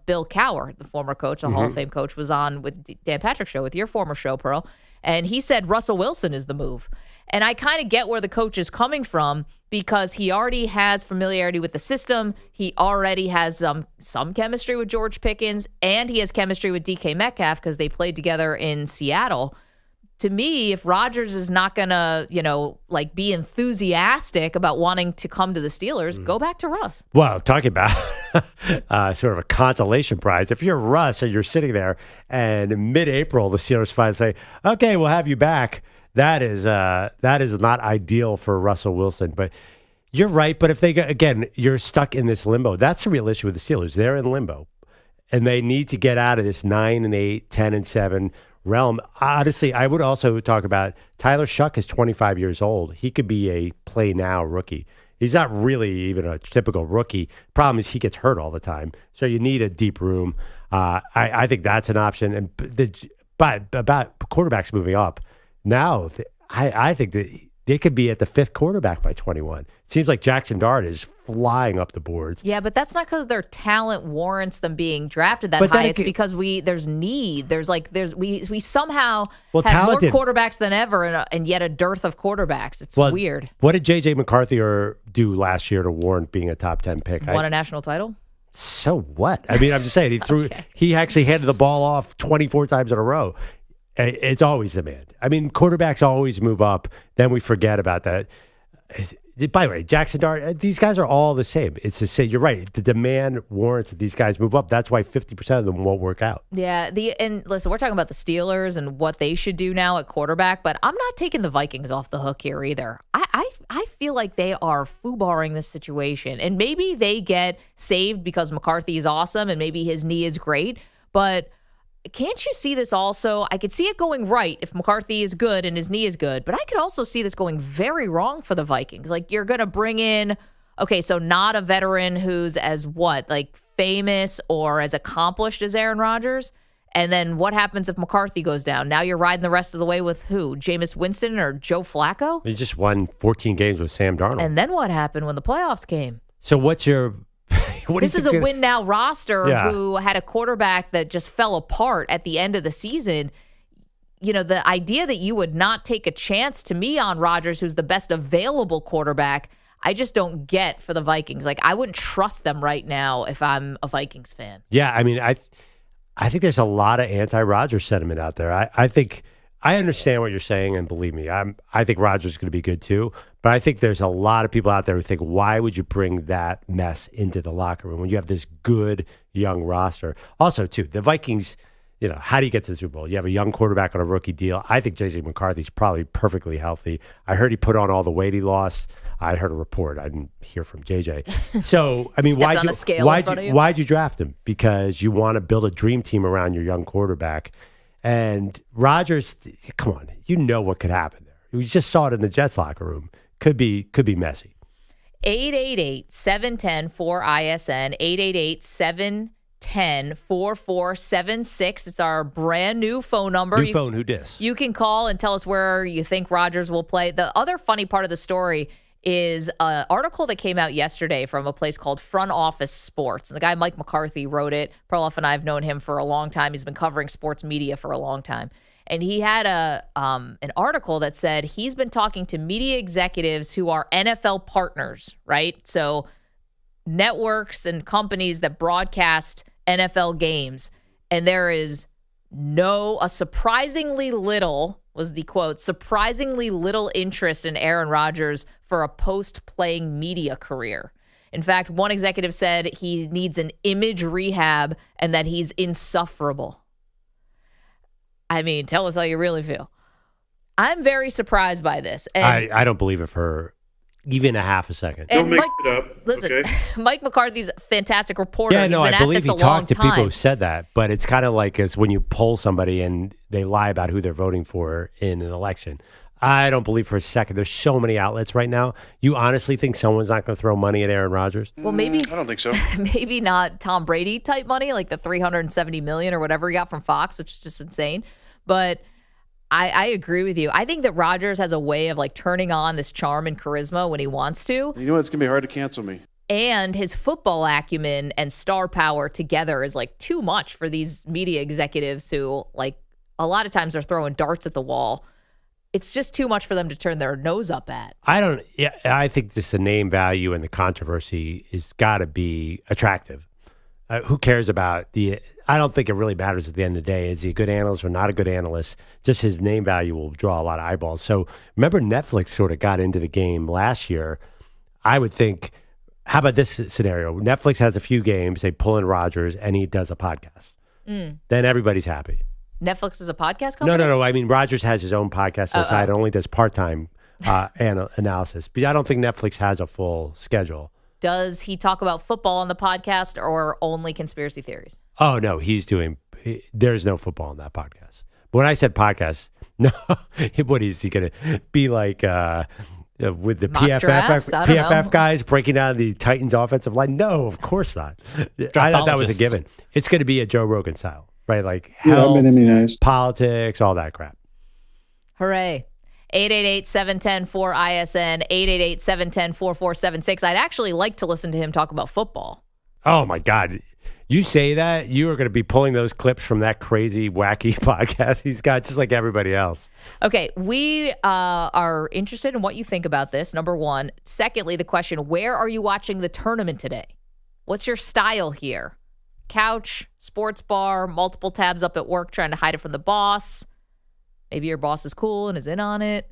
Bill Cowher, the former coach, the Hall of Fame coach, was on with Dan Patrick's show, with your former show, Pearl, and he said Russell Wilson is the move. And I kind of get where the coach is coming from because he already has familiarity with the system. He already has some chemistry with George Pickens, and he has chemistry with DK Metcalf because they played together in Seattle. To me, if Rodgers is not going to, be enthusiastic about wanting to come to the Steelers, go back to Russ. Well, talking about sort of a consolation prize, if you're Russ and you're sitting there and in mid-April the Steelers finally say, okay, we'll have you back, that is not ideal for Russell Wilson. But you're right. But if you're stuck in this limbo. That's the real issue with the Steelers. They're in limbo, and they need to get out of this 9-8, 10-7 realm. Honestly, I would also talk about Tyler Shuck is 25 years old. He could be a play now rookie. He's not really even a typical rookie. Problem is he gets hurt all the time. So you need a deep room. I think that's an option. But about quarterbacks moving up, now I think that they could be at the fifth quarterback by 21. It seems like Jackson Dart is flying up the boards. Yeah, but that's not because their talent warrants them being drafted that high. It's because there's need. We somehow have more quarterbacks than ever, and yet a dearth of quarterbacks. It's weird. What did J.J. McCarthy do last year to warrant being a top 10 pick? Won a national title? So what? I mean, I'm just saying he actually handed the ball off 24 times in a row. It's always demand. I mean, quarterbacks always move up. Then we forget about that. By the way, Jackson Dart, these guys are all the same. It's the same. You're right. The demand warrants that these guys move up. That's why 50% of them won't work out. Yeah. And listen, we're talking about the Steelers and what they should do now at quarterback, but I'm not taking the Vikings off the hook here either. I feel like they are foobarring this situation, and maybe they get saved because McCarthy is awesome and maybe his knee is great, but can't you see this also? I could see it going right if McCarthy is good and his knee is good, but I could also see this going very wrong for the Vikings. Like, you're going to bring in, okay, so not a veteran who's as famous or as accomplished as Aaron Rodgers. And then what happens if McCarthy goes down? Now you're riding the rest of the way with who? Jameis Winston or Joe Flacco? He just won 14 games with Sam Darnold. And then what happened when the playoffs came? So what's your... This is a win-now roster who had a quarterback that just fell apart at the end of the season. You know, the idea that you would not take a chance to me on Rodgers, who's the best available quarterback, I just don't get for the Vikings. Like, I wouldn't trust them right now if I'm a Vikings fan. Yeah, I mean, I think there's a lot of anti-Rodgers sentiment out there. I think I understand what you're saying, and believe me, I think Rodgers is going to be good too. But I think there's a lot of people out there who think, why would you bring that mess into the locker room when you have this good young roster? Also, too, the Vikings, how do you get to the Super Bowl? You have a young quarterback on a rookie deal. I think J.J. McCarthy's probably perfectly healthy. I heard he put on all the weight he lost. I heard a report. I didn't hear from J.J. So, I mean, why'd you draft him? Because you want to build a dream team around your young quarterback. And Rodgers, come on, you know what could happen there. We just saw it in the Jets locker room. Could be messy. 888-710-4ISN, 888-710-4476. It's our brand new phone number. New phone, who dis? You can call and tell us where you think Rodgers will play. The other funny part of the story is an article that came out yesterday from a place called Front Office Sports. And the guy, Mike McCarthy, wrote it. Perloff and I have known him for a long time. He's been covering sports media for a long time. And he had an article that said he's been talking to media executives who are NFL partners, right? So networks and companies that broadcast NFL games. And there is a surprisingly little, was the quote, surprisingly little interest in Aaron Rodgers for a post-playing media career. In fact, one executive said he needs an image rehab and that he's insufferable. I mean, tell us how you really feel. I'm very surprised by this. And I don't believe it for even a half a second. Don't make it up. Listen, okay. Mike McCarthy's a fantastic reporter. Yeah, no, He's been I at believe this he a long talked to time. people who said that, but it's kind of like as when you poll somebody and they lie about who they're voting for in an election. I don't believe for a second. There's so many outlets right now. You honestly think someone's not going to throw money at Aaron Rodgers? Well, maybe I don't think so. Maybe not Tom Brady type money, like the $370 million or whatever he got from Fox, which is just insane. But I agree with you. I think that Rodgers has a way of turning on this charm and charisma when he wants to. You know what? It's going to be hard to cancel me. And his football acumen and star power together is too much for these media executives who a lot of times are throwing darts at the wall. It's just too much for them to turn their nose up at. I think just the name value and the controversy has got to be attractive. Who cares about I don't think it really matters at the end of the day. Is he a good analyst or not a good analyst? Just his name value will draw a lot of eyeballs. So remember Netflix sort of got into the game last year. I would think, how about this scenario? Netflix has a few games. They pull in Rodgers and he does a podcast. Then everybody's happy. Netflix is a podcast company? No. I mean, Rodgers has his own podcast on the side. Only does part-time analysis. But I don't think Netflix has a full schedule. Does he talk about football on the podcast or only conspiracy theories? Oh, no, there's no football on that podcast. But when I said podcast, no, what is he going to be like with the PFF guys breaking down the Titans offensive line? No, of course not. I thought that was a given. It's going to be a Joe Rogan style, right? Like health, politics, all that crap. Hooray. 888-710-4ISN, 888-710-4476. I'd actually like to listen to him talk about football. Oh, my God. You say that, you are going to be pulling those clips from that crazy, wacky podcast he's got, just like everybody else. Okay, we are interested in what you think about this, number one. Secondly, the question, where are you watching the tournament today? What's your style here? Couch, sports bar, multiple tabs up at work trying to hide it from the boss. Maybe your boss is cool and is in on it.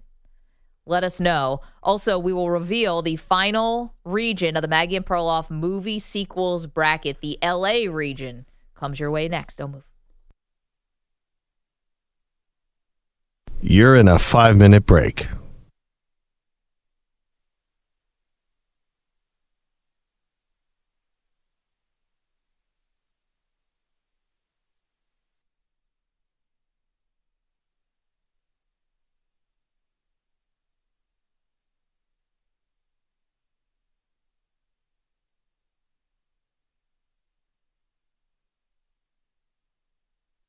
Let us know. Also, we will reveal the final region of the Maggie and Perloff movie sequels bracket. The LA region comes your way next. Don't move. You're in a 5-minute break.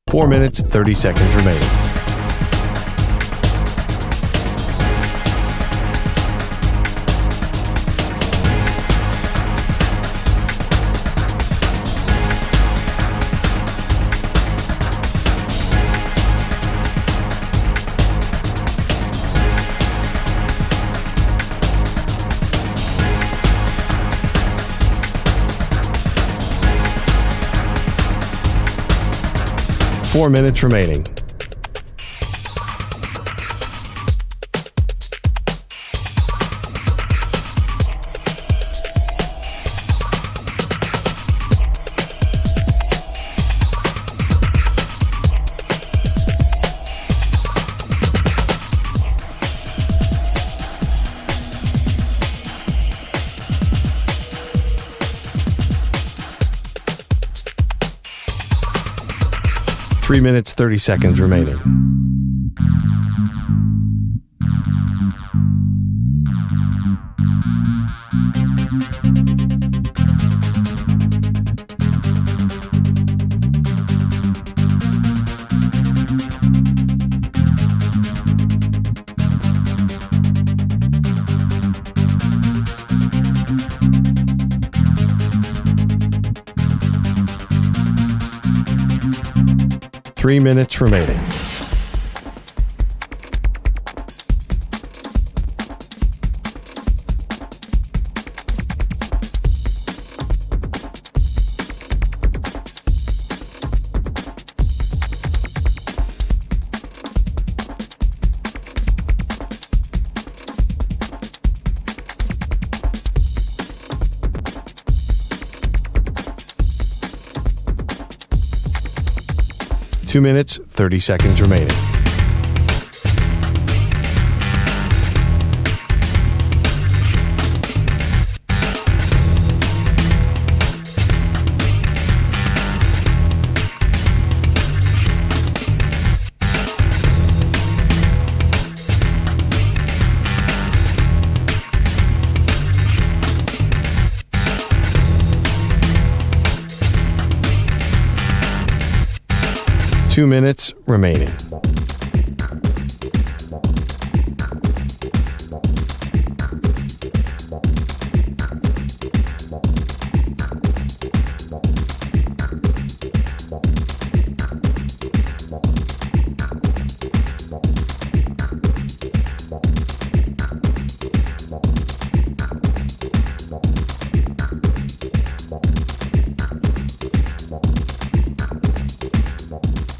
Four minutes, 30 seconds remaining. Four minutes remaining. Three minutes, 30 seconds remaining. Three minutes remaining. Two minutes, 30 seconds remaining. Two minutes remaining.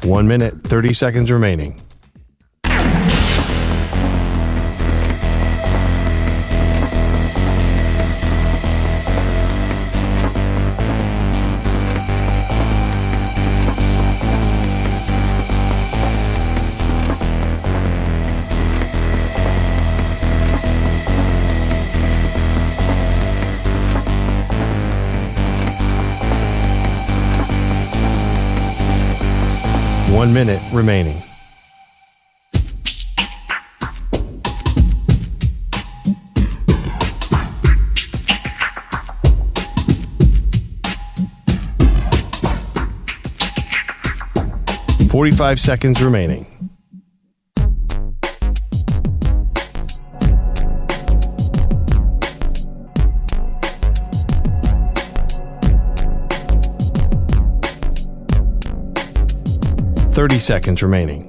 One minute, 30 seconds remaining. One minute remaining. .45 seconds remaining. .30 seconds remaining.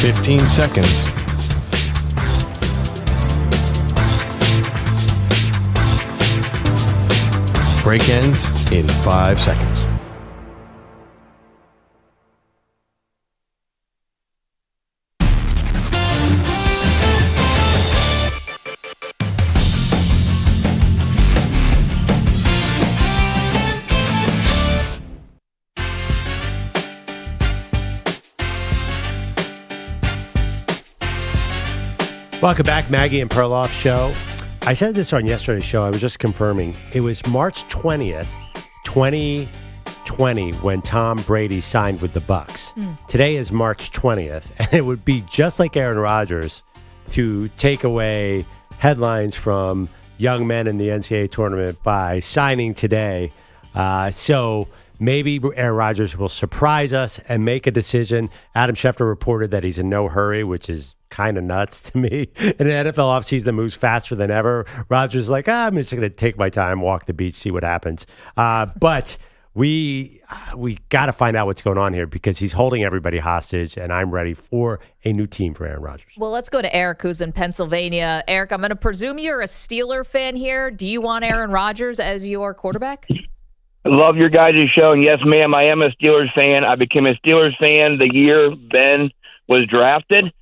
.15 seconds. Break ends in 5 seconds. Welcome back, Maggie and Perloff Show. I said this on yesterday's show. I was just confirming. It was March 20th, 2020, when Tom Brady signed with the Bucs. Today is March 20th, and it would be just like Aaron Rodgers to take away headlines from young men in the NCAA tournament by signing today. So maybe Aaron Rodgers will surprise us and make a decision. Adam Schefter reported that he's in no hurry, which is kind of nuts to me. In an NFL offseason that moves faster than ever, Rodgers is like, I'm just going to take my time, walk the beach, see what happens. But we got to find out what's going on here because he's holding everybody hostage, and I'm ready for a new team for Aaron Rodgers. Well, let's go to Eric, who's in Pennsylvania. Eric, I'm going to presume you're a Steeler fan here. Do you want Aaron Rodgers as your quarterback? I love your guys' show, and yes, ma'am, I am a Steelers fan. I became a Steelers fan the year Ben was drafted.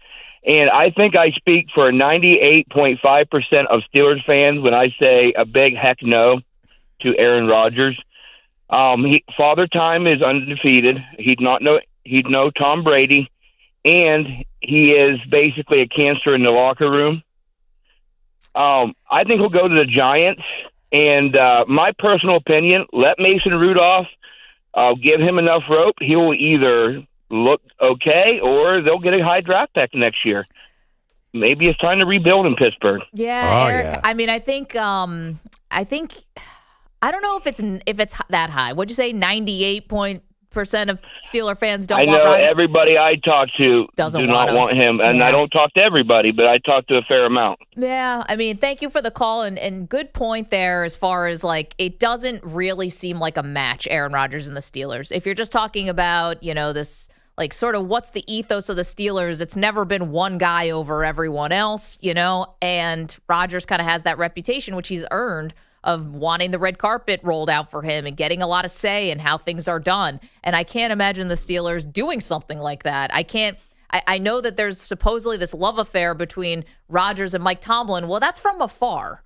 And I think I speak for 98.5% of Steelers fans when I say a big heck no to Aaron Rodgers. Father Time is undefeated. He'd know Tom Brady, and he is basically a cancer in the locker room. I think he'll go to the Giants. And my personal opinion, let Mason Rudolph give him enough rope. He will either look okay, or they'll get a high draft pick next year. Maybe it's time to rebuild in Pittsburgh. Yeah, Eric. Yeah. I mean, I think I don't know if it's that high. What'd you say? 98% of Steeler fans don't want Rodgers? I know everybody I talk to do not want him, and I don't talk to everybody, but I talk to a fair amount. Yeah, I mean, thank you for the call, and good point there as far as, like, it doesn't really seem like a match, Aaron Rodgers and the Steelers. If you're just talking about, this, like, sort of what's the ethos of the Steelers, it's never been one guy over everyone else, and Rodgers kind of has that reputation, which he's earned, of wanting the red carpet rolled out for him and getting a lot of say in how things are done. And I can't imagine the Steelers doing something like that. I know that there's supposedly this love affair between Rodgers and Mike Tomlin. Well, that's from afar.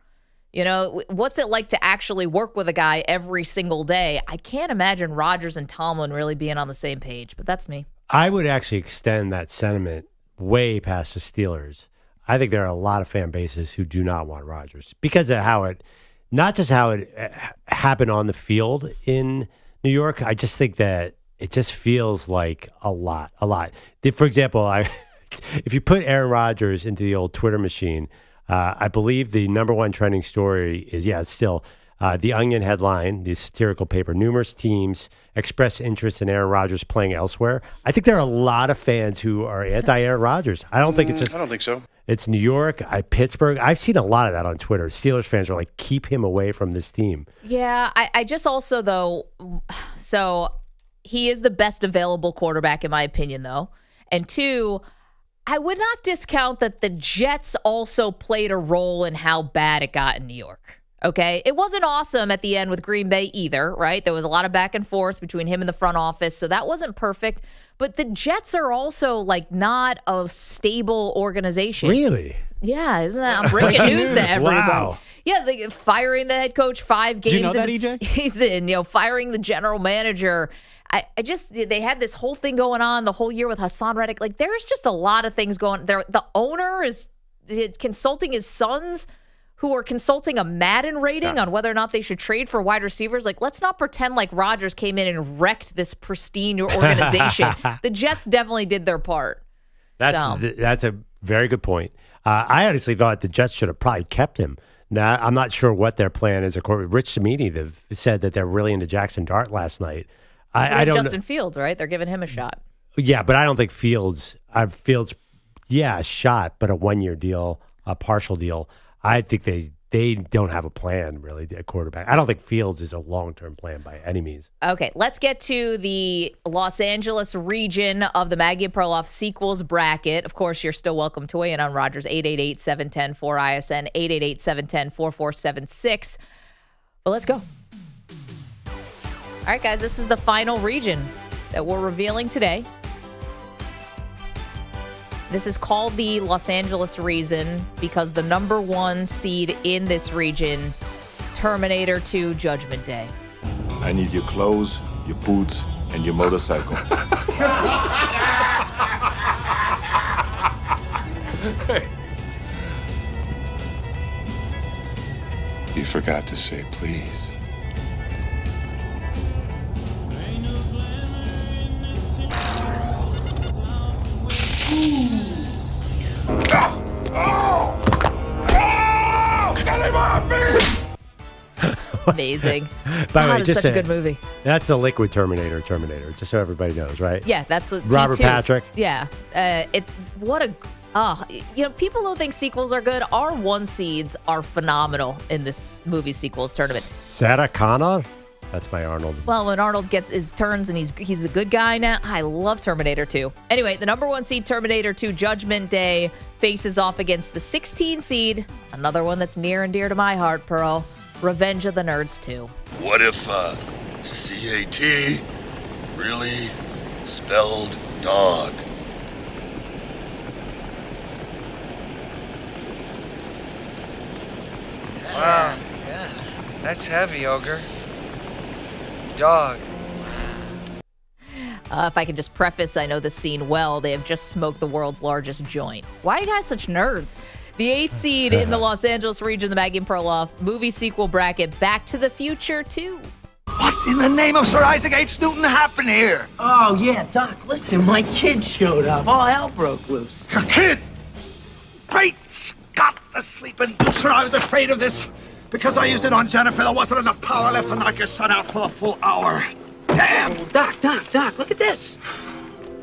What's it like to actually work with a guy every single day? I can't imagine Rodgers and Tomlin really being on the same page, but that's me. I would actually extend that sentiment way past the Steelers. I think there are a lot of fan bases who do not want Rodgers because of not just how it happened on the field in New York. I just think that it just feels like a lot. For example, if you put Aaron Rodgers into the old Twitter machine, I believe the number one trending story is, it's still the Onion headline, the satirical paper, numerous teams express interest in Aaron Rodgers playing elsewhere. I think there are a lot of fans who are anti-Aaron Rodgers. I don't think it's just... I don't think so. It's New York, Pittsburgh. I've seen a lot of that on Twitter. Steelers fans are like, keep him away from this team. Yeah, I just also, though, so he is the best available quarterback, in my opinion, though. And two, I would not discount that the Jets also played a role in how bad it got in New York. Okay, it wasn't awesome at the end with Green Bay either, right? There was a lot of back and forth between him and the front office, so that wasn't perfect. But the Jets are also, like, not a stable organization. Really? Yeah, isn't that? I'm breaking news to everybody. Wow. Yeah, firing the head coach 5 games you know that, in the EJ? season, firing the general manager. They had this whole thing going on the whole year with Hassan Reddick. Like, there's just a lot of things going there. The owner is consulting his sons, who are consulting a Madden rating on whether or not they should trade for wide receivers. Like, let's not pretend like Rodgers came in and wrecked this pristine organization. The Jets definitely did their part. That's a very good point. I honestly thought the Jets should have probably kept him. Now, I'm not sure what their plan is. Rich Cimini said that they're really into Jackson Dart last night. I don't Justin Fields, right? They're giving him a shot. Yeah, but I don't think Fields, a shot, but a 1-year deal, a partial deal. I think they don't have a plan, really, at quarterback. I don't think Fields is a long-term plan by any means. Okay, let's get to the Los Angeles region of the Maggie and Perloff sequels bracket. Of course, you're still welcome to weigh in on Rodgers, 888-710-4ISN, 888-710-4476. But let's go. All right, guys, this is the final region that we're revealing today. This is called the Los Angeles region because the number 1 seed in this region, Terminator 2 Judgment Day. I need your clothes, your boots, and your motorcycle. You forgot to say please. Amazing. By the way, it's just such a good movie. That's the liquid Terminator, just so everybody knows, right? Yeah, that's the Robert T2. Patrick. Yeah. People don't think sequels are good. Our 1 seeds are phenomenal in this movie sequels tournament. Sarah Connor? That's my Arnold. Well, when Arnold gets his turns and he's a good guy now, I love Terminator 2. Anyway, the number 1 seed Terminator 2 Judgment Day faces off against the 16 seed, another one that's near and dear to my heart, Pearl, Revenge of the Nerds 2. What if CAT really spelled dog? Wow, yeah, that's heavy, Ogre. Dog. If I can just preface, I know the scene well. They have just smoked the world's largest joint. Why are you guys such nerds? The 8th seed in the Los Angeles region, the Maggie Perloff movie sequel bracket, Back to the Future 2. What in the name of Sir Isaac H. Newton happened here? Oh, yeah, Doc, listen, my kid showed up. All hell broke loose. Your kid? Great Scott, the sleep inducer. I was afraid of this. Because I used it on Jennifer, there wasn't enough power left to knock your son out for the full hour. Damn! Oh, Doc, look at this.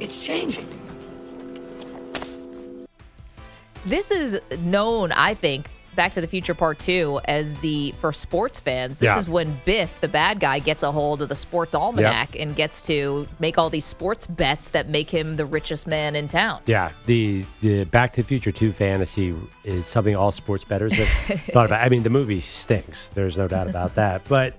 It's changing. This is known, I think, Back to the Future Part 2 as for sports fans. This is when Biff, the bad guy, gets a hold of the sports almanac and gets to make all these sports bets that make him the richest man in town. Yeah, the Back to the Future 2 fantasy is something all sports bettors have thought about. I mean, the movie stinks. There's no doubt about that. But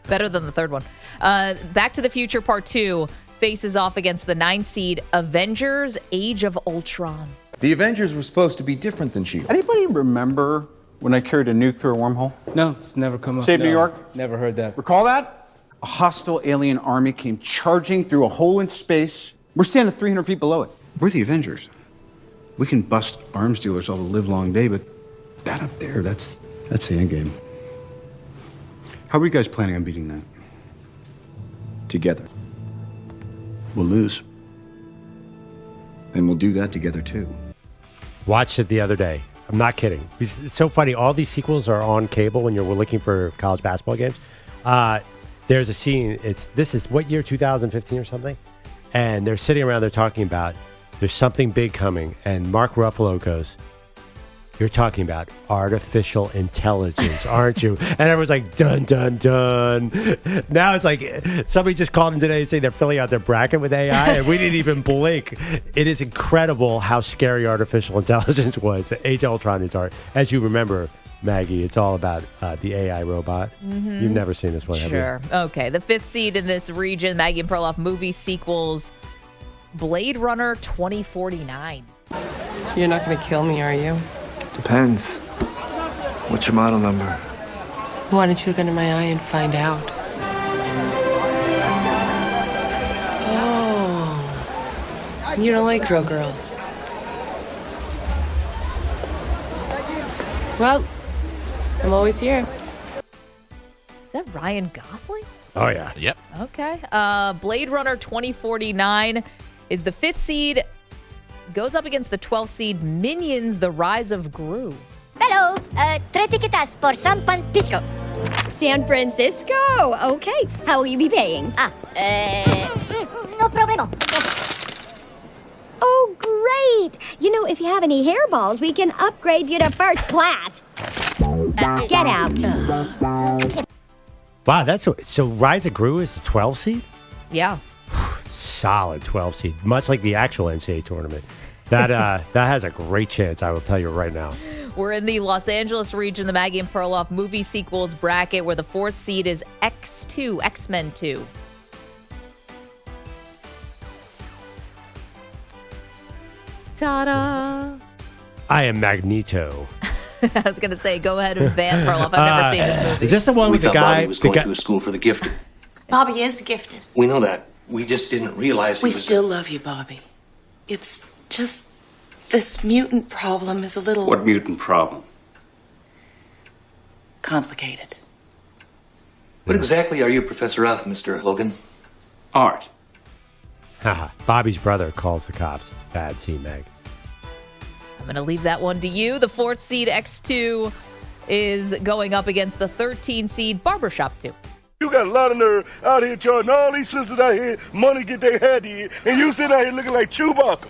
better than the third one. Back to the Future Part 2 faces off against the 9th seed Avengers Age of Ultron. The Avengers were supposed to be different than S.H.I.E.L.D. Anybody remember when I carried a nuke through a wormhole? No, it's never come up. Save New York? Never heard that. Recall that? A hostile alien army came charging through a hole in space. We're standing 300 feet below it. We're the Avengers. We can bust arms dealers all the livelong day, but that up there, that's the end game. How are you guys planning on beating that? Together. We'll lose. And we'll do that together, too. Watched it the other day. I'm not kidding. It's so funny. All these sequels are on cable when you're looking for college basketball games. There's a scene. This is what year, 2015 or something? And they're sitting around, they're talking about there's something big coming. And Mark Ruffalo goes, "You're talking about artificial intelligence, aren't you?" And everyone's like, dun, dun, dun. Now it's like somebody just called in today saying they're filling out their bracket with AI, and we didn't even blink. It is incredible how scary artificial intelligence was. Age of Ultron is art. As you remember, Maggie, it's all about the AI robot. Mm-hmm. You've never seen this one, have you? Sure. Okay. The 5th seed in this region, Maggie and Perloff movie sequels, Blade Runner 2049. You're not going to kill me, are you? Depends. What's your model number? Why don't you look into my eye and find out? Oh. You don't like real girls. Well, I'm always here. Is that Ryan Gosling? Oh, yeah. Yep. Okay. Blade Runner 2049 is the 5th seed. Goes up against the 12th seed Minions: The Rise of Gru. Hello, tres tickets for San Francisco. San Francisco? Okay. How will you be paying? No problemo. Oh, great. You know, if you have any hairballs, we can upgrade you to first class. Get out. Wow, so Rise of Gru is the 12 seed? Yeah. Solid 12 seed, much like the actual NCAA tournament. That has a great chance, I will tell you right now. We're in the Los Angeles region, the Maggie and Perloff movie sequels bracket, where the 4th seed is X2, X-Men 2. Ta-da! I am Magneto. I was going to say, go ahead and Van Perloff. I've never seen this movie. Is this the one with the guy? Bobby was going to a school for the gifted. Bobby is the gifted. We know that. We just didn't realize We still love you, Bobby. It's just this mutant problem is a little What mutant problem? complicated. What exactly are you professor of, Mr. Logan? Art. Haha. Bobby's brother calls the cops. Bad scene, Meg. I'm going to leave that one to you. The 4th seed X2 is going up against the 13 seed Barbershop 2. You got a lot of nerve out here charging all these sisters out here money to get their head in, and you sitting out here looking like Chewbacca.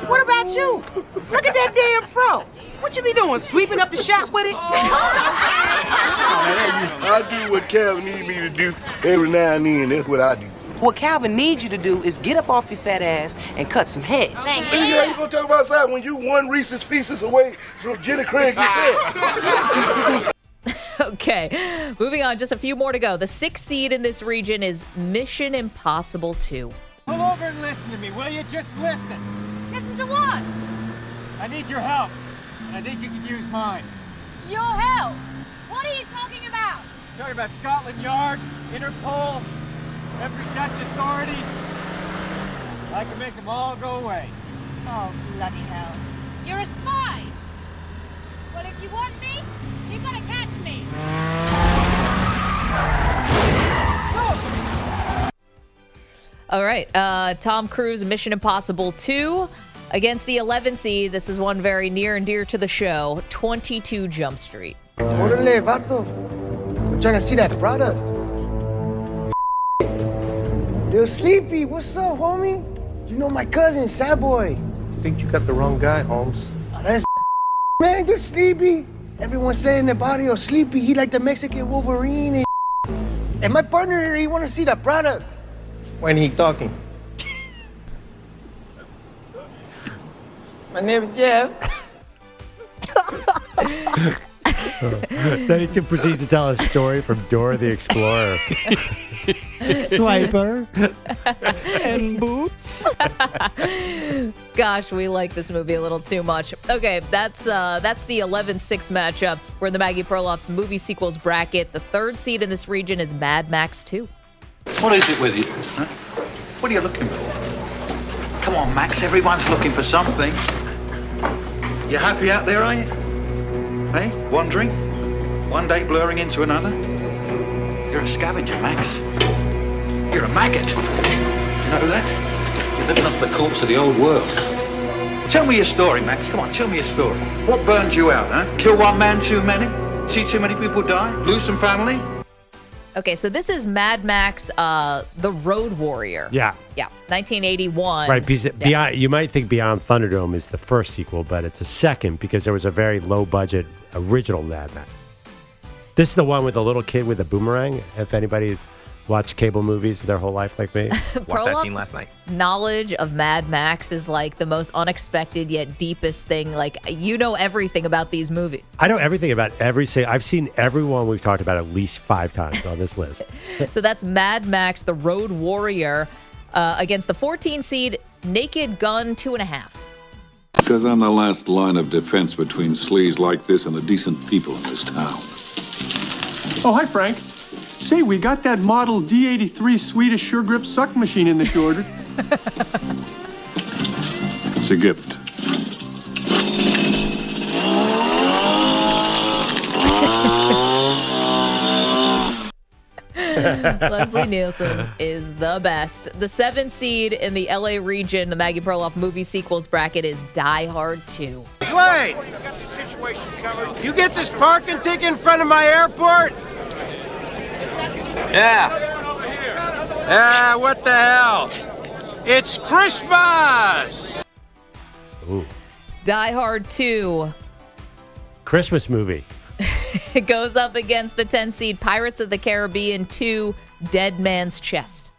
What about you? Look at that damn fro. What you be doing, sweeping up the shop with it? I do what Calvin need me to do every now and then. That's what I do. What Calvin needs you to do is get up off your fat ass and cut some heads. Thank you. You gonna talk about outside when you one Reese's Pieces away from Jenny Craig yourself. Okay, moving on. Just a few more to go. The 6th seed in this region is Mission Impossible 2. Pull over and listen to me, will you? Just listen. Listen to what? I need your help, and I think you could use mine. Your help? What are you talking about? I'm talking about Scotland Yard, Interpol, every Dutch authority. I can make them all go away. Oh, bloody hell. You're a spy. Well, if you want me, you gotta catch me. All right, Tom Cruise, Mission Impossible 2 against the 11 seed. This is one very near and dear to the show, 22 Jump Street. Orale, vato. I'm trying to see that product. Yo, Sleepy, what's up, homie? You know my cousin, Sad Boy. I think you got the wrong guy, Holmes. Oh, that's man, dude, Sleepy. Everyone's saying about him, Sleepy, he like the Mexican Wolverine and my partner, he want to see the product. When he talking? My name is Jeff. Then he proceeds to tell a story from Dora the Explorer. Swiper and boots. Gosh, we like this movie a little too much. Okay, that's the 11-6 matchup. We're in the Maggie Perloff's movie sequels bracket. The 3rd seed in this region is Mad Max 2. What is it with you? Huh? What are you looking for? Come on, Max, everyone's looking for something. You happy out there, are you? Hey, wandering? One day blurring into another? You're a scavenger, Max. You're a maggot. You know that? You're living off the corpse of the old world. Tell me your story, Max. Come on, tell me your story. What burned you out, huh? Kill one man too many? See too many people die? Lose some family? Okay, so this is Mad Max, The Road Warrior. Yeah. Yeah, 1981. Right, because Beyond, you might think Beyond Thunderdome is the first sequel, but it's a second because there was a very low-budget original Mad Max. This is the one with the little kid with the boomerang, if anybody's watched cable movies their whole life like me. Watched that scene last night. Knowledge of Mad Max is like the most unexpected yet deepest thing. Like, you know everything about these movies. I know everything about I've seen everyone we've talked about at least 5 times on this list. So that's Mad Max, The Road Warrior, against the 14 seed Naked Gun 2.5. Because I'm the last line of defense between sleaze like this and the decent people in this town. Oh, hi, Frank. Say, we got that model D83 Swedish Sure Grip suck machine in that you ordered. It's a gift. Leslie Nielsen is the best. The 7 seed in the LA region, the Maggie Perloff movie sequels bracket, is Die Hard 2. Wait! You get this parking ticket in front of my airport? Yeah. What the hell? It's Christmas! Ooh. Die Hard 2 Christmas movie. goes up against the 10 seed Pirates of the Caribbean 2, Dead Man's Chest.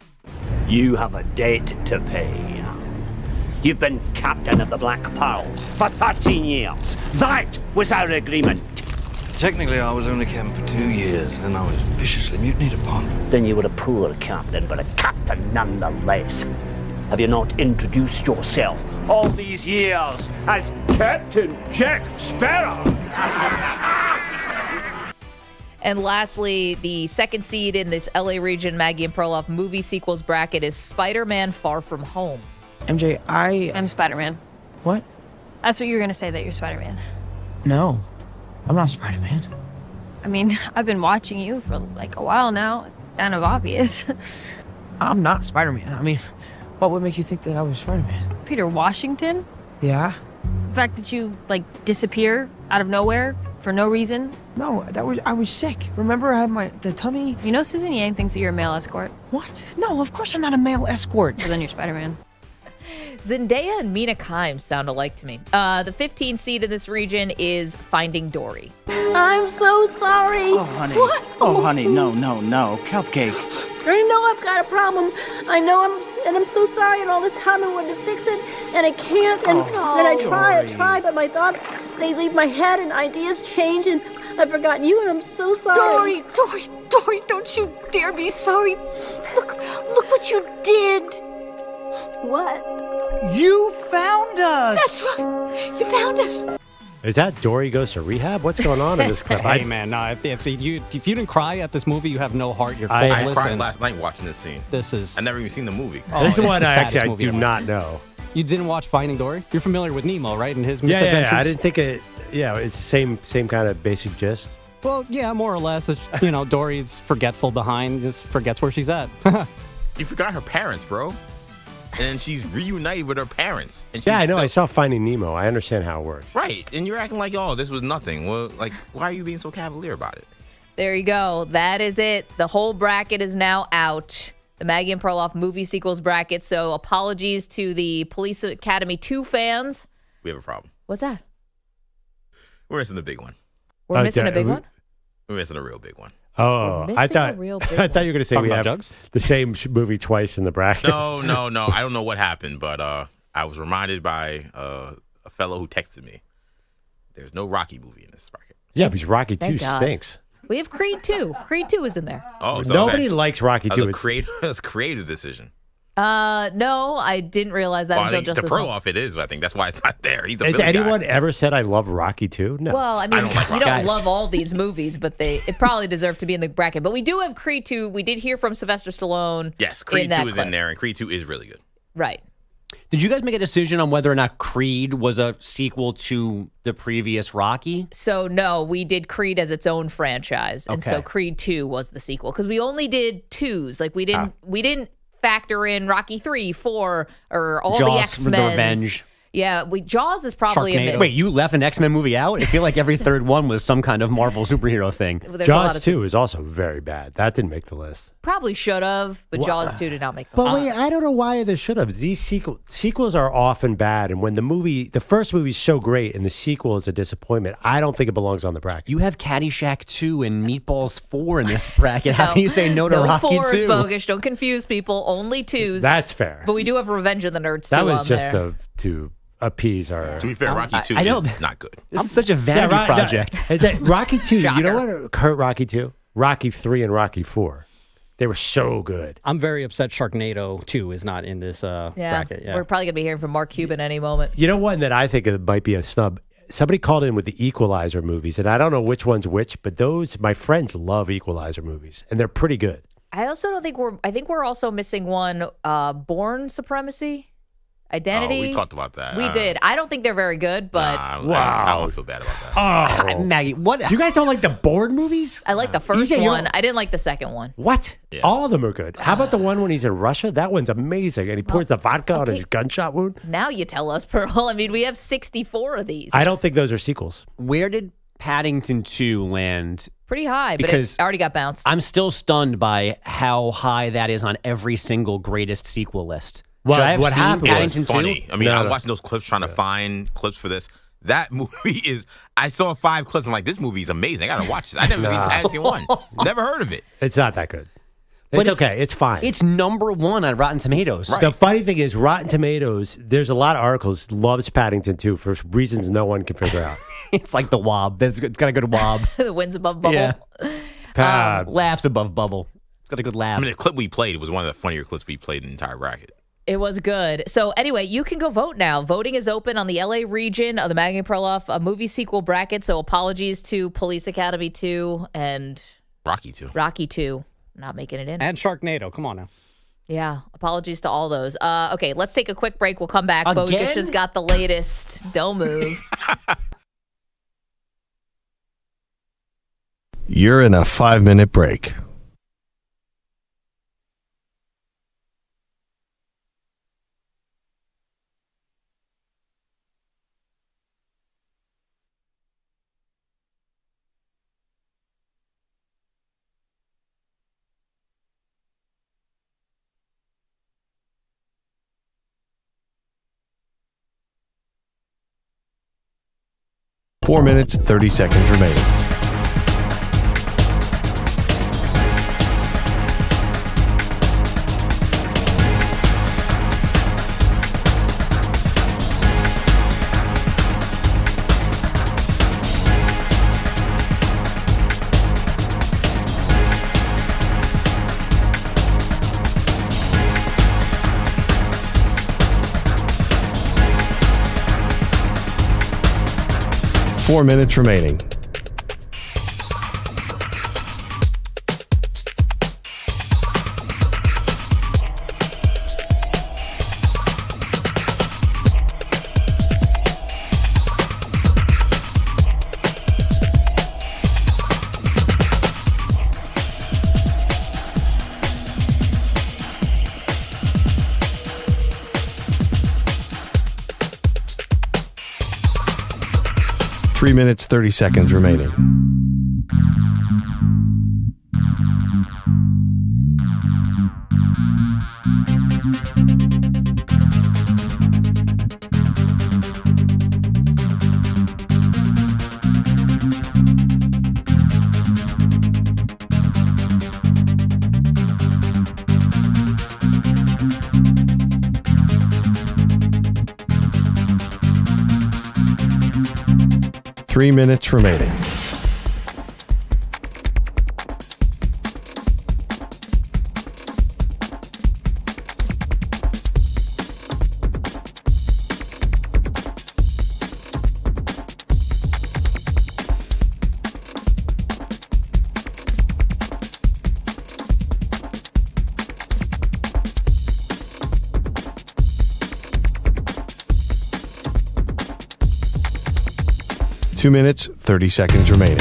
You have a debt to pay. You've been captain of the Black Pearl for 13 years. That was our agreement. Technically, I was only captain for 2 years. Then I was viciously mutinied upon. Then you were a poor captain, but a captain nonetheless. Have you not introduced yourself all these years as Captain Jack Sparrow? And lastly, the second seed in this LA region Maggie and Perloff movie sequels bracket is Spider-Man Far From Home. MJ, I'm Spider-Man. What? That's what you were going to say, that you're Spider-Man. No, I'm not Spider-Man. I mean, I've been watching you for like a while now. Kind of obvious. I'm not Spider-Man. I mean, what would make you think that I was Spider-Man? Peter Washington? Yeah? The fact that you, like, disappear out of nowhere for no reason? No, I was sick. Remember I had the tummy? You know Susan Yang thinks that you're a male escort. What? No, of course I'm not a male escort. So then you're Spider-Man. Zendaya and Mina Kimes sound alike to me. The 15 seed in this region is Finding Dory. I'm so sorry. Oh, honey. What? Oh, honey, no. Cupcake. I know I've got a problem. I'm so sorry, and all this time I wanted to fix it, and I can't, and I try, but my thoughts, they leave my head, and ideas change, and I've forgotten you, and I'm so sorry. Dory, don't you dare be sorry. Look what you did. What? You found us. That's right. You found us. Is that Dory Goes to Rehab? What's going on in this clip? Hey, man, no, if you didn't cry at this movie, you have no heart. You're I faithless. cried last night watching this scene. This is... I never even seen the movie. This is one it's the I saddest movie do ever. not know. You didn't watch Finding Dory? You're familiar with Nemo, right? And his Yeah, misadventures? I didn't think it. Yeah, it's the same kind of basic gist. Well, yeah, more or less. It's, Dory's forgetful behind, just forgets where she's at. You forgot her parents, bro. And she's reunited with her parents. And she's Yeah, I know. still- I saw Finding Nemo. I understand how it works. Right. And you're acting like, oh, this was nothing. Well, like, why are you being so cavalier about it? There you go. That is it. The whole bracket is now out. The Maggie and Perloff movie sequels bracket. So apologies to the Police Academy 2 fans. We have a problem. What's that? We're missing the big one. We're missing a big one? We're missing a real big one. Oh, We're I missing thought a real big I thought you were going to say Talking we about have Jugs? the same movie twice in the bracket. No. I don't know what happened, but I was reminded by a fellow who texted me. There's no Rocky movie in this bracket. Yeah, because Rocky 2 Thank God. stinks. We have Creed 2. Creed 2 is in there. Oh, so Nobody likes Rocky 2. That's a creative decision. No, I didn't realize that Well, I until think just to this Perloff it is. I think that's why it's not there. He's a Has Philly guy. anyone ever said I love Rocky 2? No. Well, I mean, don't like we Rocky. don't Guys. love all these movies, but it probably deserve to be in the bracket. But we do have Creed 2. We did hear from Sylvester Stallone. Yes, Creed in that 2 is clip. in there, and Creed 2 is really good. Right. Did you guys make a decision on whether or not Creed was a sequel to the previous Rocky? So, no, we did Creed as its own franchise. And so Okay. Creed 2 was the sequel. Because we only did 2s. Like, we didn't factor in Rocky 3, 4, or all the Jaws, X-Men. The Revenge. Yeah, Jaws is probably a miss. Wait, you left an X-Men movie out? I feel like every third one was some kind of Marvel superhero thing. There's a lot Jaws of 2 is also very bad. That didn't make the list. Probably should have, but Jaws 2 did not make the But list. wait, I don't know why they should have. These sequels are often bad, and when the first movie is so great and the sequel is a disappointment, I don't think it belongs on the bracket. You have Caddyshack 2 and Meatballs 4 in this bracket. How can you say no to Rocky 2? No 4s, Bogusch. Don't confuse people. Only 2s. That's fair. But we do have Revenge of the Nerds That too was on just there. to appease our. To be fair, Rocky 2 I know. is not good. This is such a vanity project. Is that Rocky 2? You know what hurt Rocky 2? Rocky 3 and Rocky 4. They were so good. I'm very upset Sharknado 2 is not in this bracket. Yeah. We're probably going to be hearing from Mark Cuban any moment. You know one that I think it might be a snub? Somebody called in with the Equalizer movies, and I don't know which one's which, but my friends love Equalizer movies, and they're pretty good. I also don't think I think we're also missing one, Born Supremacy? Identity. Oh, we talked about that. We did. I don't think they're very good, but I don't feel bad about that. Oh, Maggie, what? You guys don't like the Bourne movies? I like the first You one. don't- I didn't like the second one. What? All of them are good. How about the one when he's in Russia? That one's amazing, and he pours the vodka on his gunshot wound. Now you tell us, Pearl. I mean, we have 64 of these. I don't think those are sequels. Where did Paddington 2 land? Pretty high, but Because it already got bounced. I'm still stunned by how high that is on every single greatest sequel list. Well, Should I have what seen happened Paddington It's funny. 2? I mean, No, I'm no. watching those clips trying to find clips for this. That movie is. I saw 5 clips. I'm like, this movie is amazing. I gotta watch this. I never seen Paddington 1. Never heard of it. It's not that good. It's okay. It's fine. It's number 1 on Rotten Tomatoes. The funny thing is, Rotten Tomatoes, there's a lot of articles, loves Paddington 2 for reasons no one can figure out. It's like the wob. It's got a good wob. The wins above bubble. Yeah. Laughs above bubble. It's got a good laugh. I mean, the clip we played was one of the funnier clips we played in the entire bracket. It was good. So anyway, you can go vote now. Voting is open on the LA region of the Maggie Perloff movie sequel bracket. So apologies to Police Academy 2 and Rocky 2. Rocky 2. Not making it in. And Sharknado. Come on now. Yeah. Apologies to all those. Okay, let's take a quick break. We'll come back. Again? Bogusch has got the latest. Don't move. You're in a 5-minute break. Four minutes, 30 seconds remaining. Four minutes remaining. Three minutes, 30 seconds remaining. Three minutes remaining. Two minutes, 30 seconds remaining.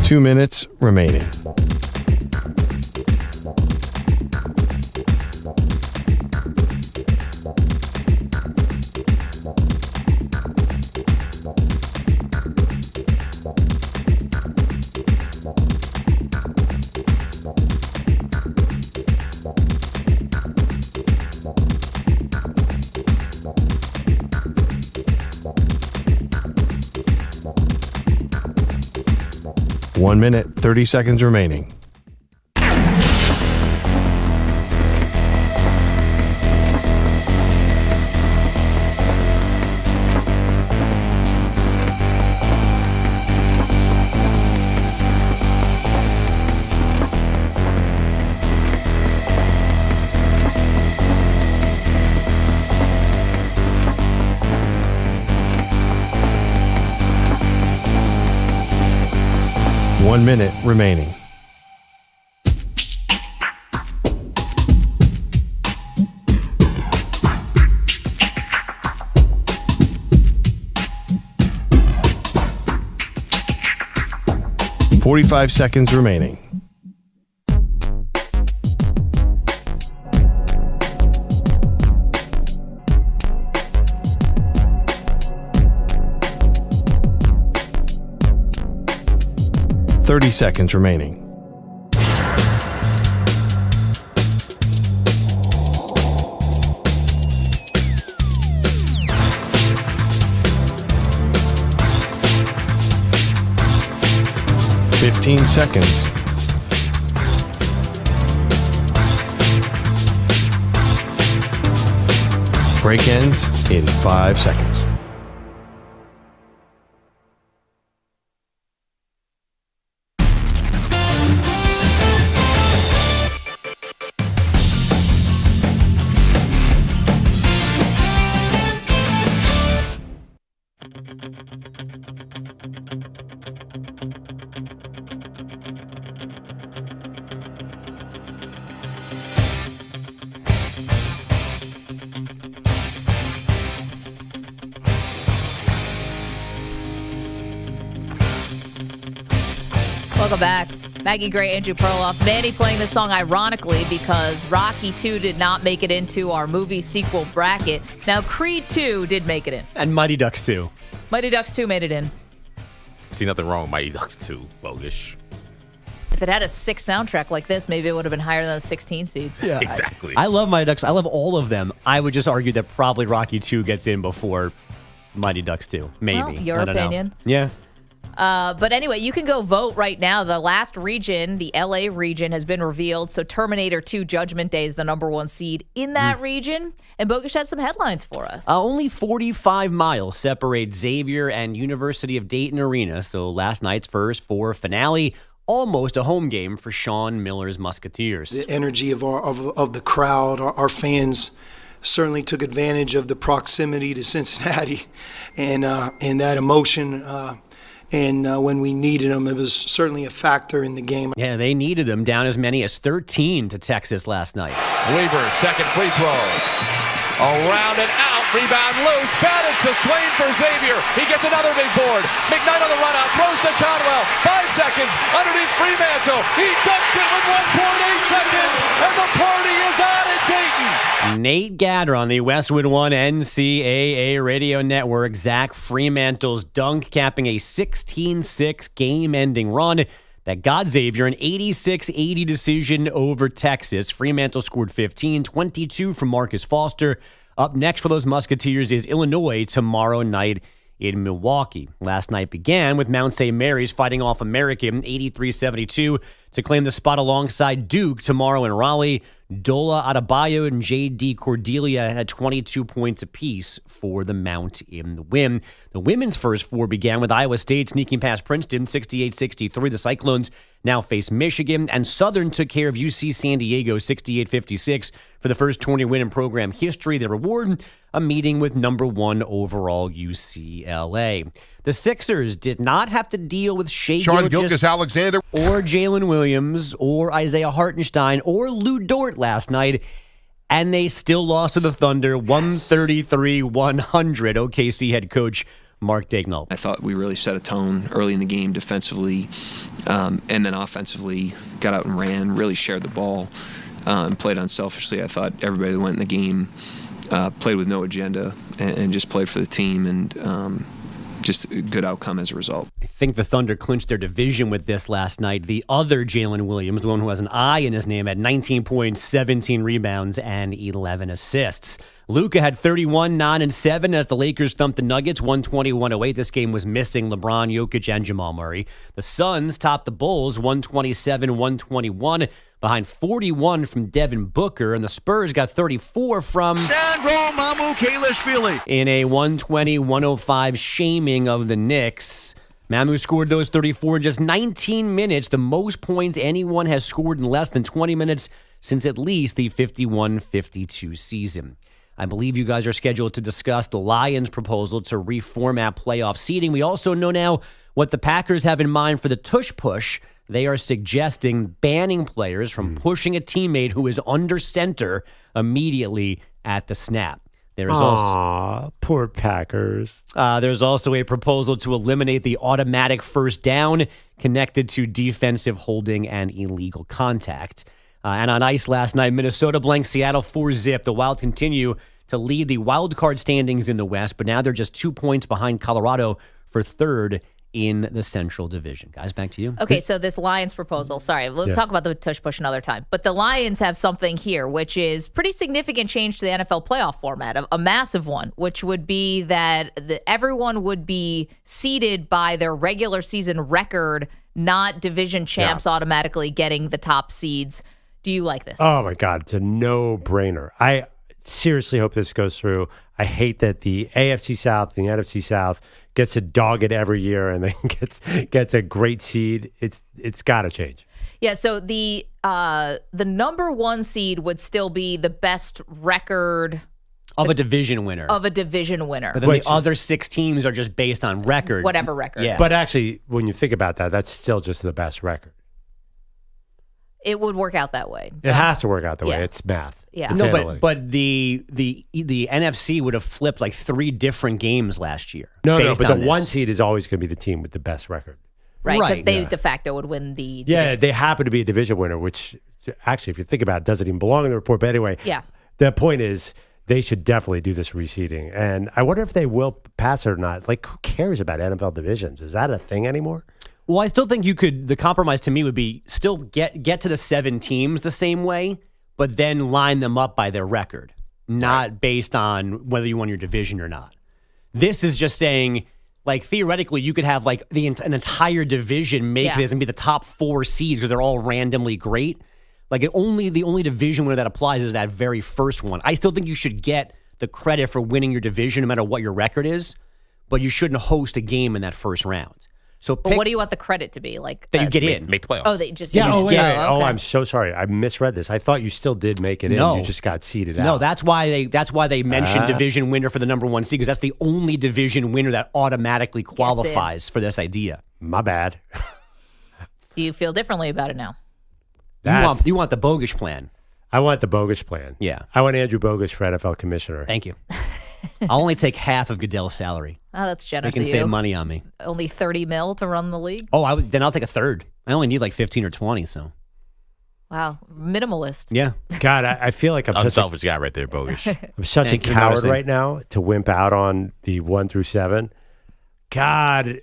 Two minutes remaining. One minute, 30 seconds remaining. One minute remaining. .45 seconds remaining. 30 seconds remaining. Fifteen seconds. Break ends in 5 seconds. Welcome back. Maggie Gray, Andrew Perloff. Manny playing this song ironically because Rocky 2 did not make it into our movie sequel bracket. Now, Creed 2 did make it in. And Mighty Ducks 2. Mighty Ducks 2 made it in. See nothing wrong with Mighty Ducks 2, Bogusch. If it had a 6 soundtrack like this, maybe it would have been higher than the 16 seeds. Yeah, exactly. I love Mighty Ducks. I love all of them. I would just argue that probably Rocky 2 gets in before Mighty Ducks 2. Maybe. Well, your I don't know. opinion. Yeah. But anyway, you can go vote right now. The last region, the LA region, has been revealed. So Terminator 2 Judgment Day is the number 1 seed in that region. And Bogusch has some headlines for us. Only 45 miles separate Xavier and University of Dayton Arena. So last night's first 4 finale, almost a home game for Sean Miller's Musketeers. The energy of the crowd, our fans certainly took advantage of the proximity to Cincinnati and that emotion. And when we needed them, it was certainly a factor in the game. Yeah, they needed them down as many as 13 to Texas last night. Weaver, second free throw. Around and out, rebound loose, batted to Swain for Xavier. He gets another big board. McKnight on the run out, throws to Conwell. 5 seconds, underneath Fremantle. He dunks it with 1.8 seconds, and the party is on at Dayton. Nate Gatter on the Westwood One NCAA radio network. Zach Fremantle's dunk capping a 16-6 game-ending run that got Xavier an 86-80 decision over Texas. Fremantle scored 15, 22 from Marcus Foster. Up next for those Musketeers is Illinois tomorrow night in Milwaukee. Last night began with Mount St. Mary's fighting off American 83-72 to claim the spot alongside Duke tomorrow in Raleigh. Dola Adebayo and J.D. Cordelia had 22 points apiece for the Mount in the win. The women's first 4 began with Iowa State sneaking past Princeton 68-63. The Cyclones now face Michigan, and Southern took care of UC San Diego 68-56 for the first tourney win in program history. The reward, a meeting with number 1 overall UCLA. The Sixers did not have to deal with Shai Gilgeous-Alexander or Jalen Williams or Isaiah Hartenstein or Lou Dort last night, and they still lost to the Thunder 133-100. OKC head coach Mark Daigneault. I thought we really set a tone early in the game defensively, and then offensively got out and ran, really shared the ball, and played unselfishly. I thought everybody that went in the game played with no agenda and just played for the team, and just a good outcome as a result. I think the Thunder clinched their division with this last night. The other Jalen Williams, the one who has an I in his name, had 19 points, 17 rebounds, and 11 assists. Luka had 31, 9, and 7 as the Lakers thumped the Nuggets 120-108. This game was missing LeBron, Jokic, and Jamal Murray. The Suns topped the Bulls 127-121 behind 41 from Devin Booker, and the Spurs got 34 from Sandro Mamukelashvili in a 120-105 shaming of the Knicks. Mamu scored those 34 in just 19 minutes, the most points anyone has scored in less than 20 minutes since at least the 51-52 season. I believe you guys are scheduled to discuss the Lions' proposal to reformat playoff seeding. We also know now what the Packers have in mind for the tush push. They are suggesting banning players from pushing a teammate who is under center immediately at the snap. There's also poor Packers. There's also a proposal to eliminate the automatic first down connected to defensive holding and illegal contact. And on ice last night, Minnesota blanked Seattle 4-0. The Wild continue to lead the wild card standings in the West, but now they're just 2 points behind Colorado for third in the Central Division. Guys, back to you. Okay, so this Lions proposal, sorry, we'll talk about the tush push another time. But the Lions have something here, which is pretty significant change to the NFL playoff format, a massive one, which would be that everyone would be seeded by their regular season record, not division champs automatically getting the top seeds. Do you like this? Oh, my God. It's a no-brainer. I seriously hope this goes through. I hate that the AFC South and the NFC South gets to dog it every year and then gets a great seed. It's got to change. Yeah, so the number one seed would still be the best record of a division winner. But then the other 6 teams are just based on record. Whatever record. Yeah. But actually, when you think about that, that's still just the best record. It would work out that way. It has to work out that way. Yeah. It's math. Yeah. It's No, analytics. but the NFC would have flipped like 3 different games last year. No, based but on the this. one seed is always going to be the team with the best record. Right, because Right. they de facto would win the Yeah, division. they happen to be a division winner, which actually, if you think about it, doesn't even belong in the report. But anyway, Yeah. the point is they should definitely do this reseeding. And I wonder if they will pass it or not. Like, who cares about NFL divisions? Is that a thing anymore? Well, I still think you could. The compromise to me would be still get to the 7 teams the same way, but then line them up by their record, not based on whether you won your division or not. This is just saying, like, theoretically, you could have like an entire division make this and be the top 4 seeds because they're all randomly great. Like, the only division winner that applies is that very first one. I still think you should get the credit for winning your division no matter what your record is, but you shouldn't host a game in that first round. So But what do you want the credit to be? Like that you get in. Make the playoffs. Oh, they just Yeah. Oh, wait. okay. Oh, I'm so sorry. I misread this. I thought you still did make it in. No. You just got seeded out. No, that's why they mentioned division winner for the number 1 seed because that's the only division winner that automatically qualifies for this idea. My bad. Do you feel differently about it now? You want the Bogusch plan. I want the Bogusch plan. Yeah. I want Andrew Bogusch for NFL commissioner. Thank you. I'll only take half of Goodell's salary. Oh, that's generous. They can of you. save money on me. Only $30 million to run the league. Oh, then I'll take a third. I only need like 15 or 20, so. Wow, minimalist. Yeah. God, I feel like I'm Unselfish guy right there, Bogusch. I'm such a Thank you, coward Marcy. right now to wimp out on the 1 through 7. God,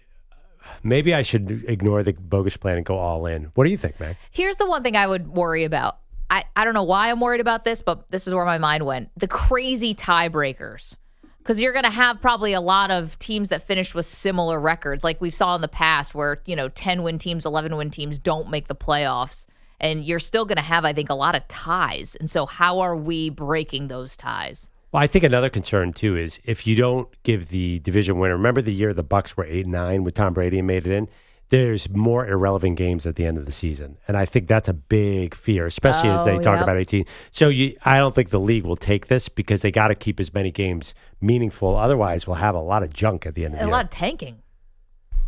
maybe I should ignore the Bogusch plan and go all in. What do you think, Meg? Here's the one thing I would worry about. I don't know why I'm worried about this, but this is where my mind went. The crazy tiebreakers. Because you're going to have probably a lot of teams that finish with similar records, like we saw in the past where, 10-win teams, 11-win teams don't make the playoffs. And you're still going to have, I think, a lot of ties. And so how are we breaking those ties? Well, I think another concern, too, is if you don't give the division winner, remember the year the Bucs were 8-9 with Tom Brady and made it in? There's more irrelevant games at the end of the season. And I think that's a big fear, especially as they talk about 18. So I don't think the league will take this because they got to keep as many games meaningful. Otherwise, we'll have a lot of junk at the end of the year. A lot of tanking.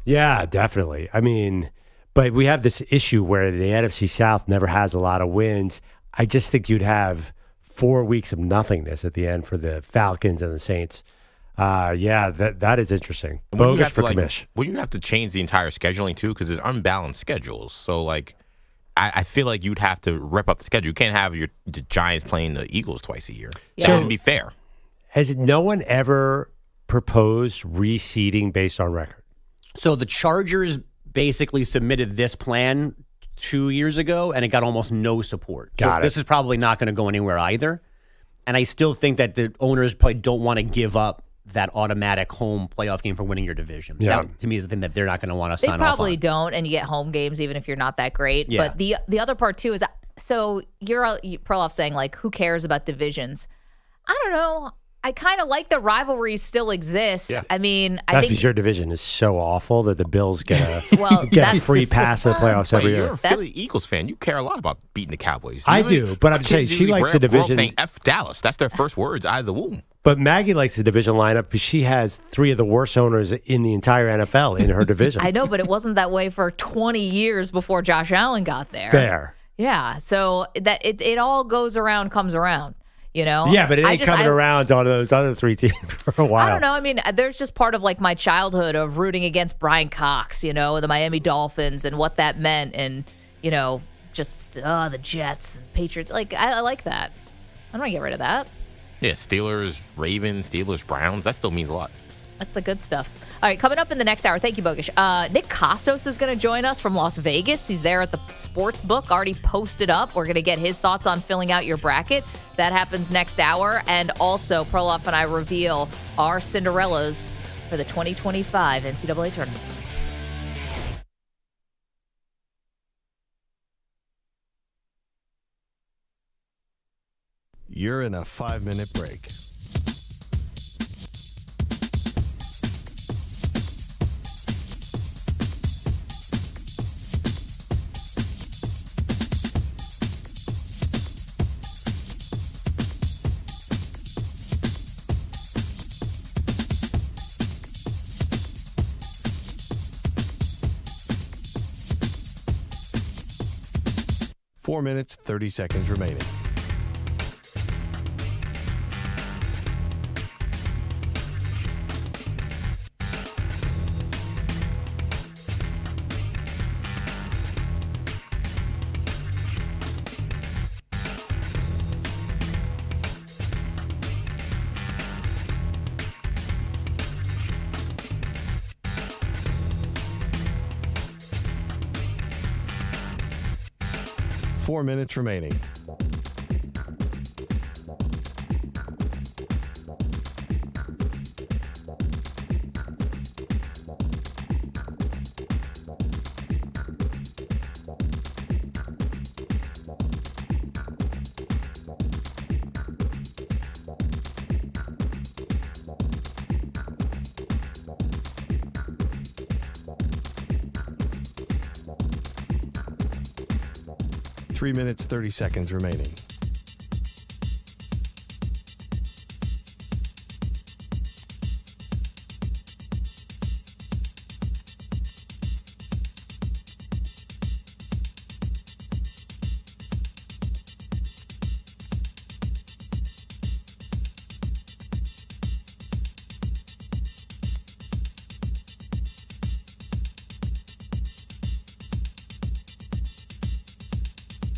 Yeah, definitely. I mean, but we have this issue where the NFC South never has a lot of wins. I just think you'd have 4 weeks of nothingness at the end for the Falcons and the Saints. Yeah, that is interesting. Bogus for commish. Wouldn't you have to change the entire scheduling too? Because there's unbalanced schedules. So I feel like you'd have to rip up the schedule. You can't have the Giants playing the Eagles twice a year. Yeah. That wouldn't be fair. Has no one ever proposed reseeding based on record? So the Chargers basically submitted this plan 2 years ago, and it got almost no support. This is probably not going to go anywhere either. And I still think that the owners probably don't want to give up that automatic home playoff game for winning your division. Yeah. That, to me, is the thing that they're not going to want to They sign off on. probably don't, and you get home games even if you're not that great. Yeah. But the other part, too, is so you're Perloff saying, like, who cares about divisions? I don't know. I kind of like the rivalries still exist. Yeah. I mean, That's I think because your division is so awful that the Bills get a Well, get a that's- free pass to the playoffs every You're year. a Philly Eagles fan. You care a lot about beating the Cowboys. I do, but I'm saying she likes the division. Saying F Dallas. That's their first words out of the womb. But Maggie likes the division lineup because she has 3 of the worst owners in the entire NFL in her division. I know, but it wasn't that way for 20 years before Josh Allen got there. Fair. Yeah, so that it all goes around, comes around. Yeah, but it ain't coming around on those other 3 teams for a while. I don't know. I mean, there's just part of like my childhood of rooting against Brian Cox, the Miami Dolphins and what that meant, and just the Jets and Patriots. Like I like that. I'm gonna get rid of that. Yeah, Steelers, Ravens, Steelers, Browns. That still means a lot. That's the good stuff. All right, coming up in the next hour, thank you, Bogusch. Nick Kostos is going to join us from Las Vegas. He's there at the sports book, already posted up. We're going to get his thoughts on filling out your bracket. That happens next hour. And also, Perloff and I reveal our Cinderellas for the 2025 NCAA tournament. You're in a 5-minute break. Four minutes, 30 seconds remaining. Four minutes remaining. Three minutes, 30 seconds remaining.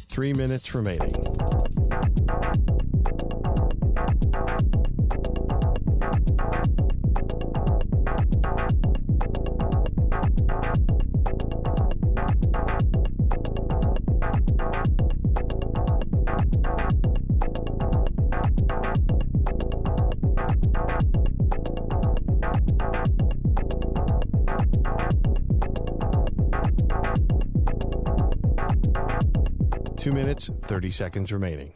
Three minutes remaining. Two minutes, 30 seconds remaining.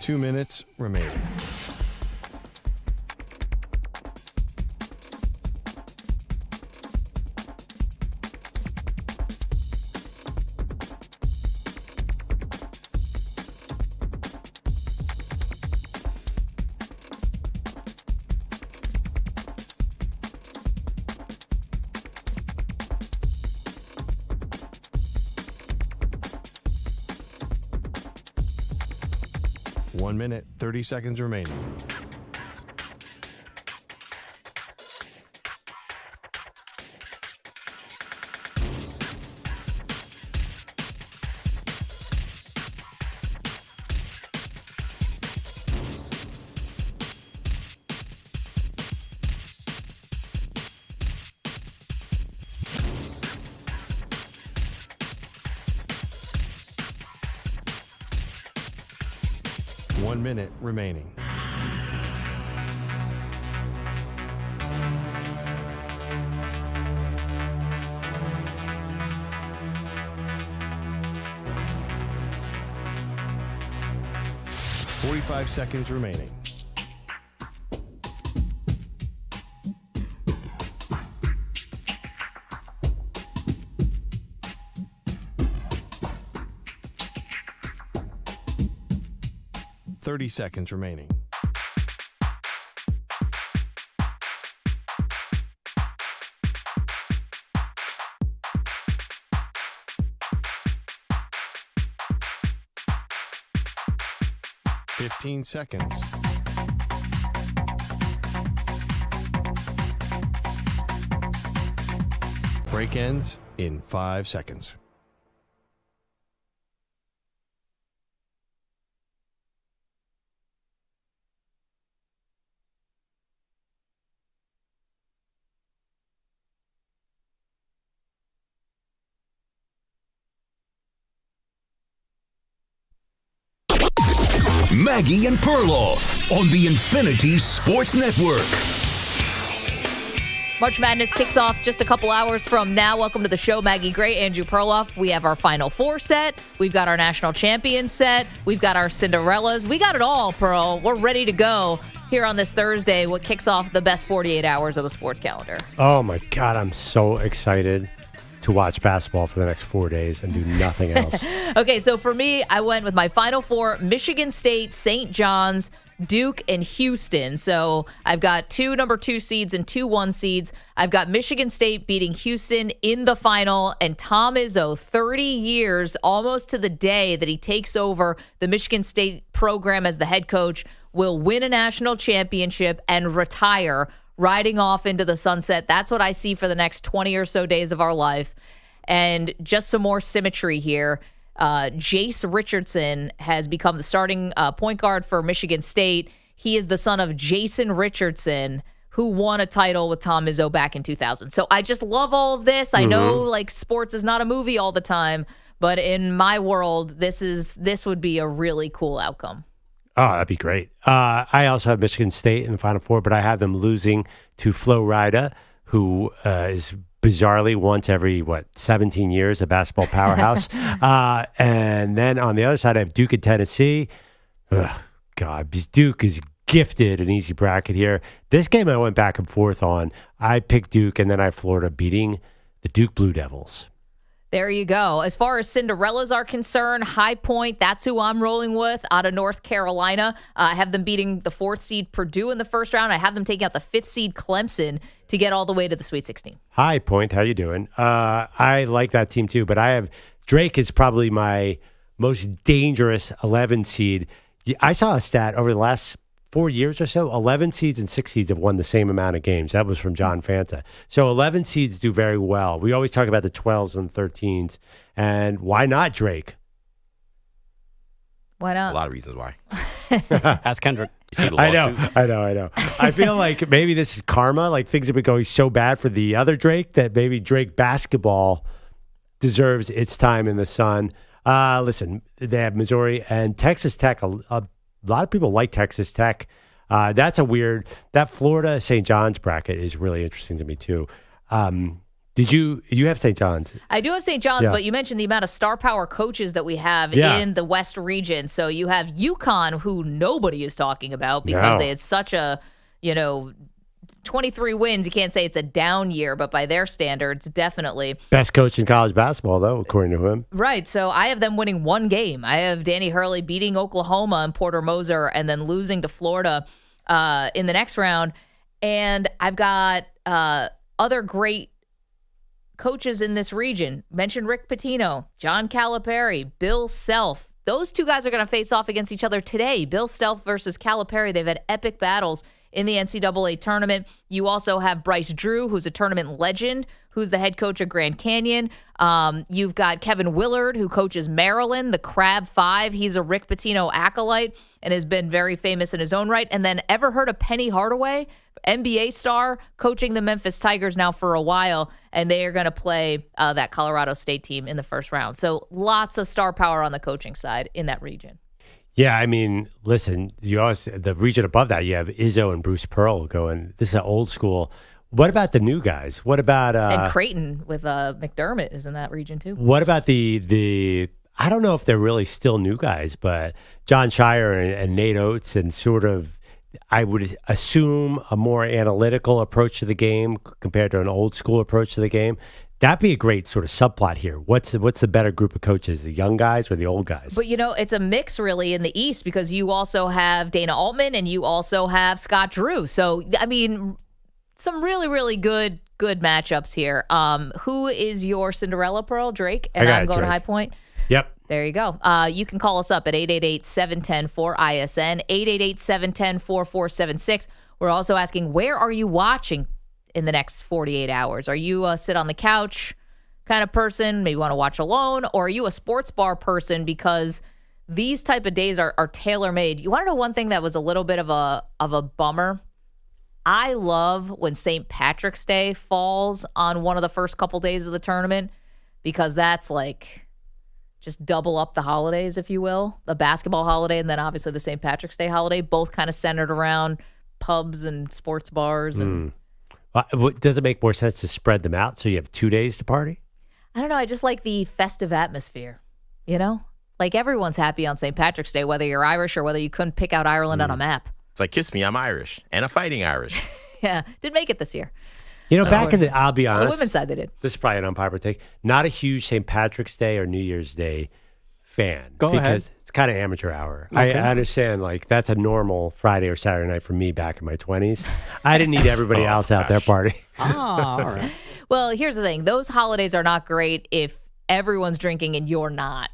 Two minutes remaining. One minute, 30 seconds remaining. One minute remaining. Forty-five seconds remaining. Thirty seconds remaining. 15 seconds. Break ends in 5 seconds. Maggie and Perloff on the Infinity Sports Network. March Madness kicks off just a couple hours from now. Welcome to the show, Maggie Gray, Andrew Perloff. We have our Final Four set. We've got our National Champions set. We've got our Cinderellas. We got it all, Pearl. We're ready to go here on this Thursday, what kicks off the best 48 hours of the sports calendar. Oh, my God. I'm so excited to watch basketball for the next 4 days and do nothing else. Okay, so for me, I went with my Final Four, Michigan State, St. John's, Duke, and Houston. So I've got 2 number 2 seeds and 2 1 seeds. I've got Michigan State beating Houston in the final, and Tom Izzo, 30 years, almost to the day that he takes over the Michigan State program as the head coach, will win a national championship and retire, riding off into the sunset. That's what I see for the next 20 or so days of our life. And just some more symmetry here. Jace Richardson has become the starting point guard for Michigan State. He is the son of Jason Richardson, who won a title with Tom Izzo back in 2000. So I just love all of this. I know like sports is not a movie all the time, but in my world, this would be a really cool outcome. Oh, that'd be great. I also have Michigan State in the Final Four, but I have them losing to Flo Rida, who is bizarrely once every, 17 years, a basketball powerhouse. And then on the other side, I have Duke and Tennessee. God, Duke is gifted an easy bracket here. This game I went back and forth on. I picked Duke, and then I have Florida beating the Duke Blue Devils. There you go. As far as Cinderellas are concerned, High Point, that's who I'm rolling with out of North Carolina. I have them beating the 4th seed Purdue in the first round. I have them taking out the 5th seed Clemson to get all the way to the Sweet 16. High Point, how you doing? I like that team too, but I have Drake is probably my most dangerous 11 seed. I saw a stat over the last 4 years or so, 11 seeds and 6 seeds have won the same amount of games. That was from John Fanta. So 11 seeds do very well. We always talk about the 12s and 13s. And why not Drake? Why not? A lot of reasons why. Ask Kendrick. I know. I feel like maybe this is karma. Like things have been going so bad for the other Drake that maybe Drake basketball deserves its time in the sun. Listen, they have Missouri and Texas Tech. A lot of people like Texas Tech. That Florida St. John's bracket is really interesting to me too. Did you have St. John's? I do have St. John's, but you mentioned the amount of star power coaches that we have in the West region. So you have UConn, who nobody is talking about because they had such a, 23 wins. You can't say it's a down year, but by their standards, definitely. Best coach in college basketball, though, according to him. Right. So I have them winning one game. I have Danny Hurley beating Oklahoma and Porter Moser and then losing to Florida in the next round. And I've got other great coaches in this region. Mentioned Rick Pitino, John Calipari, Bill Self. Those two guys are going to face off against each other today. Bill Self versus Calipari. They've had epic battles in the NCAA tournament. You also have Bryce Drew, who's a tournament legend, who's the head coach of Grand Canyon. You've got Kevin Willard, who coaches Maryland, the Crab Five. He's a Rick Pitino acolyte and has been very famous in his own right. And then ever heard of Penny Hardaway, NBA star, coaching the Memphis Tigers now for a while, and they are going to play that Colorado State team in the first round. So lots of star power on the coaching side in that region. Yeah, I mean, listen, the region above that, you have Izzo and Bruce Pearl going. This is an old school. What about the new guys? What about and Creighton with McDermott is in that region too. What about the I don't know if they're really still new guys, but John Shire and Nate Oates and sort of, I would assume, a more analytical approach to the game compared to an old school approach to the game. That'd be a great sort of subplot here. What's the better group of coaches, the young guys or the old guys? But, it's a mix really in the East because you also have Dana Altman and you also have Scott Drew. So, I mean, some really, really good matchups here. Who is your Cinderella, Pearl? Drake? And I'm going to High Point? Yep. There you go. You can call us up at 888-710-4ISN, 888-710-4476. We're also asking, where are you watching in the next 48 hours? Are you a sit on the couch kind of person, maybe want to watch alone, or are you a sports bar person? Because these type of days are tailor-made. You want to know one thing that was a little bit of a bummer? I love when St. Patrick's Day falls on one of the first couple days of the tournament, because that's like just double up the holidays, if you will. The basketball holiday and then obviously the St. Patrick's Day holiday, both kind of centered around pubs and sports bars. And Does it make more sense to spread them out so you have 2 days to party? I don't know. I just like the festive atmosphere, you know? Like everyone's happy on St. Patrick's Day, whether you're Irish or whether you couldn't pick out Ireland on a map. It's like, kiss me, I'm Irish and a fighting Irish. Yeah, didn't make it this year. You know, back in the, I'll be honest. On the women's side, they did. This is probably an unpopular take. Not a huge St. Patrick's Day or New Year's Day fan. Go ahead. Because it's kind of amateur hour. Okay. I understand, like, that's a normal Friday or Saturday night for me back in my 20s. I didn't need everybody else out there partying. All right. Well, here's the thing. Those holidays are not great if everyone's drinking and you're not.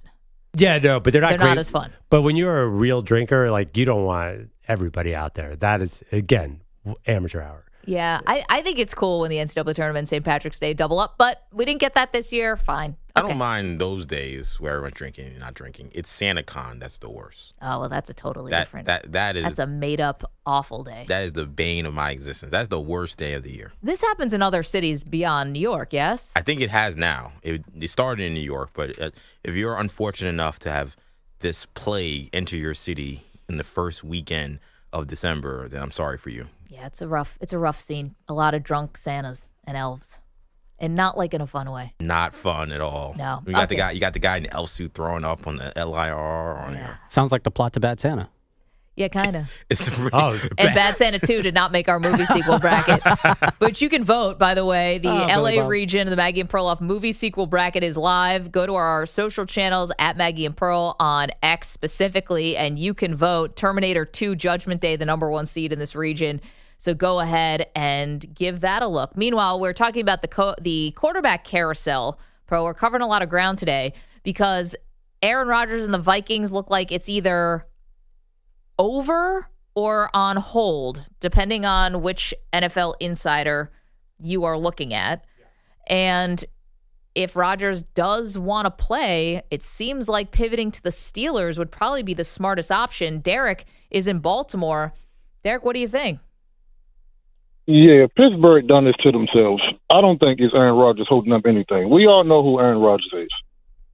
Yeah, no, but they're not great. Not as fun. But when you're a real drinker, like, you don't want everybody out there. That is, again, amateur hour. Yeah, I think it's cool when the NCAA tournament and St. Patrick's Day double up, but we didn't get that this year. Fine. I don't mind those days where everyone's drinking and not drinking. It's SantaCon that's the worst. Oh, well, that's a totally different. That is. That's a made-up, awful day. That is the bane of my existence. That's the worst day of the year. This happens in other cities beyond New York, yes? I think it has now. It started in New York, but if you're unfortunate enough to have this plague enter your city in the first weekend of December, then I'm sorry for you. Yeah, it's a rough scene. A lot of drunk Santas and elves, and not like in a fun way. Not fun at all. No. You got the guy in the elf suit throwing up on the LIR on here. Sounds like the plot to Bad Santa. Yeah, kind of. It's really And Bad Santa 2 did not make our movie sequel bracket. But you can vote, by the way. The LA region of the Maggie and Perloff movie sequel bracket is live. Go to our social channels at Maggie and Pearl on X specifically, and you can vote. Terminator 2 Judgment Day, the number one seed in this region. So go ahead and give that a look. Meanwhile, we're talking about the quarterback carousel, Pro. We're covering a lot of ground today because Aaron Rodgers and the Vikings look like it's either over or on hold, depending on which NFL insider you are looking at. And if Rodgers does want to play, it seems like pivoting to the Steelers would probably be the smartest option. Derek is in Baltimore. Derek, what do you think? Yeah, Pittsburgh done this to themselves. I don't think it's Aaron Rodgers holding up anything. We all know who Aaron Rodgers is.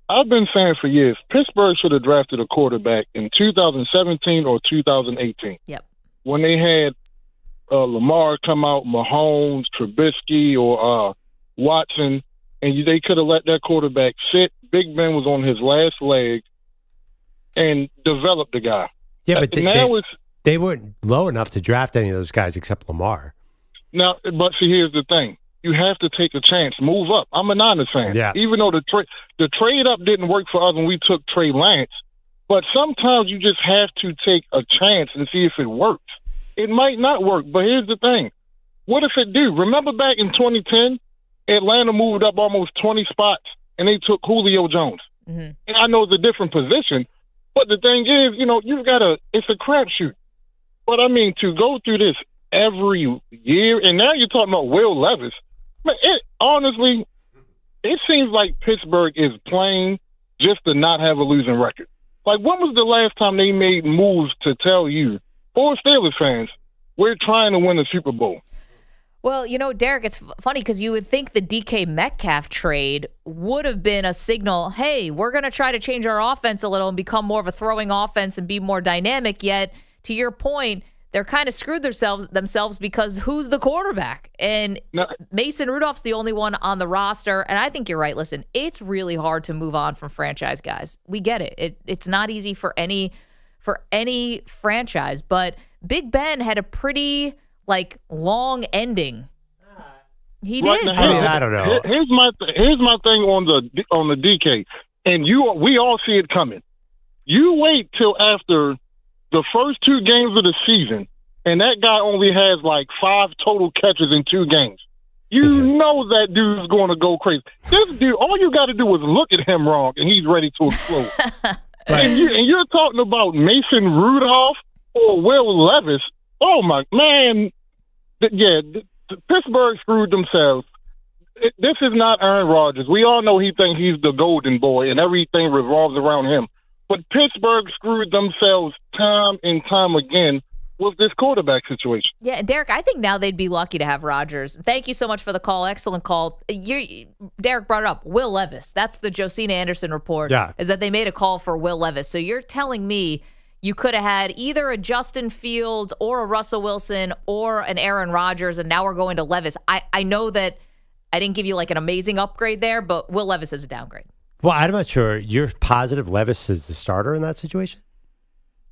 I've been saying for years, Pittsburgh should have drafted a quarterback in 2017 or 2018. Yep. When they had Lamar come out, Mahomes, Trubisky, or Watson, and they could have let that quarterback sit. Big Ben was on his last leg and developed the guy. Yeah, but they weren't low enough to draft any of those guys except Lamar. Now, but see, here's the thing. You have to take a chance. Move up. I'm a Niners fan. Yeah. Even though the trade up didn't work for us when we took Trey Lance, but sometimes you just have to take a chance and see if it works. It might not work, but here's the thing. What if it do? Remember back in 2010, Atlanta moved up almost 20 spots, and they took Julio Jones. Mm-hmm. And I know it's a different position, but the thing is, you've got it's a crapshoot. But, I mean, to go through this every year, and now you're talking about Will Levis. Man, honestly, it seems like Pittsburgh is playing just to not have a losing record. Like, when was the last time they made moves to tell you, or Steelers fans, we're trying to win the Super Bowl? Well, Derek, it's funny because you would think the DK Metcalf trade would have been a signal, hey, we're going to try to change our offense a little and become more of a throwing offense and be more dynamic, yet, to your point, they're kind of screwed themselves because who's the quarterback? And Mason Rudolph's the only one on the roster. And I think you're right. Listen, it's really hard to move on from franchise guys. We get it. It's not easy for any franchise. But Big Ben had a pretty long ending. He did. I don't know. Here's my thing on the DK, and we all see it coming. You wait till after the first 2 games of the season, and that guy only has 5 total catches in 2 games. You know that dude's going to go crazy. This dude, all you got to do is look at him wrong, and he's ready to explode. and you're talking about Mason Rudolph or Will Levis. Oh, my man. Pittsburgh screwed themselves. This is not Aaron Rodgers. We all know he thinks he's the golden boy, and everything revolves around him. But Pittsburgh screwed themselves time and time again with this quarterback situation. Yeah, Derek, I think now they'd be lucky to have Rodgers. Thank you so much for the call. Excellent call. Derek brought it up. Will Levis. That's the Josina Anderson report, is that they made a call for Will Levis. So you're telling me you could have had either a Justin Fields or a Russell Wilson or an Aaron Rodgers, and now we're going to Levis. I know that I didn't give you like an amazing upgrade there, but Will Levis is a downgrade. Well, I'm not sure. You're positive Levis is the starter in that situation?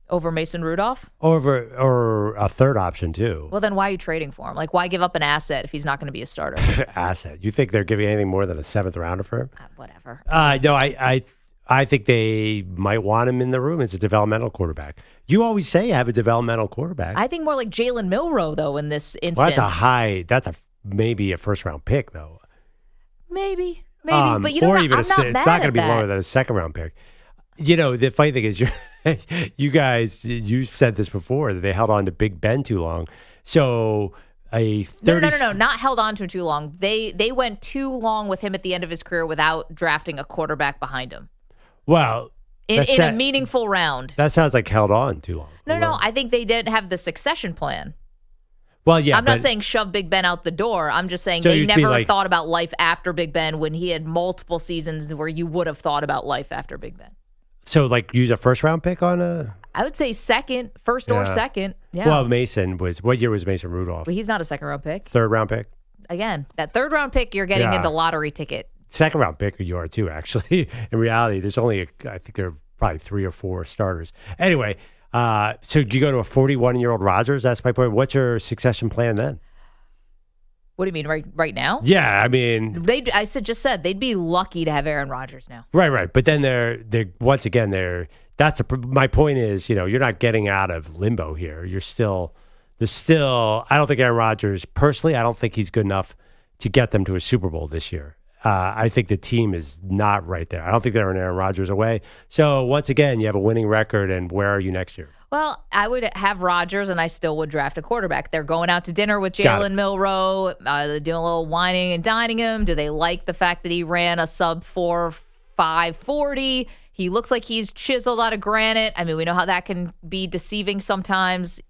Over Mason Rudolph? Or a third option, too. Well, then why are you trading for him? Like, why give up an asset if he's not going to be a starter? Asset? You think they're giving anything more than a seventh rounder for him? Whatever. No, I think they might want him in the room as a developmental quarterback. You always say have a developmental quarterback. I think more like Jalen Milroe, though, in this instance. Well, that's maybe a first-round pick, though. Maybe. But you know, or even I'm not mad it's not going to be that. lower than a second-round pick. You know, the funny thing is, you said this before, that they held on to Big Ben too long. So a 30... No, not held on to him too long. They went too long with him at the end of his career without drafting a quarterback behind him. Well, in a meaningful round. That sounds like held on too long. No, I think they didn't have the succession plan. Well, yeah. I'm not saying shove Big Ben out the door. I'm just saying they never thought about life after Big Ben when he had multiple seasons where you would have thought about life after Big Ben. So, like, use a first-round pick on a... I would say first or second. Yeah. Well, what year was Mason Rudolph? But he's not a second-round pick. Third-round pick? Again, that third-round pick, you're getting in the lottery ticket. Second-round pick you are, too, actually. In reality, there's only, I think there are probably 3 or 4 starters. Anyway, so you go to a 41-year-old Rodgers? That's my point. What's your succession plan then? What do you mean, right now? Yeah, I mean... I just said they'd be lucky to have Aaron Rodgers now. Right. But then they're once again, my point is, you're not getting out of limbo here. There's still, I don't think Aaron Rodgers, personally, I don't think he's good enough to get them to a Super Bowl this year. I think the team is not right there. I don't think they're an Aaron Rodgers away. So once again, you have a winning record, and where are you next year? Well, I would have Rodgers, and I still would draft a quarterback. They're going out to dinner with Jalen Milroe. They're doing a little whining and dining him. Do they like the fact that he ran a sub 4.5 40? He looks like he's chiseled out of granite. I mean, we know how that can be deceiving sometimes.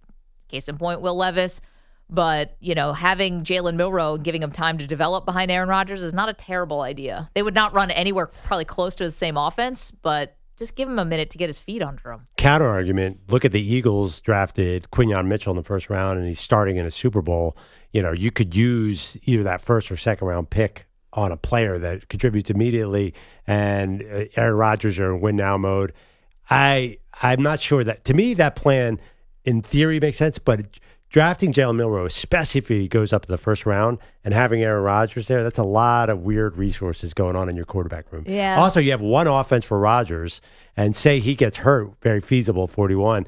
Case in point, Will Levis. But, having Jalen Milroe and giving him time to develop behind Aaron Rodgers is not a terrible idea. They would not run anywhere probably close to the same offense, but just give him a minute to get his feet under him. Counter argument, look at the Eagles drafted Quinyon Mitchell in the first round, and he's starting in a Super Bowl. You could use either that first or second round pick on a player that contributes immediately, and Aaron Rodgers are in win now mode. I'm not sure that, to me, that plan in theory makes sense, but drafting Jalen Milroe, especially if he goes up to the first round, and having Aaron Rodgers there, that's a lot of weird resources going on in your quarterback room. Yeah. Also, you have one offense for Rodgers, and say he gets hurt, very feasible, 41.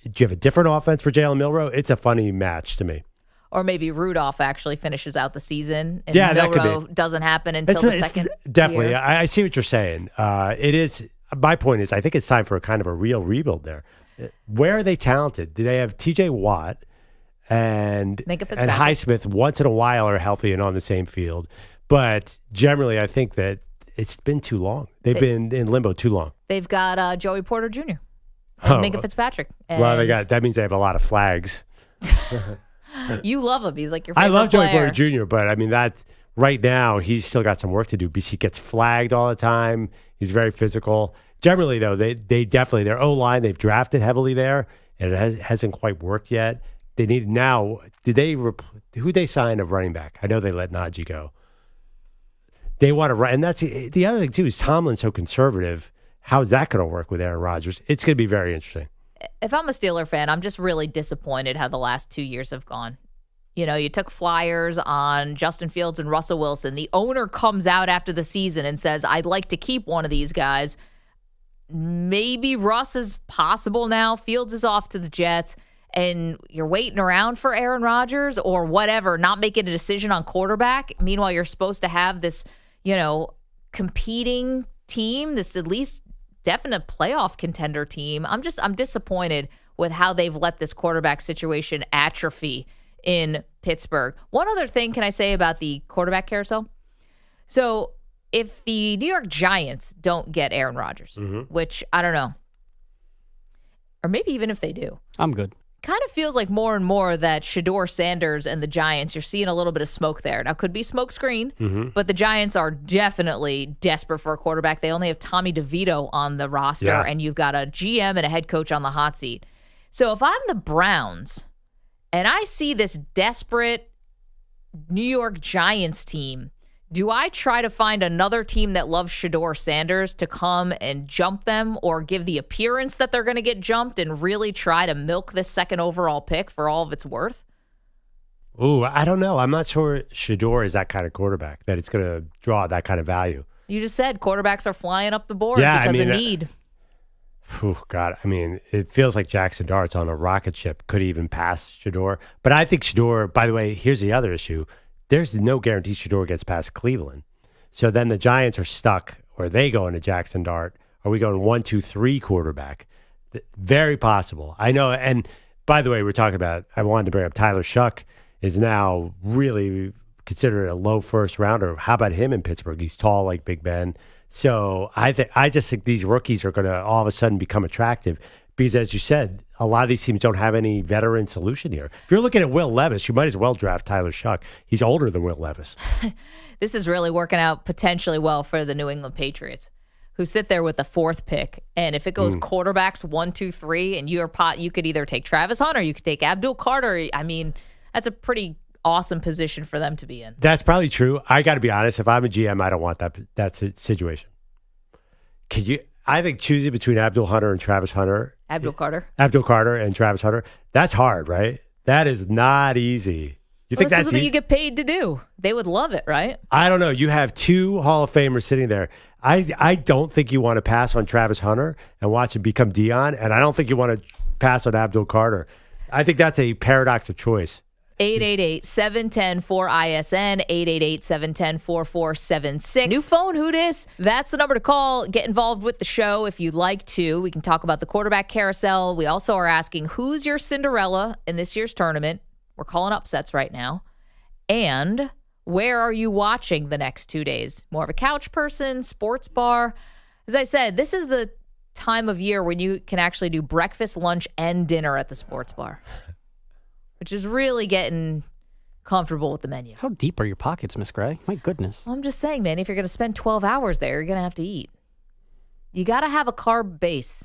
Do you have a different offense for Jalen Milroe? It's a funny match to me. Or maybe Rudolph actually finishes out the season, and Milroe doesn't happen until the second definitely, year. I see what you're saying. It is. My point is, I think it's time for a kind of a real rebuild there. Where are they talented? Do they have T.J. Watt and Highsmith once in a while are healthy and on the same field? But generally, I think that it's been too long. They've been in limbo too long. They've got Joey Porter Jr. and Minka Fitzpatrick. And that means they have a lot of flags. You love him. He's like your favorite I love player. Joey Porter Jr., but I mean, that right now, he's still got some work to do because he gets flagged all the time. He's very physical. Generally, though, they definitely, their O-line, they've drafted heavily there, and it hasn't quite worked yet. They need now, who they sign of running back? I know they let Najee go. They want to run, and that's the other thing, too, is Tomlin's so conservative. How is that going to work with Aaron Rodgers? It's going to be very interesting. If I'm a Steeler fan, I'm just really disappointed how the last 2 years have gone. You took flyers on Justin Fields and Russell Wilson. The owner comes out after the season and says, I'd like to keep one of these guys. Maybe Russ is possible now. Fields is off to the Jets. and you're waiting around for Aaron Rodgers or whatever, not making a decision on quarterback. Meanwhile, you're supposed to have this, competing team, this at least definite playoff contender team. I'm disappointed with how they've let this quarterback situation atrophy in Pittsburgh. One other thing can I say about the quarterback carousel? So if the New York Giants don't get Aaron Rodgers, which I don't know, or maybe even if they do, I'm good. Kind of feels like more and more that Shedeur Sanders and the Giants, you're seeing a little bit of smoke there. Now, could be smoke screen, but the Giants are definitely desperate for a quarterback. They only have Tommy DeVito on the roster, and you've got a GM and a head coach on the hot seat. So if I'm the Browns and I see this desperate New York Giants team, do I try to find another team that loves Shedeur Sanders to come and jump them or give the appearance that they're going to get jumped and really try to milk this second overall pick for all of its worth? Ooh, I don't know. I'm not sure Shedeur is that kind of quarterback, that it's going to draw that kind of value. You just said quarterbacks are flying up the board because of need. God, it feels like Jackson Dart's on a rocket ship, could even pass Shedeur. But I think Shedeur, by the way, here's the other issue. There's no guarantee Shedeur gets past Cleveland. So then the Giants are stuck, or they go into Jackson Dart. Are we going 1, 2, 3 quarterback? Very possible. I know. And by the way, we're talking about, I wanted to bring up Tyler Shuck is now really considered a low first rounder. How about him in Pittsburgh? He's tall like Big Ben. So I just think these rookies are going to all of a sudden become attractive because, as you said, a lot of these teams don't have any veteran solution here. If you're looking at Will Levis, you might as well draft Tyler Shuck. He's older than Will Levis. This is really working out potentially well for the New England Patriots, who sit there with the 4th pick. And if it goes quarterbacks 1, 2, 3, and you could either take Travis Hunter, you could take Abdul Carter. That's a pretty awesome position for them to be in. That's probably true. I got to be honest. If I'm a GM, I don't want that situation. I think choosing between Abdul Carter and Travis Hunter. Abdul Carter and Travis Hunter. That's hard, right? That is not easy. You think that's something easy? You get paid to do? They would love it, right? I don't know. You have 2 Hall of Famers sitting there. I don't think you want to pass on Travis Hunter and watch him become Dion, and I don't think you want to pass on Abdul Carter. I think that's a paradox of choice. 888-710-4ISN, 888-710-4476. New phone, who dis? That's the number to call. Get involved with the show if you'd like to. We can talk about the quarterback carousel. We also are asking, who's your Cinderella in this year's tournament? We're calling upsets right now. And where are you watching the next 2 days? More of a couch person, sports bar? As I said, this is the time of year when you can actually do breakfast, lunch, and dinner at the sports bar, which is really getting comfortable with the menu. How deep are your pockets, Miss Gray? My goodness. Well, I'm just saying, man, if you're going to spend 12 hours there, you're going to have to eat. You got to have a carb base.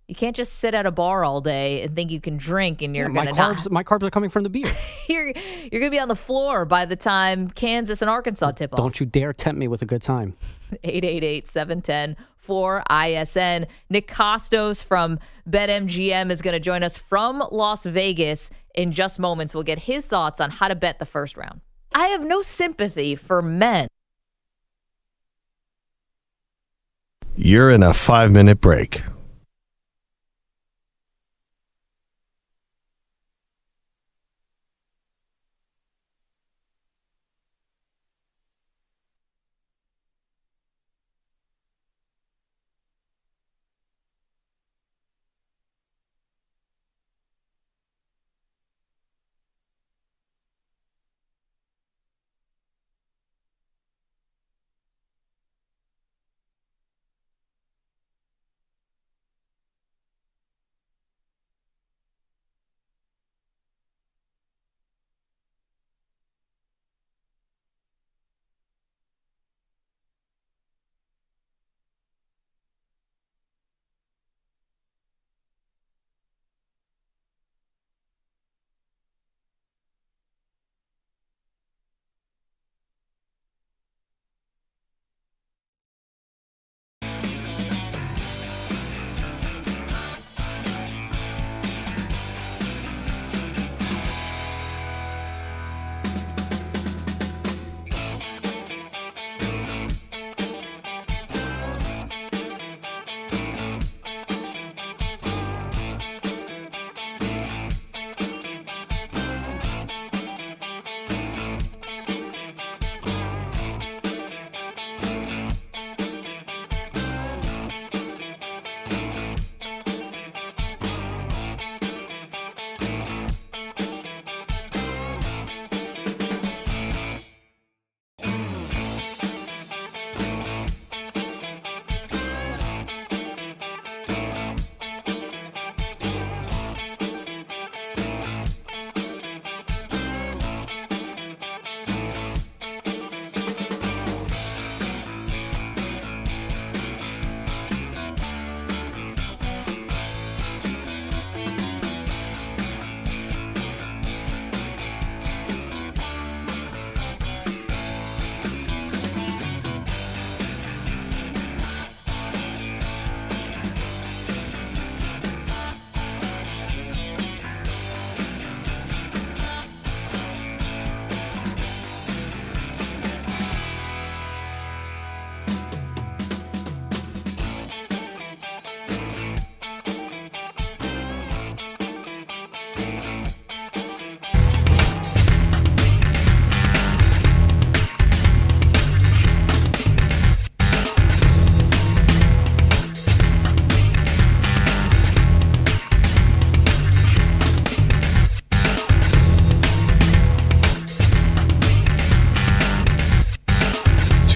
You can't just sit at a bar all day and think you can drink and you're going to not. My carbs are coming from the beer. You're going to be on the floor by the time Kansas and Arkansas tip off. Don't you dare tempt me with a good time. 888-710-4ISN. Nick Kostos from BetMGM is going to join us from Las Vegas in just moments. We'll get his thoughts on how to bet the first round. I have no sympathy for men. You're in a 5-minute break.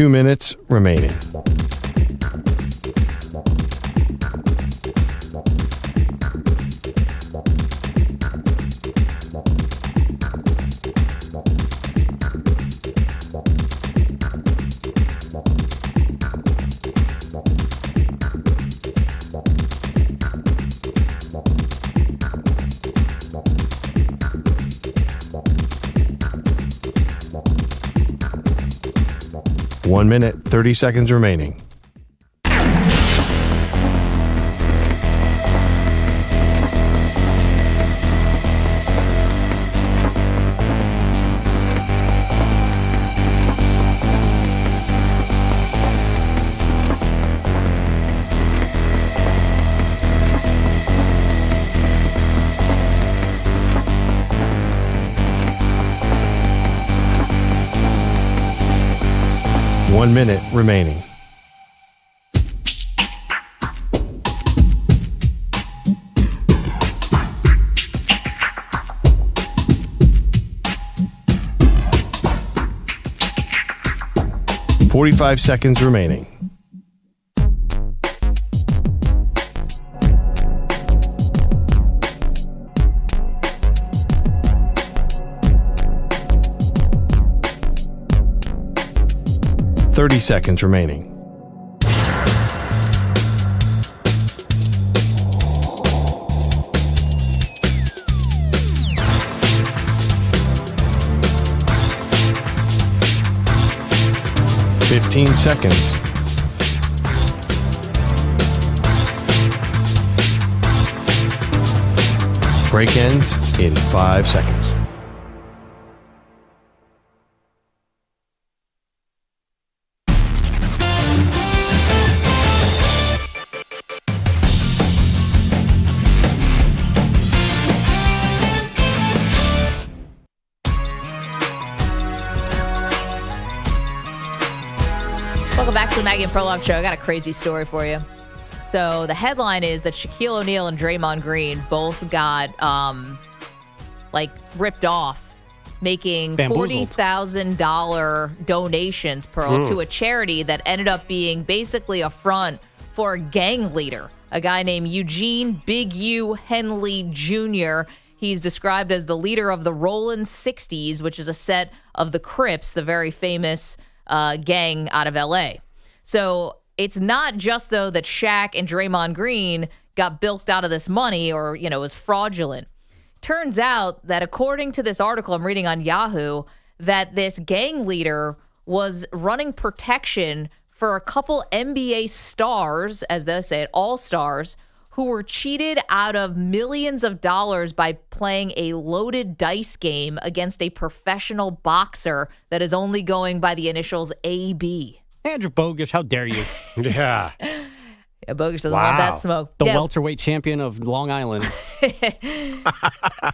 2 minutes remaining. One minute, 30 seconds remaining. One minute remaining. .45 seconds remaining. .30 seconds remaining. .15 seconds. Break ends in 5 seconds. Welcome back to the Maggie Perloff Show. I got a crazy story for you. So the headline is that Shaquille O'Neal and Draymond Green both got ripped off, making $40,000 donations, Pearl, to a charity that ended up being basically a front for a gang leader, a guy named Eugene Big U Henley Jr. He's described as the leader of the Rollin' 60s, which is a set of the Crips, the very famous gang out of L.A. So it's not just, though, that Shaq and Draymond Green got bilked out of this money or, was fraudulent. Turns out that according to this article I'm reading on Yahoo, that this gang leader was running protection for a couple NBA stars, as they say it, all-stars, who were cheated out of millions of dollars by playing a loaded dice game against a professional boxer that is only going by the initials AB. Andrew Bogusch, how dare you? Yeah. Yeah, Bogusch doesn't want that smoke. The welterweight champion of Long Island. I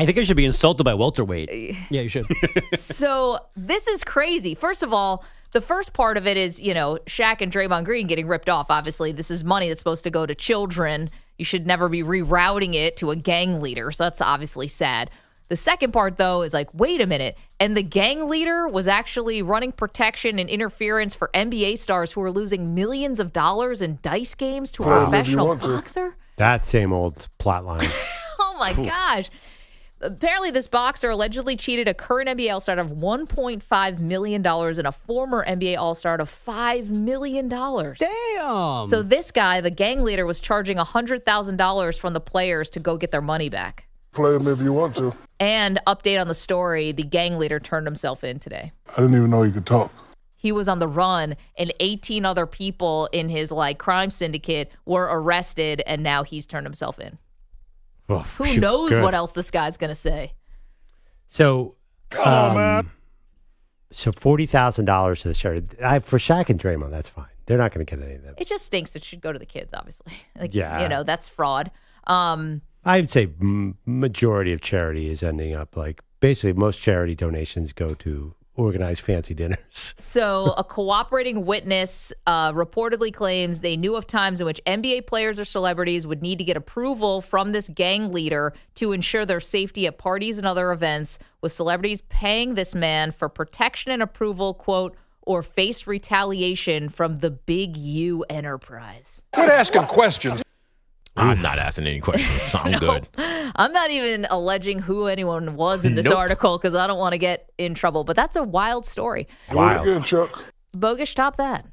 think I should be insulted by welterweight. Yeah, you should. So this is crazy. First of all, the first part of it is, Shaq and Draymond Green getting ripped off. Obviously, this is money that's supposed to go to children. You should never be rerouting it to a gang leader. So that's obviously sad. The second part, though, is wait a minute. And the gang leader was actually running protection and interference for NBA stars who were losing millions of dollars in dice games to a professional boxer? That same old plot line. Oh, my gosh. Apparently, this boxer allegedly cheated a current NBA All-Star of $1.5 million and a former NBA All-Star of $5 million. Damn! So this guy, the gang leader, was charging $100,000 from the players to go get their money back. Play him if you want to. And update on the story, the gang leader turned himself in today. I didn't even know he could talk. He was on the run, and 18 other people in his crime syndicate were arrested, and now he's turned himself in. Oh, Who knows what else this guy's going to say? So, Come on, man. So $40,000 to the charity. For Shaq and Draymond, that's fine. They're not going to get any of that. It just stinks. It should go to the kids, obviously. Yeah. That's fraud. I would say majority of charity is ending up basically most charity donations go to organize fancy dinners. So a cooperating witness reportedly claims they knew of times in which NBA players or celebrities would need to get approval from this gang leader to ensure their safety at parties and other events, with celebrities paying this man for protection and approval, quote, or face retaliation from the Big U enterprise? Quit asking questions. I'm not asking any questions. So I'm good. I'm not even alleging who anyone was in this article because I don't want to get in trouble. But that's a wild story. Wild. Good, Chuck. Bogusch, top that.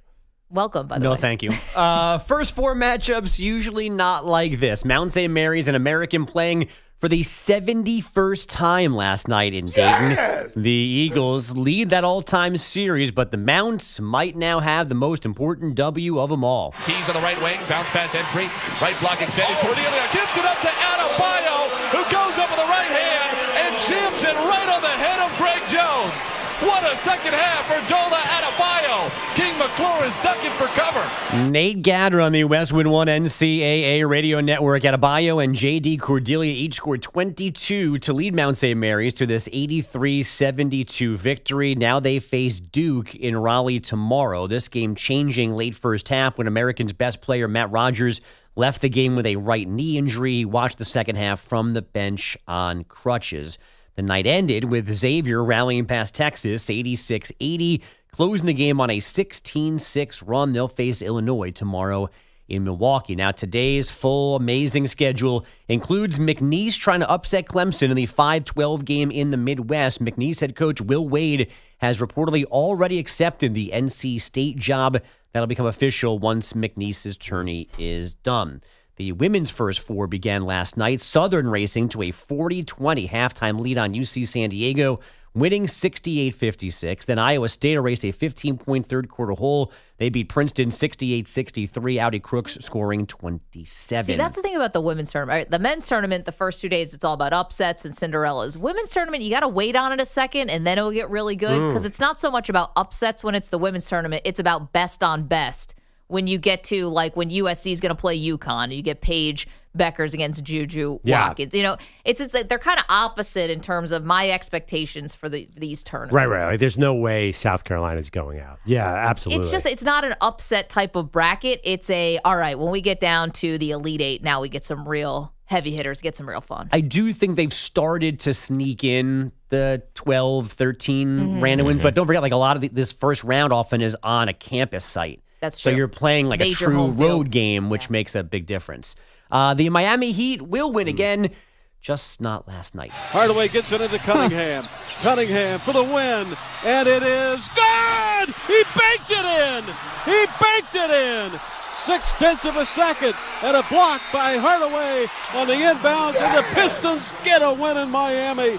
Welcome, by the way. No, thank you. First four matchups, usually not like this. Mount St. Mary's, an American playing for the 71st time last night in Dayton. The Eagles lead that all-time series, but the Mounts might now have the most important W of them all. Keys on the right wing, bounce pass entry, right block extended. Cordelia gives it up to Adebayo, who goes up with the right hand and jams it right on the head of Greg Jones. What a second half for Dola Adebayo. King McClure is ducking for cover. Nate Gadra on the Westwood One NCAA radio network. Adebayo and J.D. Cordelia each scored 22 to lead Mount St. Mary's to this 83-72 victory. Now they face Duke in Raleigh tomorrow. This game changing late first half when Americans' best player Matt Rodgers left the game with a right knee injury. He watched the second half from the bench on crutches. The night ended with Xavier rallying past Texas 86-80, closing the game on a 16-6 run. They'll face Illinois tomorrow in Milwaukee. Now, today's full amazing schedule includes McNeese trying to upset Clemson in the 5-12 game in the Midwest. McNeese head coach Will Wade has reportedly already accepted the NC State job. That'll become official once McNeese's tourney is done. The women's first four began last night. Southern racing to a 40-20 halftime lead on UC San Diego, winning 68-56. Then Iowa State erased a 15-point third quarter hole. They beat Princeton 68-63. Audi Crooks scoring 27. See, that's the thing about the women's tournament. Right? The men's tournament, the first 2 days, it's all about upsets and Cinderellas. Women's tournament, you got to wait on it a second, and then it'll get really good because it's not so much about upsets when it's the women's tournament. It's about best on best. When you get to, like, when USC is going to play UConn, you get Paige Beckers against Juju Watkins. You know, it's like they're kind of opposite in terms of my expectations for these tournaments. Right. Like, there's no way South Carolina's going out. Yeah, absolutely. It's not an upset type of bracket. It's all right, when we get down to the Elite Eight, now we get some real heavy hitters, get some real fun. I do think they've started to sneak in the 12, 13 random wins, but don't forget, like, a lot of this first round often is on a campus site. That's true. So you're playing like Major a true home field. road game, which makes a big difference. The Miami Heat will win again, just not last night. Hardaway gets it into Cunningham. Cunningham for the win, and it is good! He banked it in! He banked it in! 0.6 of a second, and a block by Hardaway on the inbounds, and the Pistons get a win in Miami.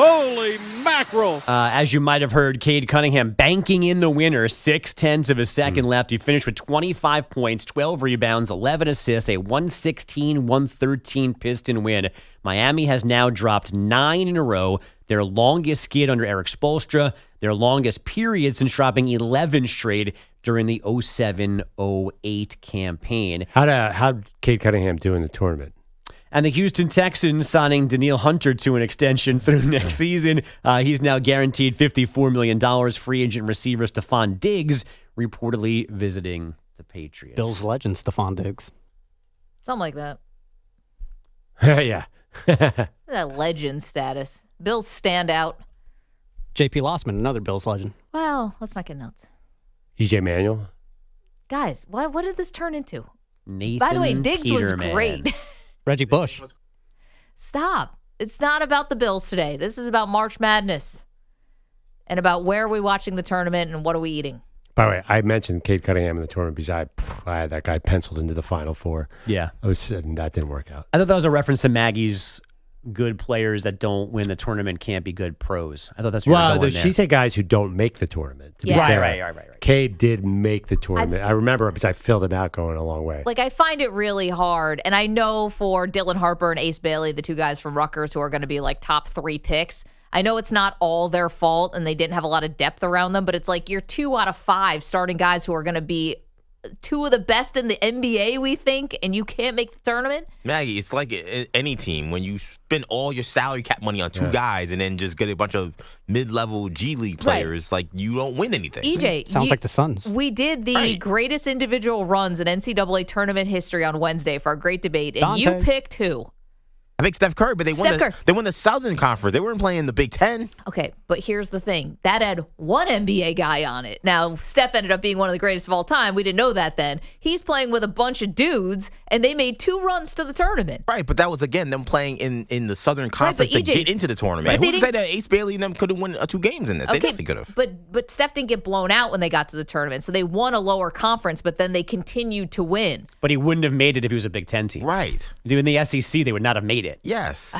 Holy mackerel. As you might have heard, Cade Cunningham banking in the winner, 0.6 of a second left. He finished with 25 points, 12 rebounds, 11 assists, a 116-113 Piston win. Miami has now dropped 9 in a row, their longest skid under Eric Spoelstra, their longest period since dropping 11 straight during the 07-08 campaign. How'd Cade Cunningham do in the tournament? And the Houston Texans signing Daniil Hunter to an extension through next season. He's now guaranteed $54 million. Free agent receiver Stephon Diggs reportedly visiting the Patriots. Bills legend Stephon Diggs. Something like that. Yeah. That legend status. Bills stand out. J.P. Lossman, another Bills legend. Well, let's not get nuts. EJ Manuel. Guys, what did this turn into? Nathan By the way, Diggs Peterman. was great. Reggie Bush. Stop. It's not about the Bills today. This is about March Madness and about where are we watching the tournament and what are we eating. By the way, I mentioned Cade Cunningham in the tournament because I had that guy penciled into the Final Four. Yeah. And that didn't work out. I thought that was a reference to Maggie's good players that don't win the tournament can't be good pros. I thought that's where you're going there. She said guys who don't make the tournament. To be Yeah. fair. Right. Cade did make the tournament. I remember because I filled him out going a long way. Like, I find it really hard, and I know for Dylan Harper and Ace Bailey, the two guys from Rutgers who are going to be like top 3 picks, I know it's not all their fault and they didn't have a lot of depth around them, but it's like you're 2 out of 5 starting guys who are going to be 2 of the best in the NBA, we think, and you can't make the tournament. Maggie, it's like any team. When you spend all your salary cap money on 2 guys and then just get a bunch of mid-level G League players, like, you don't win anything. EJ, Sounds like the Suns. We did the greatest individual runs in NCAA tournament history on Wednesday for our great debate, and you picked who? I picked Steph Curry, but they won the Southern Conference. They weren't playing the Big Ten. Okay, but here's the thing. That had one NBA guy on it. Now, Steph ended up being one of the greatest of all time. We didn't know that then. He's playing with a bunch of dudes, and they made 2 runs to the tournament. Right, but that was, again, them playing in the Southern Conference to get into the tournament. Who said that Ace Bailey and them could have won 2 games in this? They definitely could have. But Steph didn't get blown out when they got to the tournament, so they won a lower conference, but then they continued to win. But he wouldn't have made it if he was a Big Ten team. Right. In the SEC, they would not have made it. Yes.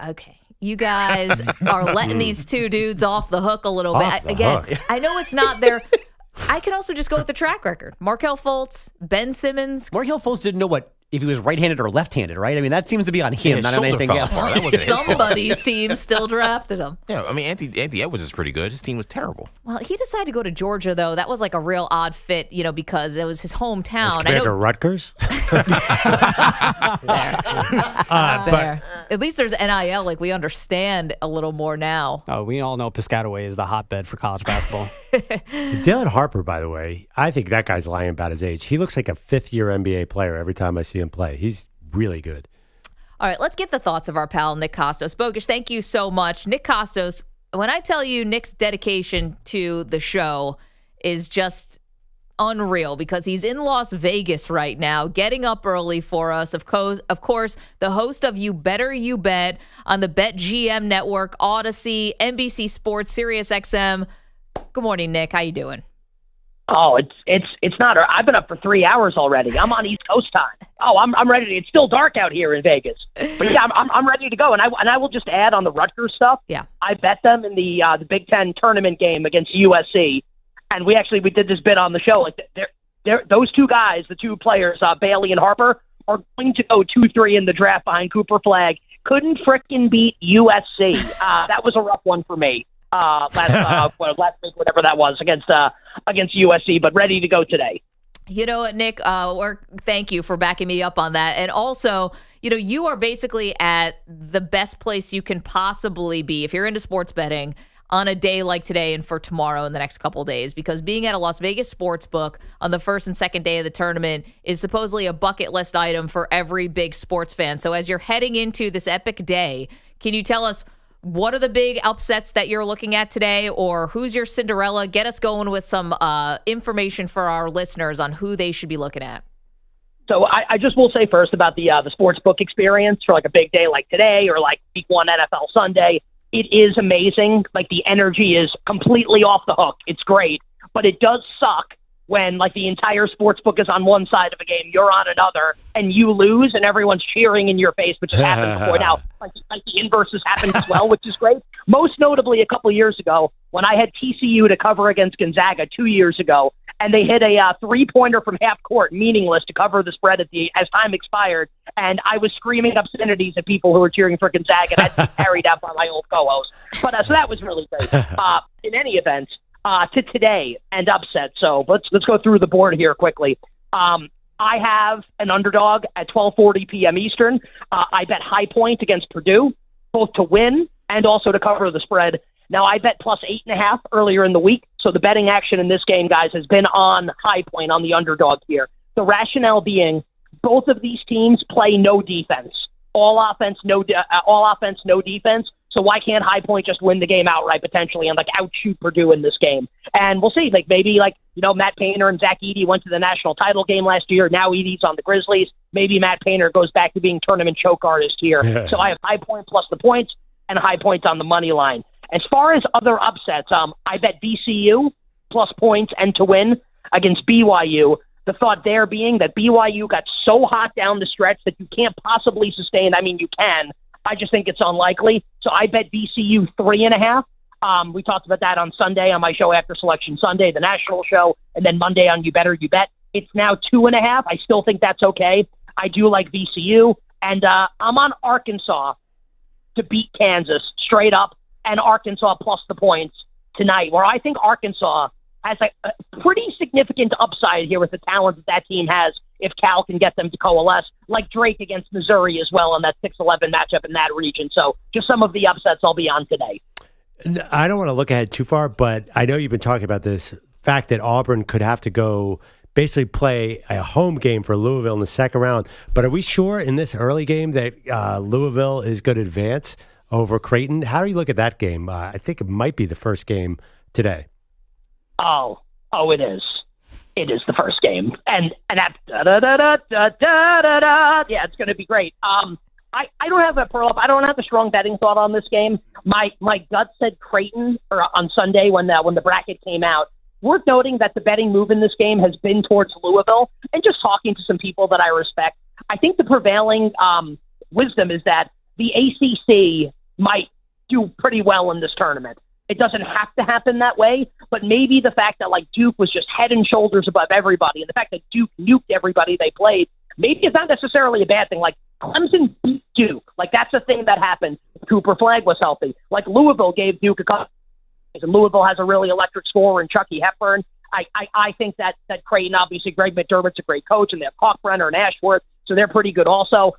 Okay. You guys are letting these 2 dudes off the hook a little bit. Again, I know it's not their... I could also just go with the track record. Markelle Fultz, Ben Simmons. Markelle Fultz didn't know if he was right-handed or left-handed, right? I mean, that seems to be on him, not on anything else. Somebody's team still drafted him. Yeah, I mean, Anthony Edwards is pretty good. His team was terrible. Well, he decided to go to Georgia, though. That was like a real odd fit, because it was his hometown. Compared to Rutgers? But at least there's NIL. Like, we understand a little more now. Oh, we all know Piscataway is the hotbed for college basketball. Dylan Harper, by the way, I think that guy's lying about his age. He looks like a 5th-year NBA player every time I see him play. He's really good. All right, let's get the thoughts of our pal, Nick Kostos. Bogusch, thank you so much. Nick Kostos, when I tell you Nick's dedication to the show is just unreal because he's in Las Vegas right now, getting up early for us. Of course, the host of You Better You Bet on the BetGM Network, Odyssey, NBC Sports, Sirius XM. Good morning, Nick. How you doing? Oh, it's not. I've been up for 3 hours already. I'm on East Coast time. Oh, I'm ready. It's still dark out here in Vegas, but yeah, I'm ready to go. And I will just add on the Rutgers stuff. Yeah, I bet them in the Big Ten tournament game against USC, and we did this bit on the show. Like those 2 guys, the 2 players, Bailey and Harper, are going to go 2-3 in the draft behind Cooper Flagg. Couldn't frickin' beat USC. That was a rough one for me. Last week, whatever that was, against USC, but ready to go today. You know what, Nick? Thank you for backing me up on that. And also, you are basically at the best place you can possibly be if you're into sports betting on a day like today and for tomorrow and the next couple of days, because being at a Las Vegas sports book on the first and second day of the tournament is supposedly a bucket list item for every big sports fan. So as you're heading into this epic day, can you tell us what are the big upsets that you're looking at today, or who's your Cinderella? Get us going with some information for our listeners on who they should be looking at. So I just will say first about the sports book experience for like a big day like today or like week 1 NFL Sunday. It is amazing. Like the energy is completely off the hook. It's great, but it does suck when like the entire sports book is on one side of a game, you're on another, and you lose, and everyone's cheering in your face, which has happened before. Now, like the inverse has happened as well, which is great. Most notably, a couple years ago, when I had TCU to cover against Gonzaga 2 years ago, and they hit a 3-pointer from half court, meaningless, to cover the spread as time expired, and I was screaming obscenities at people who were cheering for Gonzaga, and I had to be carried out by my old co-host. But so that was really great. In any event, to today and upset. So let's go through the board here quickly. I have an underdog at 12:40 p.m. Eastern. I bet High Point against Purdue, both to win and also to cover the spread. Now, I bet plus 8.5 earlier in the week. So the betting action in this game, guys, has been on High Point, on the underdog here. The rationale being both of these teams play no defense. All offense, no defense. So why can't High Point just win the game outright potentially and outshoot Purdue in this game? And we'll see. Maybe Matt Painter and Zach Edey went to the national title game last year. Now Edey's on the Grizzlies. Maybe Matt Painter goes back to being tournament choke artist here. Yeah. So I have High Point plus the points and High Point on the money line. As far as other upsets, I bet VCU plus points and to win against BYU. The thought there being that BYU got so hot down the stretch that you can't possibly sustain. I mean, you can. I just think it's unlikely. So I bet VCU 3.5. We talked about that on Sunday on my show after Selection Sunday, the national show, and then Monday on You Better You Bet. It's now 2.5. I still think that's okay. I do like VCU. And I'm on Arkansas to beat Kansas straight up, and Arkansas plus the points tonight, where I think Arkansas has a pretty significant upside here with the talent that team has if Cal can get them to coalesce, like Drake against Missouri as well in that 6-11 matchup in that region. So just some of the upsets I'll be on today. I don't want to look ahead too far, but I know you've been talking about this fact that Auburn could have to go basically play a home game for Louisville in the second round. But are we sure in this early game that Louisville is going to advance over Creighton? How do you look at that game? I think it might be the first game today. Oh, it is. It is the first game, and that yeah, it's going to be great. I don't have a Perloff. I don't have a strong betting thought on this game. My gut said Creighton on Sunday when the bracket came out. Worth noting that the betting move in this game has been towards Louisville, and just talking to some people that I respect, I think the prevailing wisdom is that the ACC might do pretty well in this tournament. It doesn't have to happen that way, but maybe the fact that like Duke was just head and shoulders above everybody, and the fact that Duke nuked everybody they played, maybe it's not necessarily a bad thing. Like Clemson beat Duke, like that's a thing that happened. Cooper Flagg was healthy. Like Louisville gave Duke a couple, and Louisville has a really electric scorer in Chucky Hepburn. I think that Creighton, obviously Greg McDermott's a great coach, and they have Kalkbrenner and Ashworth, so they're pretty good also.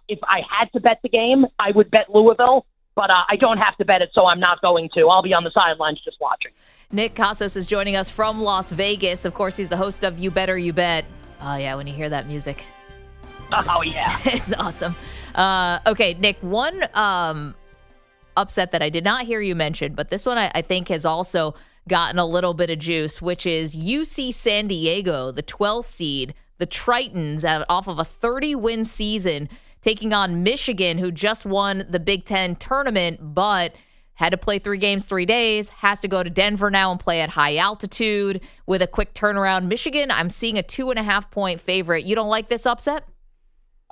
If I had to bet the game, I would bet Louisville. But I don't have to bet it, so I'm not going to. I'll be on the sidelines just watching. Nick Kostos is joining us from Las Vegas. Of course, he's the host of You Better You Bet. Oh, yeah, when you hear that music. Oh, yeah. It's awesome. Okay, Nick, one upset that I did not hear you mention, but this one I think has also gotten a little bit of juice, which is UC San Diego, the 12th seed, the Tritons, off of a 30-win season, taking on Michigan, who just won the Big Ten tournament, but had to play 3 games, 3 days, has to go to Denver now and play at high altitude with a quick turnaround. Michigan, I'm seeing a 2.5-point favorite. You don't like this upset?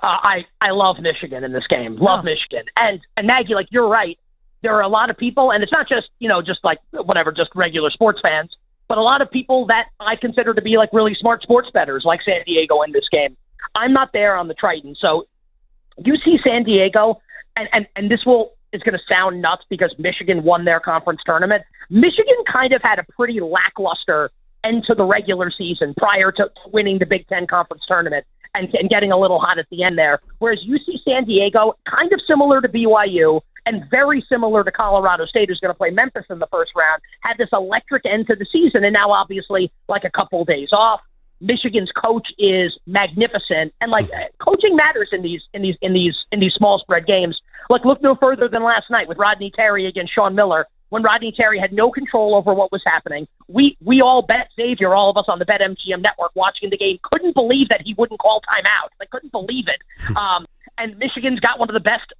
I love Michigan in this game. Love Michigan. And Maggie, like you're right. There are a lot of people, and it's not just, just like whatever, just regular sports fans, but a lot of people that I consider to be like really smart sports bettors like San Diego in this game. I'm not there on the Triton, so UC San Diego, and this is going to sound nuts because Michigan won their conference tournament. Michigan kind of had a pretty lackluster end to the regular season prior to winning the Big Ten conference tournament and getting a little hot at the end there. Whereas UC San Diego, kind of similar to BYU and very similar to Colorado State, who's going to play Memphis in the first round, had this electric end to the season, and now obviously like a couple days off. Michigan's coach is magnificent, and like coaching matters in these small spread games. Like look no further than last night with Rodney Terry against Sean Miller, when Rodney Terry had no control over what was happening. We all bet Xavier, all of us on the BetMGM network watching the game, couldn't believe that he wouldn't call timeout. Like couldn't believe it. And Michigan's got one of the best,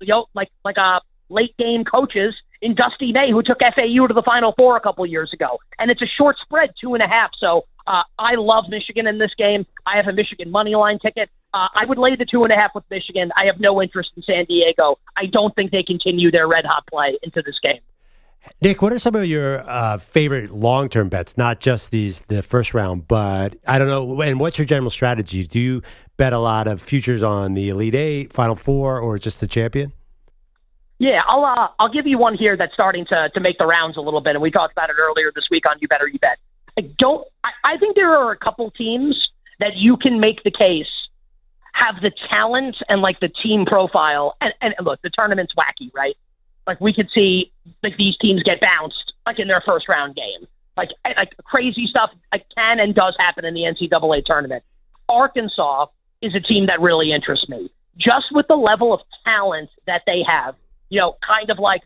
late game coaches in Dusty May, who took FAU to the Final Four a couple years ago, and it's a short spread, 2.5. So. I love Michigan in this game. I have a Michigan money line ticket. I would lay the 2.5 with Michigan. I have no interest in San Diego. I don't think they continue their red hot play into this game. Nick, what are some of your favorite long-term bets? Not just the first round, but I don't know. And what's your general strategy? Do you bet a lot of futures on the Elite Eight, Final Four, or just the champion? Yeah, I'll give you one here that's starting to make the rounds a little bit, and we talked about it earlier this week on You Better You Bet. I think there are a couple teams that you can make the case have the talent and like the team profile. And look, the tournament's wacky, right? Like we could see like these teams get bounced like in their first round game. Like crazy stuff like can and does happen in the NCAA tournament. Arkansas is a team that really interests me. Just with the level of talent that they have, kind of like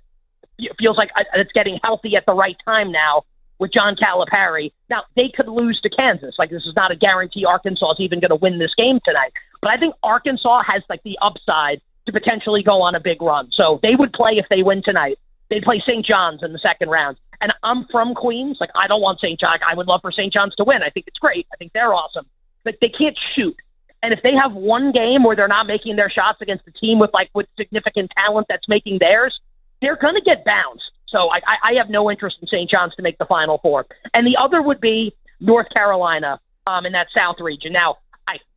it feels like it's getting healthy at the right time now. With John Calipari. Now, they could lose to Kansas. Like, this is not a guarantee Arkansas is even going to win this game tonight. But I think Arkansas has, like, the upside to potentially go on a big run. So they would play if they win tonight. They'd play St. John's in the second round. And I'm from Queens. Like, I don't want St. John. I would love for St. John's to win. I think it's great. I think they're awesome. But they can't shoot. And if they have one game where they're not making their shots against a team with significant talent that's making theirs, they're going to get bounced. So I have no interest in St. John's to make the Final Four. And the other would be North Carolina in that South region. Now,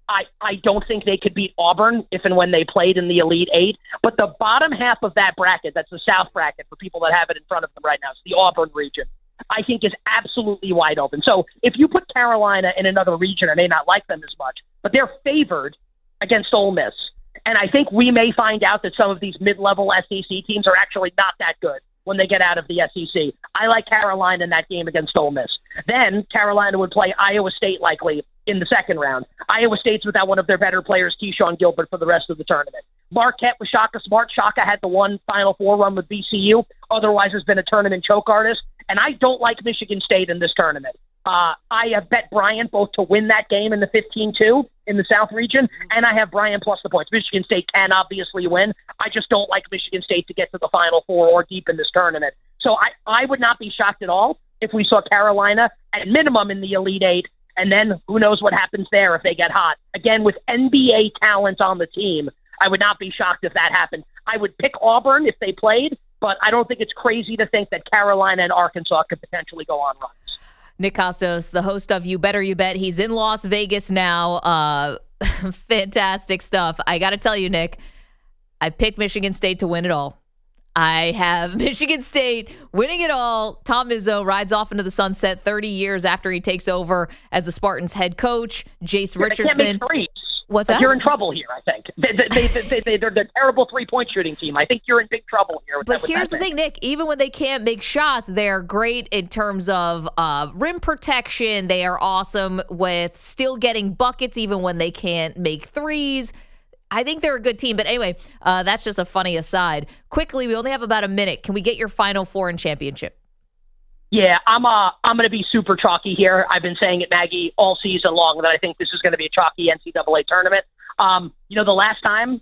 I don't think they could beat Auburn if and when they played in the Elite Eight. But the bottom half of that bracket, that's the South bracket for people that have it in front of them right now, it's the Auburn region, I think is absolutely wide open. So if you put Carolina in another region, I may not like them as much, but they're favored against Ole Miss. And I think we may find out that some of these mid-level SEC teams are actually not that good when they get out of the SEC. I like Carolina in that game against Ole Miss. Then Carolina would play Iowa State likely in the second round. Iowa State's without one of their better players, Keyshawn Gilbert, for the rest of the tournament. Marquette with Shaka Smart. Shaka had the one Final Four run with VCU. Otherwise has been a tournament choke artist. And I don't like Michigan State in this tournament. I have bet Bryant both to win that game in the 15-2 in the South region, and I have Bryant plus the points. Michigan State can obviously win. I just don't like Michigan State to get to the Final Four or deep in this tournament. So I would not be shocked at all if we saw Carolina at minimum in the Elite Eight, and then who knows what happens there if they get hot. Again, with NBA talent on the team, I would not be shocked if that happened. I would pick Auburn if they played, but I don't think it's crazy to think that Carolina and Arkansas could potentially go on runs. Nick Kostos, the host of You Better You Bet. He's in Las Vegas now. Fantastic stuff. I got to tell you, Nick, I picked Michigan State to win it all. I have Michigan State winning it all. Tom Izzo rides off into the sunset 30 years after he takes over as the Spartans head coach. Jace Richardson. They can't make threes. What's that? You're in trouble here, I think. They're the terrible three-point shooting team. I think you're in big trouble here. But here's the thing, Nick. Even when they can't make shots, they're great in terms of rim protection. They are awesome with still getting buckets even when they can't make threes. I think they're a good team. But anyway, that's just a funny aside. Quickly, we only have about a minute. Can we get your Final Four and championship? Yeah, I'm going to be super chalky here. I've been saying it, Maggie, all season long that I think this is going to be a chalky NCAA tournament. The last time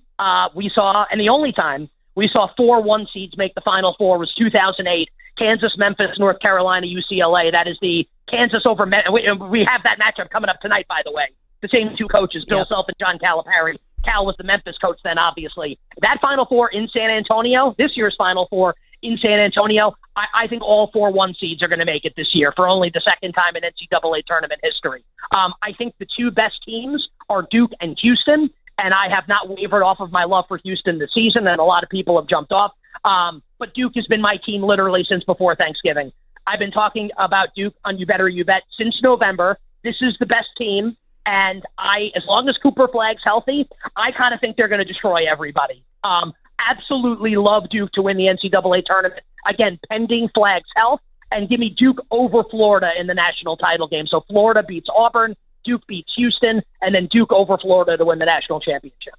we saw, and the only time we saw 4 1 seeds make the Final Four was 2008. Kansas, Memphis, North Carolina, UCLA. That is the Kansas over. We have that matchup coming up tonight, by the way. The same two coaches, Bill Self and John Calipari. Cal was the Memphis coach then, obviously. That Final Four in San Antonio, this year's Final Four in San Antonio, I think all 4 1 seeds are going to make it this year for only the second time in NCAA tournament history. I think the 2 best teams are Duke and Houston, and I have not wavered off of my love for Houston this season, and a lot of people have jumped off. But Duke has been my team literally since before Thanksgiving. I've been talking about Duke on You Better You Bet since November. This is the best team. And as long as Cooper Flagg's healthy, I kind of think they're going to destroy everybody. Absolutely love Duke to win the NCAA tournament. Again, pending Flagg's health. And give me Duke over Florida in the national title game. So Florida beats Auburn, Duke beats Houston, and then Duke over Florida to win the national championship.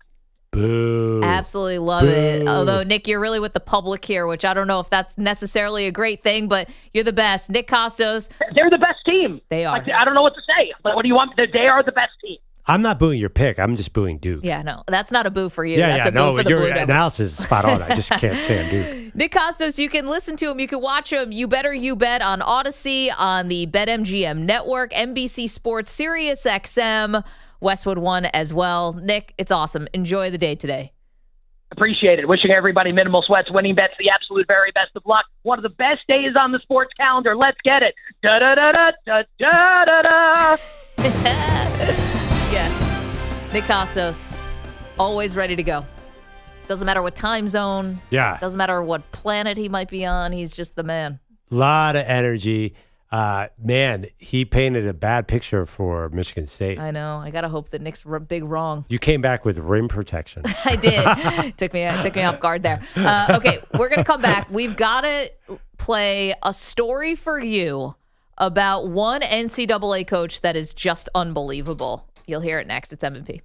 Boo. Absolutely love it. Although, Nick, you're really with the public here, which I don't know if that's necessarily a great thing, but you're the best. Nick Kostos. They're the best team. They are. I don't know what to say, but what do you want? They are the best team. I'm not booing your pick. I'm just booing Duke. Yeah, no, that's not a boo for you. That's a boo for the your Blue Devils. analysis is spot on. I just can't stand Duke. Nick Kostos, you can listen to him. You can watch him. You Better You Bet on Odyssey, on the BetMGM network, NBC Sports, Sirius XM, Westwood One as well. Nick, it's awesome. Enjoy the day today. Appreciate it. Wishing everybody minimal sweats, winning bets, the absolute very best of luck. One of the best days on the sports calendar. Let's get it. Da da da da da da da da. Yes. Nick Kostos, always ready to go. Doesn't matter what time zone. Yeah. Doesn't matter what planet he might be on. He's just the man. Lot of energy. Man, he painted a bad picture for Michigan State. I know. I got to hope that Nick's big wrong. You came back with rim protection. I did. Took me off guard there. Okay, we're going to come back. We've got to play a story for you about one NCAA coach that is just unbelievable. You'll hear it next. It's M&P.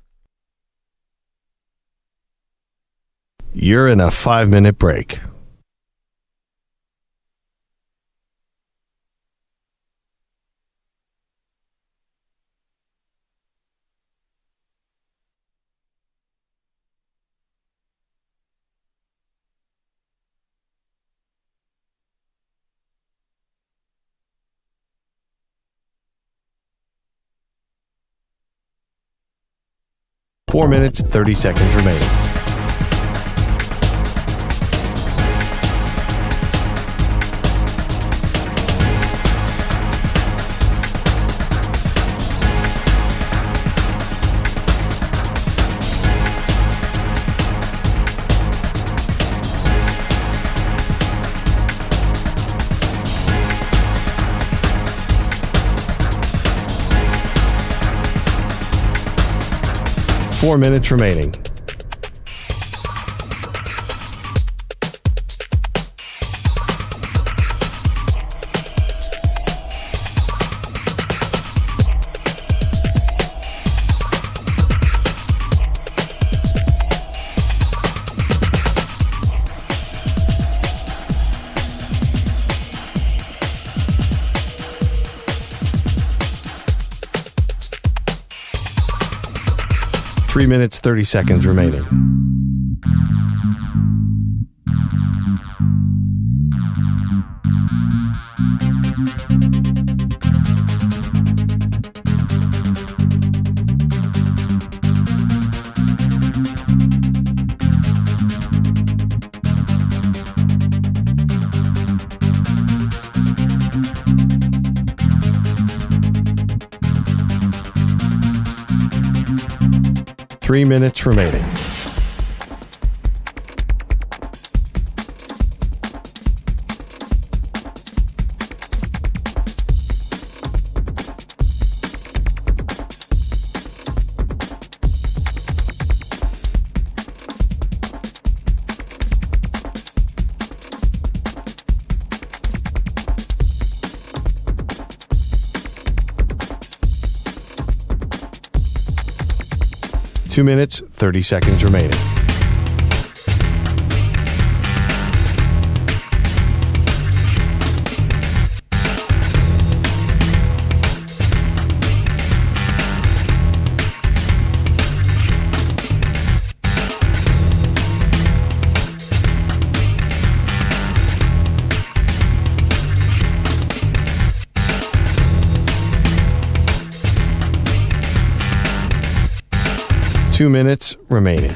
You're in a 5-minute break. Four minutes, 30 seconds remaining. Four minutes remaining. 3 minutes, 30 seconds remaining. Three minutes remaining. Two minutes, 30 seconds remaining. Two minutes remaining.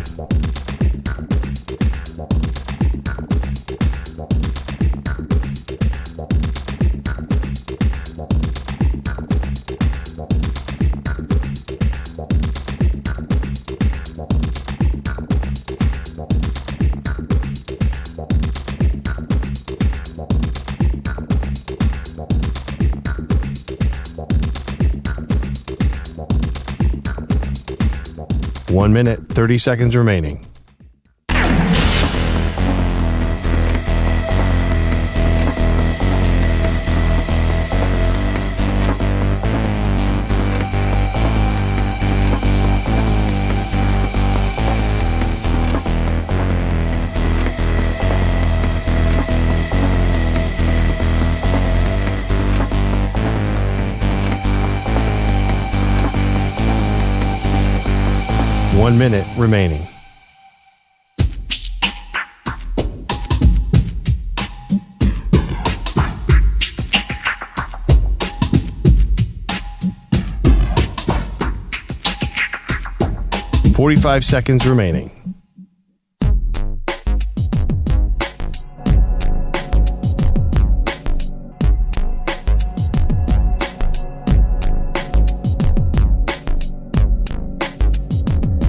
1 minute, 30 seconds remaining. One minute remaining. .45 seconds remaining.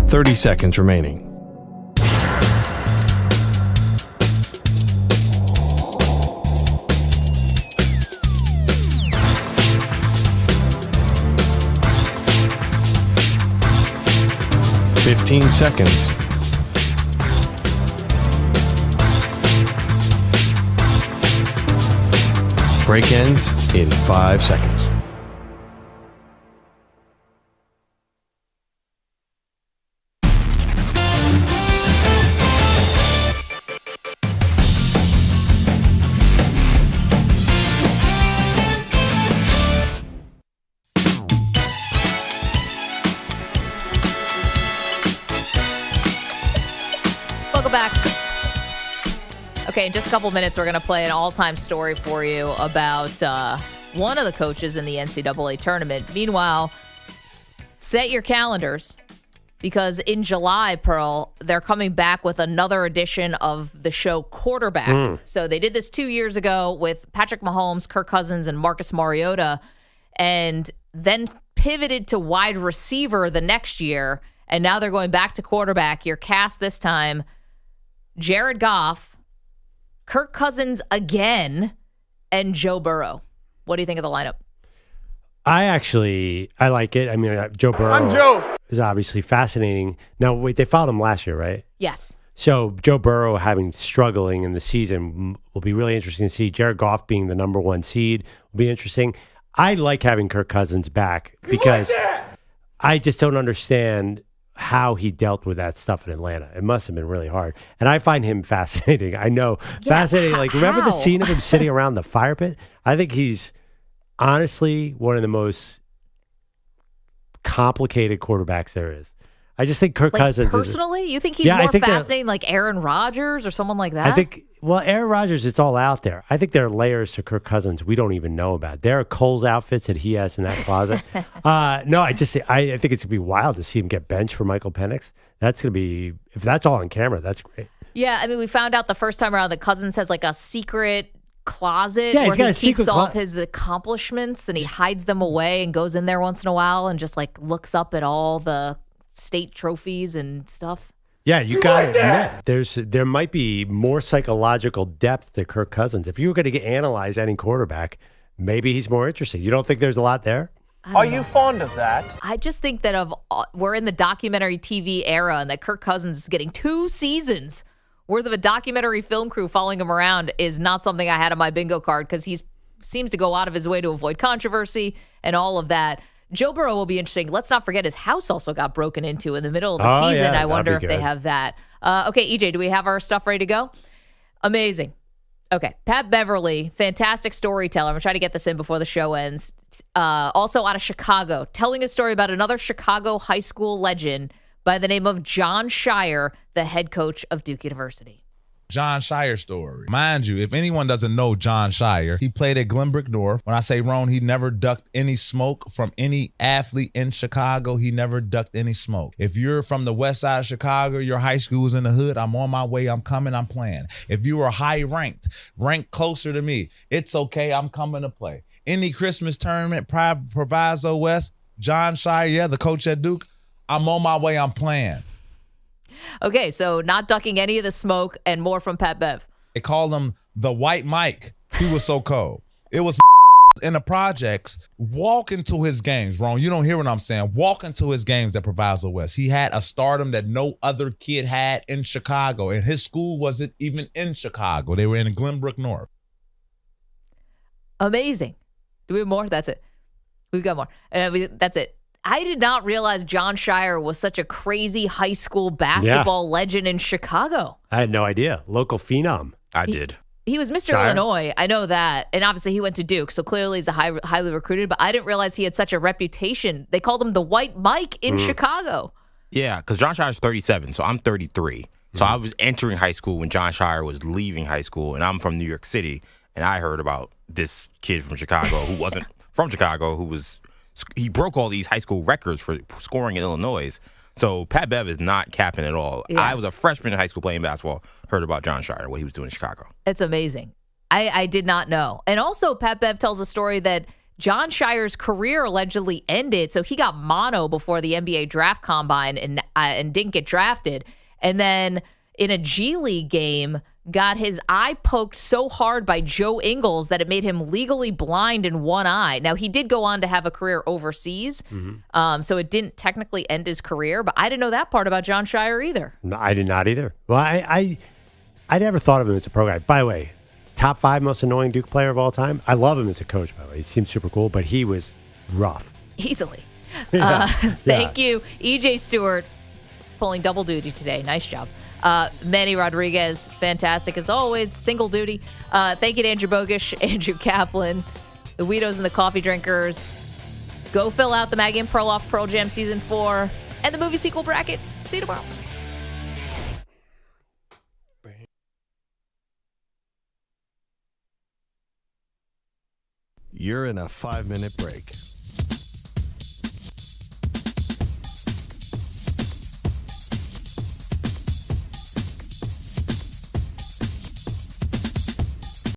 .30 seconds remaining. .15 seconds. Break ends in 5 seconds. Back. Okay, in just a couple minutes, we're going to play an all-time story for you about one of the coaches in the NCAA tournament. Meanwhile, set your calendars because in July, Pearl, they're coming back with another edition of the show Quarterback. So they did this 2 years ago with Patrick Mahomes, Kirk Cousins, and Marcus Mariota, and then pivoted to wide receiver the next year, and now they're going back to quarterback. Your cast this time: Jared Goff, Kirk Cousins again, and Joe Burrow. What do you think of the lineup? I like it. I mean, Joe Burrow is obviously fascinating. Now, wait, they followed him last year, right? Yes. So Joe Burrow struggling in the season will be really interesting to see. Jared Goff being the number 1 seed will be interesting. I like having Kirk Cousins back because I just don't understand how he dealt with that stuff in Atlanta. It must have been really hard. And I find him fascinating. I know. Yeah, fascinating. Like, remember the scene of him sitting around the fire pit? I think he's honestly one of the most complicated quarterbacks there is. I just think Kirk Cousins personally, you think he's Yeah, I more think they're- fascinating like Aaron Rodgers or someone like that? I think, well, Aaron Rodgers, it's all out there. I think there are layers to Kirk Cousins we don't even know about. There are Cole's outfits that he has in that closet. No, I think it's going to be wild to see him get benched for Michael Penix. That's going to be, if that's all on camera, that's great. Yeah, I mean, we found out the first time around that Cousins has like a secret closet Yeah, he's where got he a secret keeps all of his accomplishments and he hides them away and goes in there once in a while and just like looks up at all the state trophies and stuff. Yeah, you got it. There might be more psychological depth to Kirk Cousins. If you were going to analyze any quarterback, maybe he's more interesting. You don't think there's a lot there? Are you fond of that? I just think that we're in the documentary TV era and that Kirk Cousins is getting 2 seasons worth of a documentary film crew following him around is not something I had on my bingo card because he seems to go out of his way to avoid controversy and all of that. Joe Burrow will be interesting. Let's not forget his house also got broken into in the middle of the season. Yeah, I wonder if that'd be they good. have that. Okay, EJ, do we have our stuff ready to go? Amazing. Okay, Pat Beverly, fantastic storyteller. I'm going to try to get this in before the show ends. Also out of Chicago, telling a story about another Chicago high school legend by the name of John Shire, the head coach of Duke University. John Shire story. Mind you, if anyone doesn't know John Shire, he played at Glenbrook North. When I say Ron, he never ducked any smoke from any athlete in Chicago. He never ducked any smoke. If you're from the west side of Chicago, your high school is in the hood, I'm on my way, I'm coming, I'm playing. If you are high ranked closer to me, it's okay, I'm coming to play. Any Christmas tournament, Proviso West, John Shire, the coach at Duke, I'm on my way, I'm playing. Okay, so not ducking any of the smoke and more from Pat Bev. They called him the White Mike. He was so cold. It was in the projects, walk into his games, Ron. You don't hear what I'm saying. Walk into his games at Proviso West. He had a stardom that no other kid had in Chicago, and his school wasn't even in Chicago. They were in Glenbrook North. Amazing. Do we have more? That's it. We've got more. That's it. I did not realize John Shire was such a crazy high school basketball legend in Chicago. I had no idea. Local phenom. I did. He was Mr. Shire? Illinois. I know that. And obviously he went to Duke, so clearly he's a highly recruited, but I didn't realize he had such a reputation. They called him the White Mike in Chicago. Yeah, because John Shire's 37, so I'm 33. So I was entering high school when John Shire was leaving high school, and I'm from New York City, and I heard about this kid from Chicago who wasn't from Chicago, he broke all these high school records for scoring in Illinois. So Pat Bev is not capping at all. Yeah. I was a freshman in high school playing basketball, heard about John Shire, what he was doing in Chicago. It's amazing. I did not know. And also Pat Bev tells a story that John Shire's career allegedly ended. So he got mono before the NBA draft combine and didn't get drafted. And then in a G League game, got his eye poked so hard by Joe Ingles that it made him legally blind in one eye. Now, he did go on to have a career overseas, so it didn't technically end his career, but I didn't know that part about John Shire either. No, I did not either. Well, I never thought of him as a pro guy. By the way, top 5 most annoying Duke player of all time. I love him as a coach, by the way. He seems super cool, but he was rough. Easily. Yeah. Thank you, EJ Stewart, pulling double duty today. Nice job. Manny Rodriguez, fantastic as always, single duty. Thank you to Andrew Bogusch, Andrew Kaplan, the Weedos and the Coffee Drinkers. Go fill out the Maggie and Perloff Pearl Jam Season 4 and the movie sequel bracket. See you tomorrow. You're in a 5-minute break.